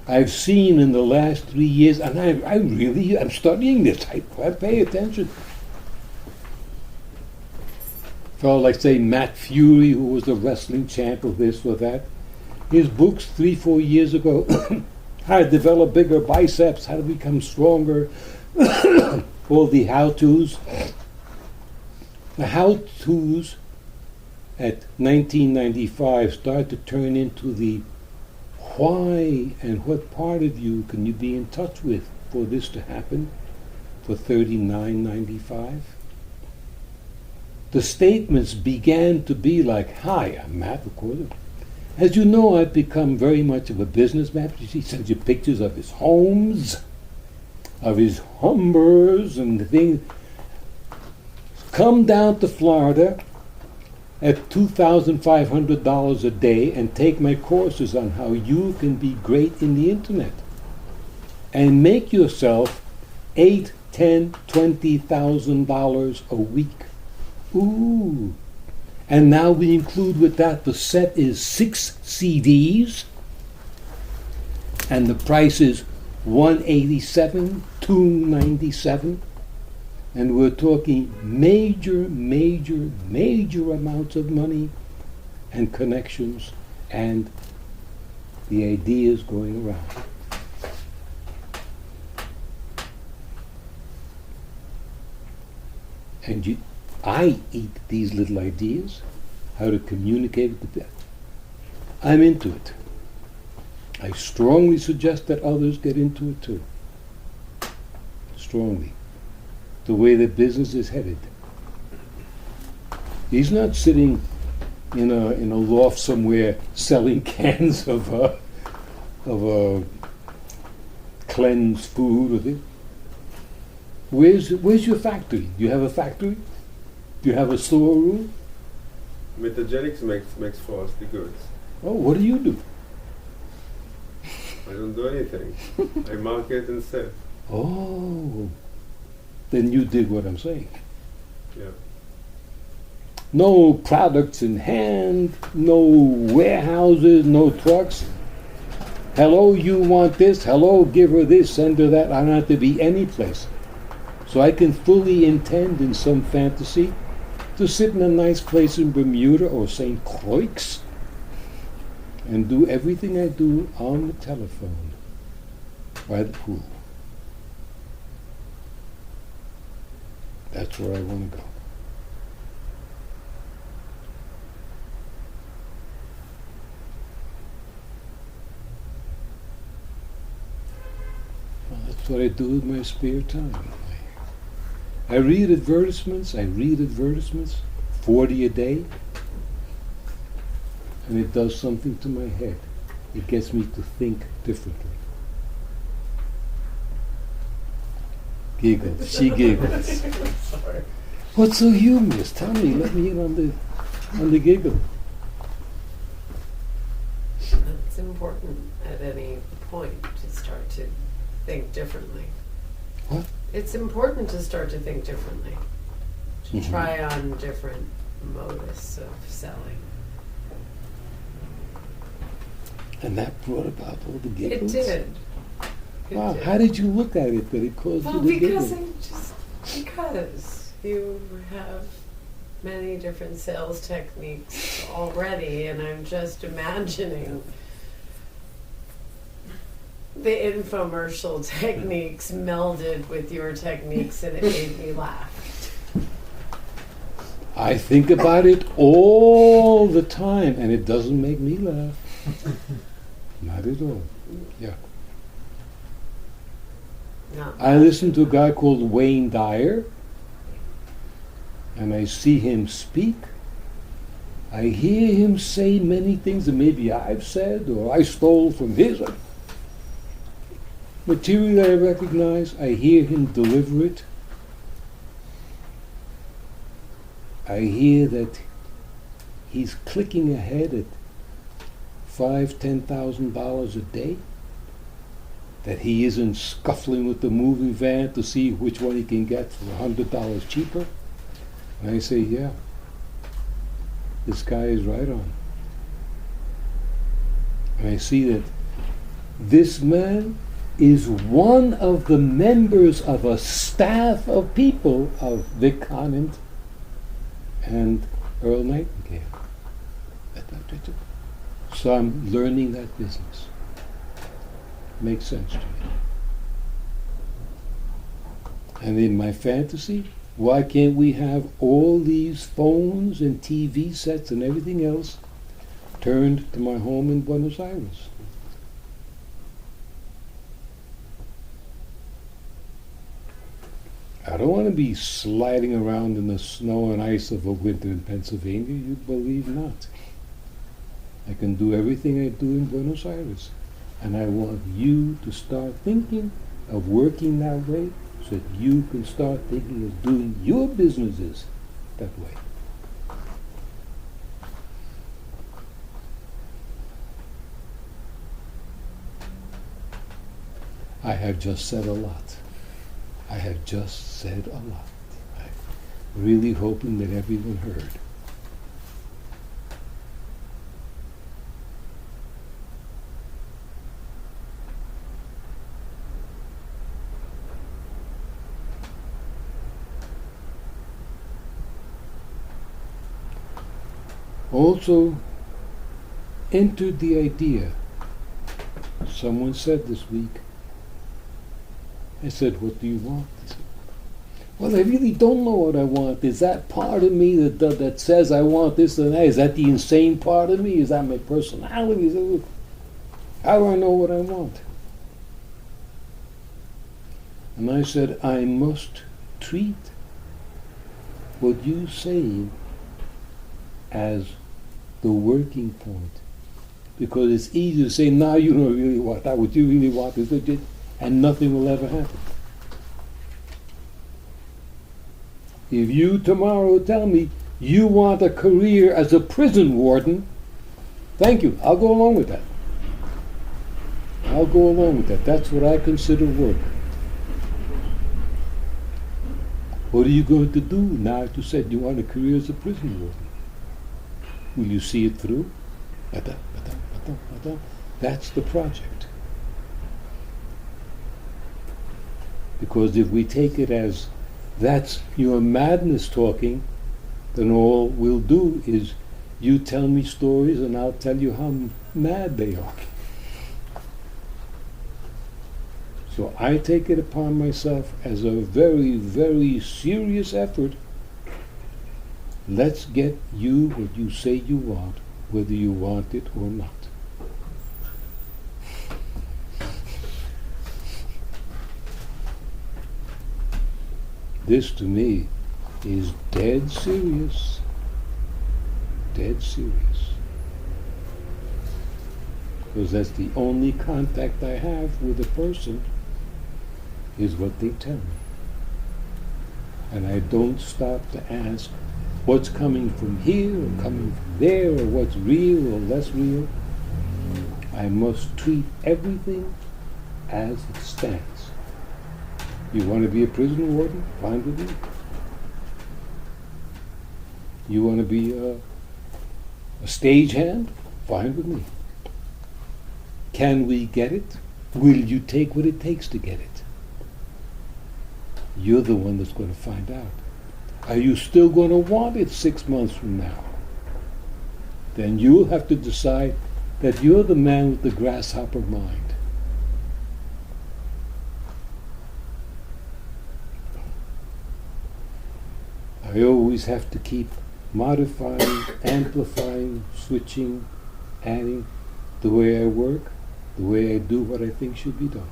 S1: I've seen in the last 3 years, and I'm studying this. I pay attention. Fellow like, say, Matt Fury, who was the wrestling champ of this or that. His books 3-4 years ago, how to develop bigger biceps, how to become stronger, all the how-tos. The how-tos at 1995 started to turn into the why and what part of you can you be in touch with for this to happen for $39.95. The statements began to be like, hi, I'm Matt, of course. As you know, I've become very much of a businessman. He sends you pictures of his homes, of his Humbers and the things. Come down to Florida at $2,500 a day and take my courses on how you can be great in the internet and make yourself $8,000, $10,000, $20,000 a week. Ooh. And now we include with that, the set is 6 CDs, and the price is $187, $297, and we're talking major amounts of money and connections and the ideas going around. And I eat these little ideas, how to communicate with the deaf. I'm into it. I strongly suggest that others get into it too. Strongly. The way that business is headed. He's not sitting in a loft somewhere selling cans of cleansed food with it. Where's your factory? Do you have a factory? Do you have a storeroom?
S5: Metagenics makes for us the goods.
S1: Oh, what do you do?
S5: I don't do anything. I market and sell.
S1: Oh, then you dig what I'm saying.
S5: Yeah.
S1: No products in hand, no warehouses, no trucks. Hello, you want this? Hello, give her this, send her that. I don't have to be any place. So I can fully intend in some fantasy to sit in a nice place in Bermuda or St. Croix and do everything I do on the telephone by the pool. That's where I want to go. Well, that's what I do with my spare time. I read advertisements, 40 a day, and it does something to my head. It gets me to think differently. Giggles. She giggles.
S2: Sorry.
S1: What's so humorous? Tell me. Let me in on the giggle.
S2: It's important at any point to start to think differently.
S1: What?
S2: It's important to start to think differently. To
S1: Mhm.
S2: try on different modus of selling.
S1: And that brought about all the
S2: It
S1: giggles?
S2: did. It
S1: Wow.
S2: did.
S1: How did you look at it that it caused
S2: Well,
S1: you to
S2: because you have many different sales techniques already, and I'm just imagining the infomercial techniques melded with your techniques, and it made me laugh.
S1: I think about it all the time, and it doesn't make me laugh. Not at all. Yeah.
S2: Not
S1: I listen to a guy called Wayne Dyer, and I see him speak. I hear him say many things that maybe I've said or I stole from his material I recognize. I hear him deliver it. I hear that he's clicking ahead at $5,000-$10,000 a day. That he isn't scuffling with the moving van to see which one he can get for $100 cheaper. And I say, yeah, this guy is right on. And I see that this man is one of the members of a staff of people of Vic Conant and Earl Nightingale. So I'm learning that business. Makes sense to me. And in my fantasy, why can't we have all these phones and TV sets and everything else turned to my home in Buenos Aires? I don't want to be sliding around in the snow and ice of a winter in Pennsylvania, you believe not. I can do everything I do in Buenos Aires. And I want you to start thinking of working that way so that you can start thinking of doing your businesses that way. I have just said a lot. I have just said a lot. I'm really hoping that everyone heard. Also entered the idea, someone said this week, I said, what do you want? They said, well, I really don't know what I want. Is that part of me that says I want this and that? Is that the insane part of me? Is that my personality? How do I know what I want? And I said, I must treat what you say as the working point. Because it's easy to say, now you don't really want that. What you really want is legit, and nothing will ever happen. If you tomorrow tell me you want a career as a prison warden, thank you, I'll go along with that. I'll go along with that. That's what I consider work. What are you going to do now if you said you want a career as a prison warden? Will you see it through? That's the project. Because if we take it as that's your madness talking, then all we'll do is you tell me stories and I'll tell you how mad they are. So I take it upon myself as a very, very serious effort. Let's get you what you say you want, whether you want it or not. This to me is dead serious. Dead serious. Because that's the only contact I have with a person is what they tell me. And I don't stop to ask what's coming from here or coming from there or what's real or less real. I must treat everything as it stands. You want to be a prison warden? Fine with me. You want to be a stagehand? Fine with me. Can we get it? Will you take what it takes to get it? You're the one that's going to find out. Are you still going to want it 6 months from now? Then you'll have to decide that you're the man with the grasshopper mind. I always have to keep modifying, amplifying, switching, adding the way I work, the way I do what I think should be done.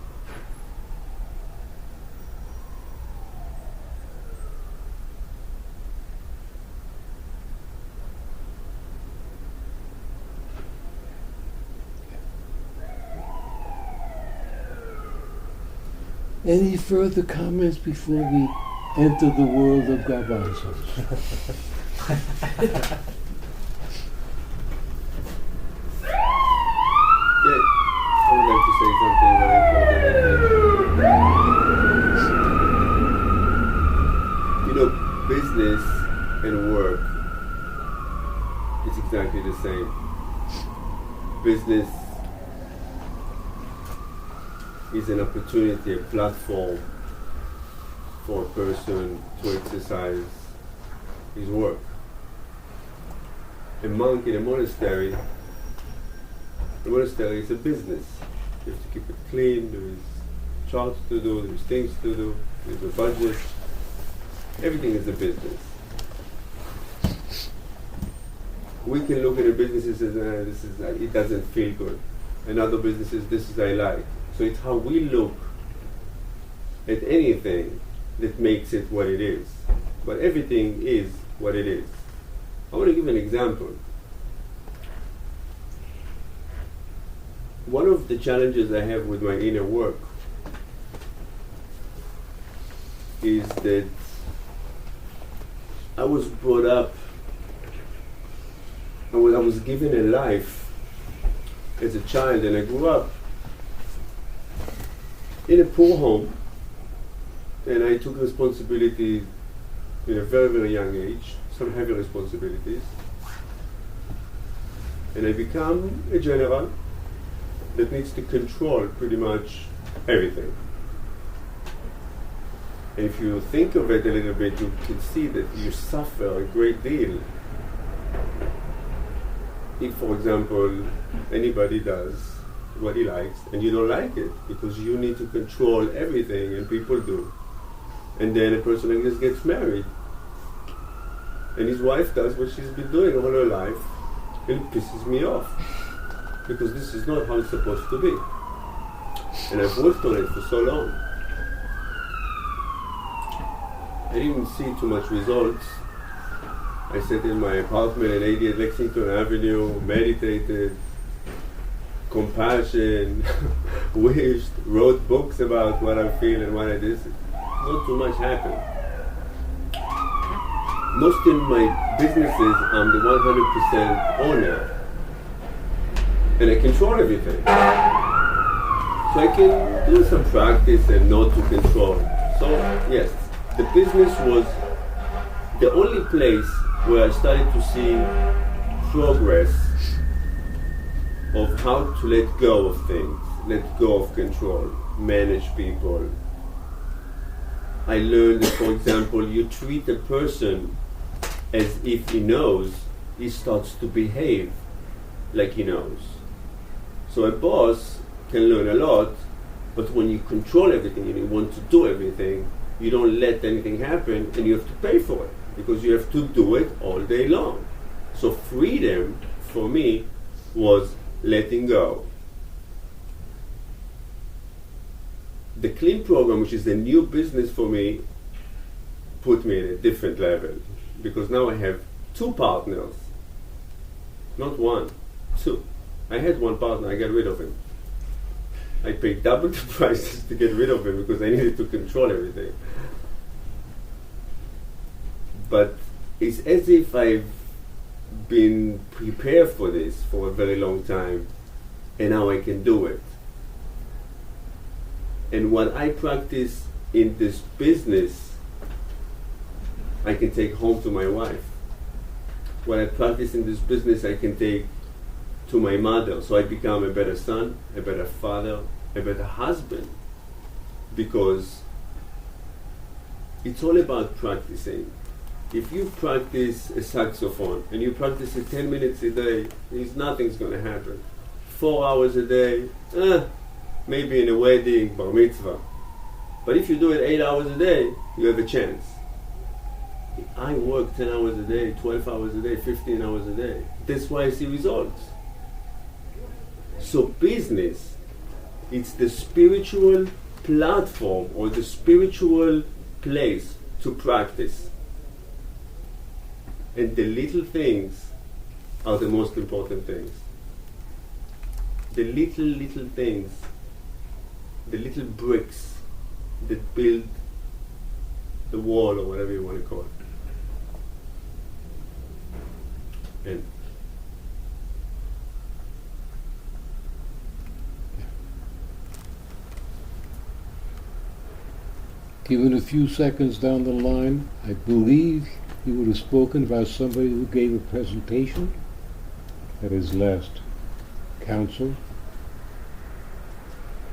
S1: Any further comments before we enter the world of garbanzos?
S5: Yeah, I would like to say something very important. You know, business and work is exactly the same. Business is an opportunity, a platform for a person to exercise his work. A monk in a monastery is a business. You have to keep it clean, there is charts to do, there's things to do, there's a budget. Everything is a business. We can look at a business and say, it doesn't feel good. And other businesses, this is I like. So it's how we look at anything that makes it what it is. But everything is what it is. I want to give an example. One of the challenges I have with my inner work is that I was brought up, I was given a life as a child, and I grew up in a poor home, and I took responsibility in a very, very young age, some heavy responsibilities, and I become a general that needs to control pretty much everything. And if you think of it a little bit, you can see that you suffer a great deal if, for example, anybody does what he likes and you don't like it, because you need to control everything, and people do. And then a person like this gets married, and his wife does what she's been doing all her life, and it pisses me off, because this is not how it's supposed to be. And I've worked on it for so long. I didn't see too much results I sat in my apartment at 80 at Lexington Avenue, meditated, compassion, wished, wrote books about what I feel and what I did. Not too much happened. Most in my businesses, I'm the 100% owner. And I control everything. So I can do some practice and not to control. So yes, the business was the only place where I started to see progress of how to let go of things, let go of control, manage people. I learned that, for example, you treat a person as if he knows, he starts to behave like he knows. So a boss can learn a lot, but when you control everything and you want to do everything, you don't let anything happen and you have to pay for it because you have to do it all day long. So freedom for me was letting go. The Clean program, which is a new business for me, put me at a different level because now I have 2 partners, not 1, 2. I had 1 partner, I got rid of him. I paid double the prices to get rid of him because I needed to control everything. But it's as if I've been prepared for this for a very long time and now I can do it. And what I practice in this business, I can take home to my wife. What I practice in this business, I can take to my mother. So I become a better son, a better father, a better husband. Because it's all about practicing. If you practice a saxophone and you practice it 10 minutes a day, nothing's going to happen. 4 hours a day, maybe in a wedding, bar mitzvah. But if you do it 8 hours a day, you have a chance. I work 10 hours a day, 12 hours a day, 15 hours a day. That's why I see results. So business, it's the spiritual platform or the spiritual place to practice. And the little things are the most important things. The little things, the little bricks that build the wall or whatever you want to call it. And
S1: given a few seconds down the line, I believe he would have spoken about somebody who gave a presentation at his last council.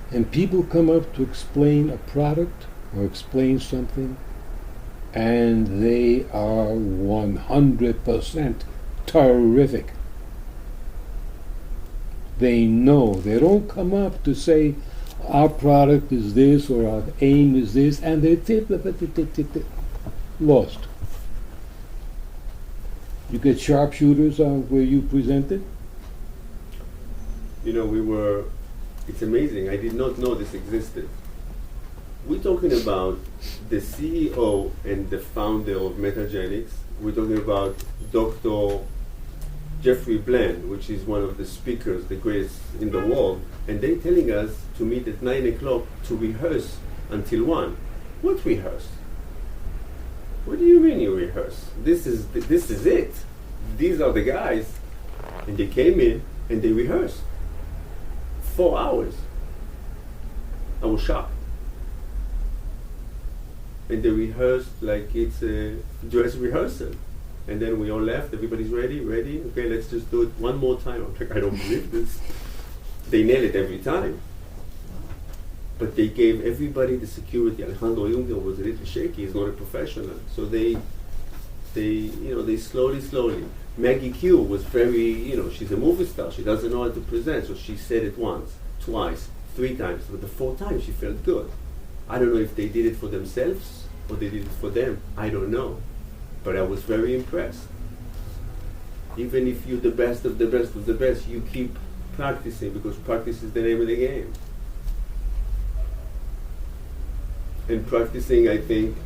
S1: And people come up to explain a product or explain something, and they are 100% terrific. They know. They don't come up to say, our product is this or our aim is this, and they're lost. You get sharpshooters where you presented?
S5: you know, it's amazing. I did not know this existed. We're talking about the CEO and the founder of Metagenics. We're talking about Dr. Jeffrey Bland, which is one of the speakers, the greatest in the world, and they're telling us to meet at 9 o'clock to rehearse until 1. What rehearse? What do you mean you rehearse? This is it. These are the guys. And they came in and they rehearsed. 4 hours. I was shocked. And they rehearsed like it's a dress rehearsal. And then we all left, everybody's ready, okay, let's just do it one more time. I'm like, I don't believe this. They nail it every time. But they gave everybody the security. Alejandro Junger was a little shaky, he's not a professional. So they slowly. Maggie Q was very, she's a movie star, she doesn't know how to present, so she said it once, twice, 3 times, but the 4th time she felt good. I don't know if they did it for themselves or they did it for them, I don't know. But I was very impressed. Even if you're the best of the best of the best, you keep practicing because practice is the name of the game. And practicing, I think,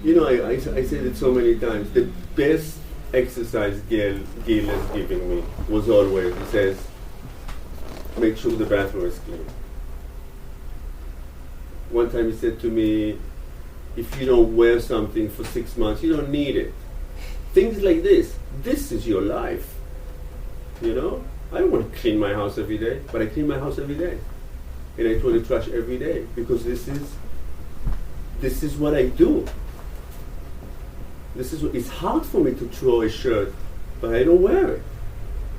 S5: You know, I said it so many times. The best exercise Gail has given me was always, he says, make sure the bathroom is clean. One time he said to me, if you don't wear something for 6 months, you don't need it. Things like this. This is your life. You know? I don't want to clean my house every day, but I clean my house every day. And I throw the trash every day because this is what I do. It's hard for me to throw a shirt, but I don't wear it.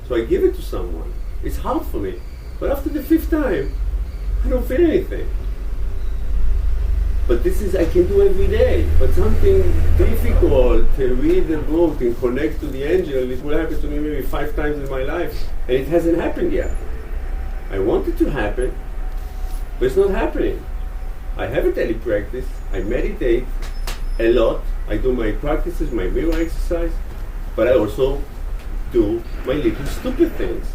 S5: So I give it to someone. It's hard for me. But after the 5th time, I don't feel anything. But I can do every day. But something difficult to read the book and connect to the angel, it will happen to me maybe 5 times in my life. And it hasn't happened yet. I want it to happen, but it's not happening. I have a daily practice. I meditate a lot. I do my practices, my mirror exercise, but I also do my little stupid things.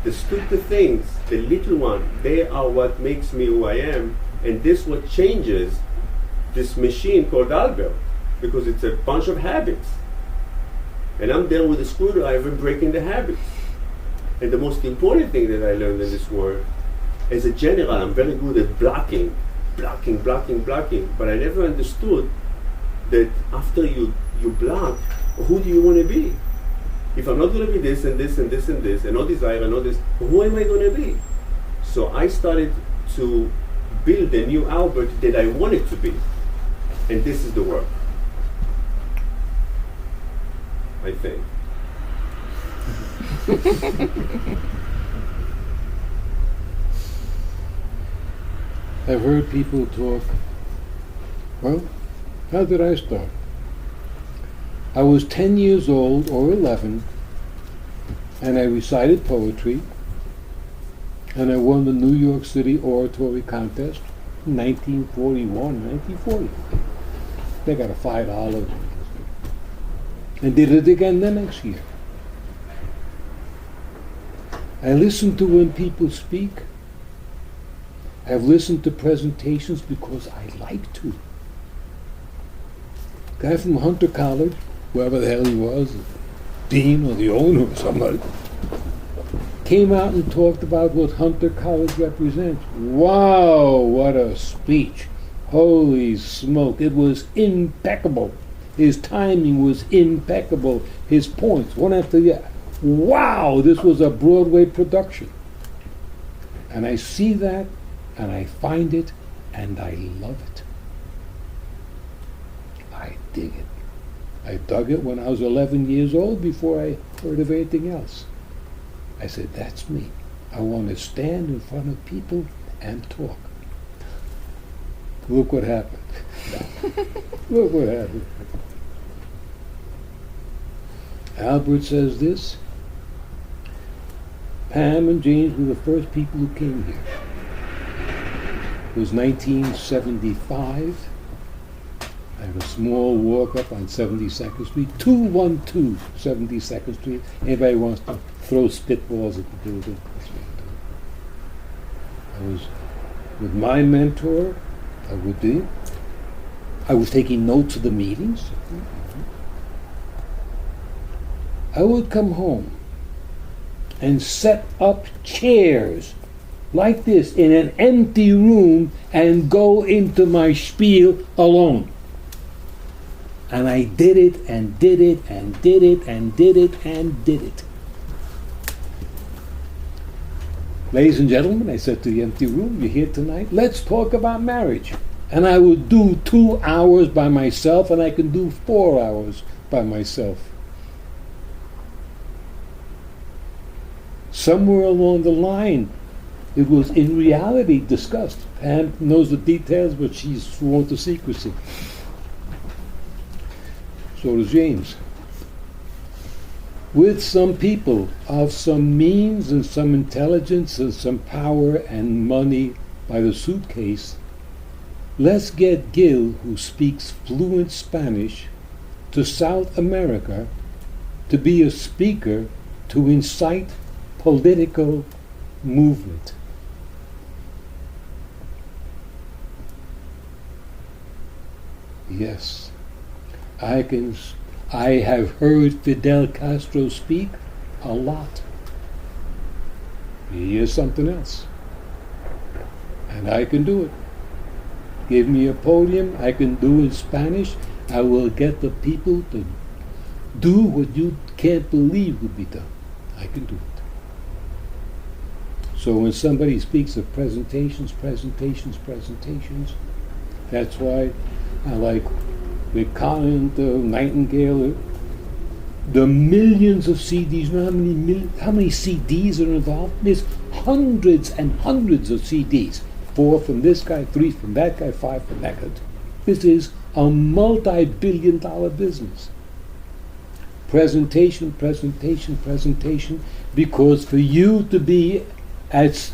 S5: The stupid things, the little one, they are what makes me who I am, and this what changes this machine called Albert, because it's a bunch of habits. And I'm there with a screwdriver breaking the habits. And the most important thing that I learned in this world, as a general, I'm very good at blocking, but I never understood that after you block, who do you want to be? If I'm not going to be this and this and this and this, and no desire and no this, who am I going to be? So I started to build a new Albert that I wanted to be. And this is the work, I think.
S1: I've heard people talk, well, how did I start? I was 10 years old or 11, and I recited poetry, and I won the New York City Oratory Contest in 1941, 1940. They got a $5 and did it again the next year. I listen to when people speak. I've listened to presentations because I like to. Guy from Hunter College, whoever the hell he was, the dean or the owner or somebody, came out and talked about what Hunter College represents. Wow, what a speech. Holy smoke, it was impeccable. His timing was impeccable. His points, one after the other. Wow, this was a Broadway production. And I see that, and I find it, and I love it. I dig it. I dug it when I was 11 years old before I heard of anything else. I said, that's me. I want to stand in front of people and talk. Look what happened. Look what happened. Albert says this. Pam and James were the first people who came here. It was 1975. I had a small walk up on 72nd Street, 212 72nd Street. Anybody wants to throw spitballs at the building? That's what I do. I was with my mentor, I was taking notes of the meetings. I would come home and set up chairs like this in an empty room and go into my spiel alone. And I did it and did it and did it and did it and did it. Ladies and gentlemen, I said to the empty room, you're here tonight, let's talk about marriage. And I would do 2 hours by myself, and I can do 4 hours by myself. Somewhere along the line, it was in reality discussed. Pam knows the details, but she's sworn to secrecy. So does James. With some people of some means and some intelligence and some power and money by the suitcase, let's get Gil, who speaks fluent Spanish, to South America to be a speaker to incite political movement. Yes, I have heard Fidel Castro speak a lot. Here's something else. And I can do it. Give me a podium, I can do in Spanish. I will get the people to do what you can't believe would be done. I can do it. So when somebody speaks of presentations, that's why I like with Colin, the Nightingale, the millions of CDs. You know how many CDs are involved? There's hundreds and hundreds of CDs. 4 from this guy, 3 from that guy, 5 from that guy. This is a multi-billion-dollar business. Presentation, because for you to be as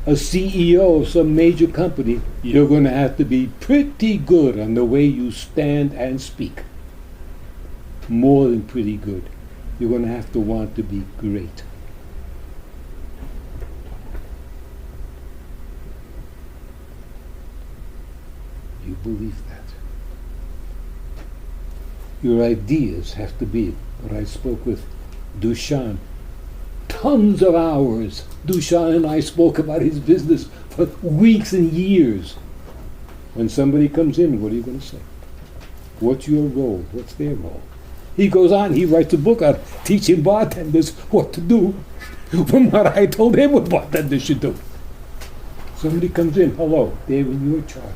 S1: a CEO of some major company, you're going to have to be pretty good on the way you stand and speak. More than pretty good. You're going to have to want to be great. You believe that. Your ideas have to be what I spoke with Dushan. Tons of hours. Dushan and I spoke about his business for weeks and years. When somebody comes in, what are you going to say? What's your role? What's their role? He goes on, he writes a book on teaching bartenders what to do from what I told him what bartenders should do. Somebody comes in, hello, Dave, in your charge.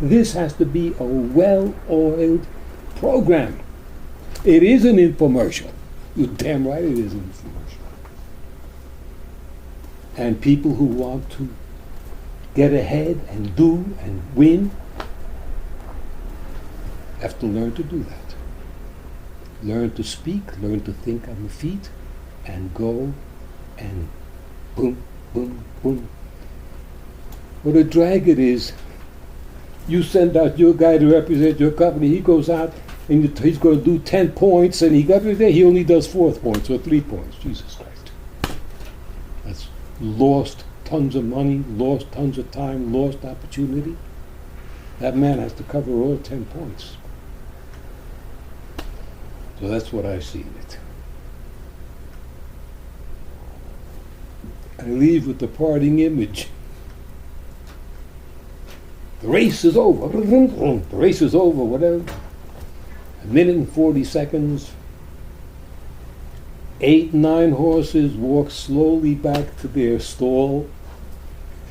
S1: This has to be a well-oiled program. It is an infomercial. You're damn right it is an infomercial. And people who want to get ahead and do and win have to learn to do that. Learn to speak, learn to think on the feet, and go and boom, boom, boom. What a drag it is. You send out your guy to represent your company, he goes out and he's going to do 10 points, and he only does 4 points or 3 points. Jesus Christ. That's lost tons of money, lost tons of time, lost opportunity. That man has to cover all 10 points. So that's what I see in it. I leave with the parting image. The race is over. The race is over, whatever. 1:40. 8, 9 horses walk slowly back to their stall.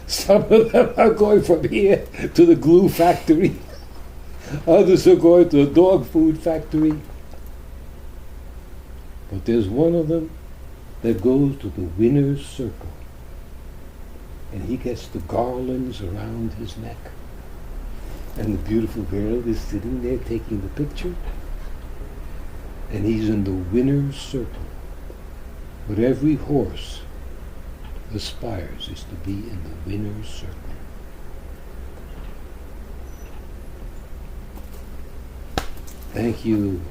S1: Some of them are going from here to the glue factory. Others are going to a dog food factory. But there's one of them that goes to the winner's circle. And he gets the garlands around his neck. And the beautiful girl is sitting there taking the picture. And he's in the winner's circle. What every horse aspires is to be in the winner's circle. Thank you.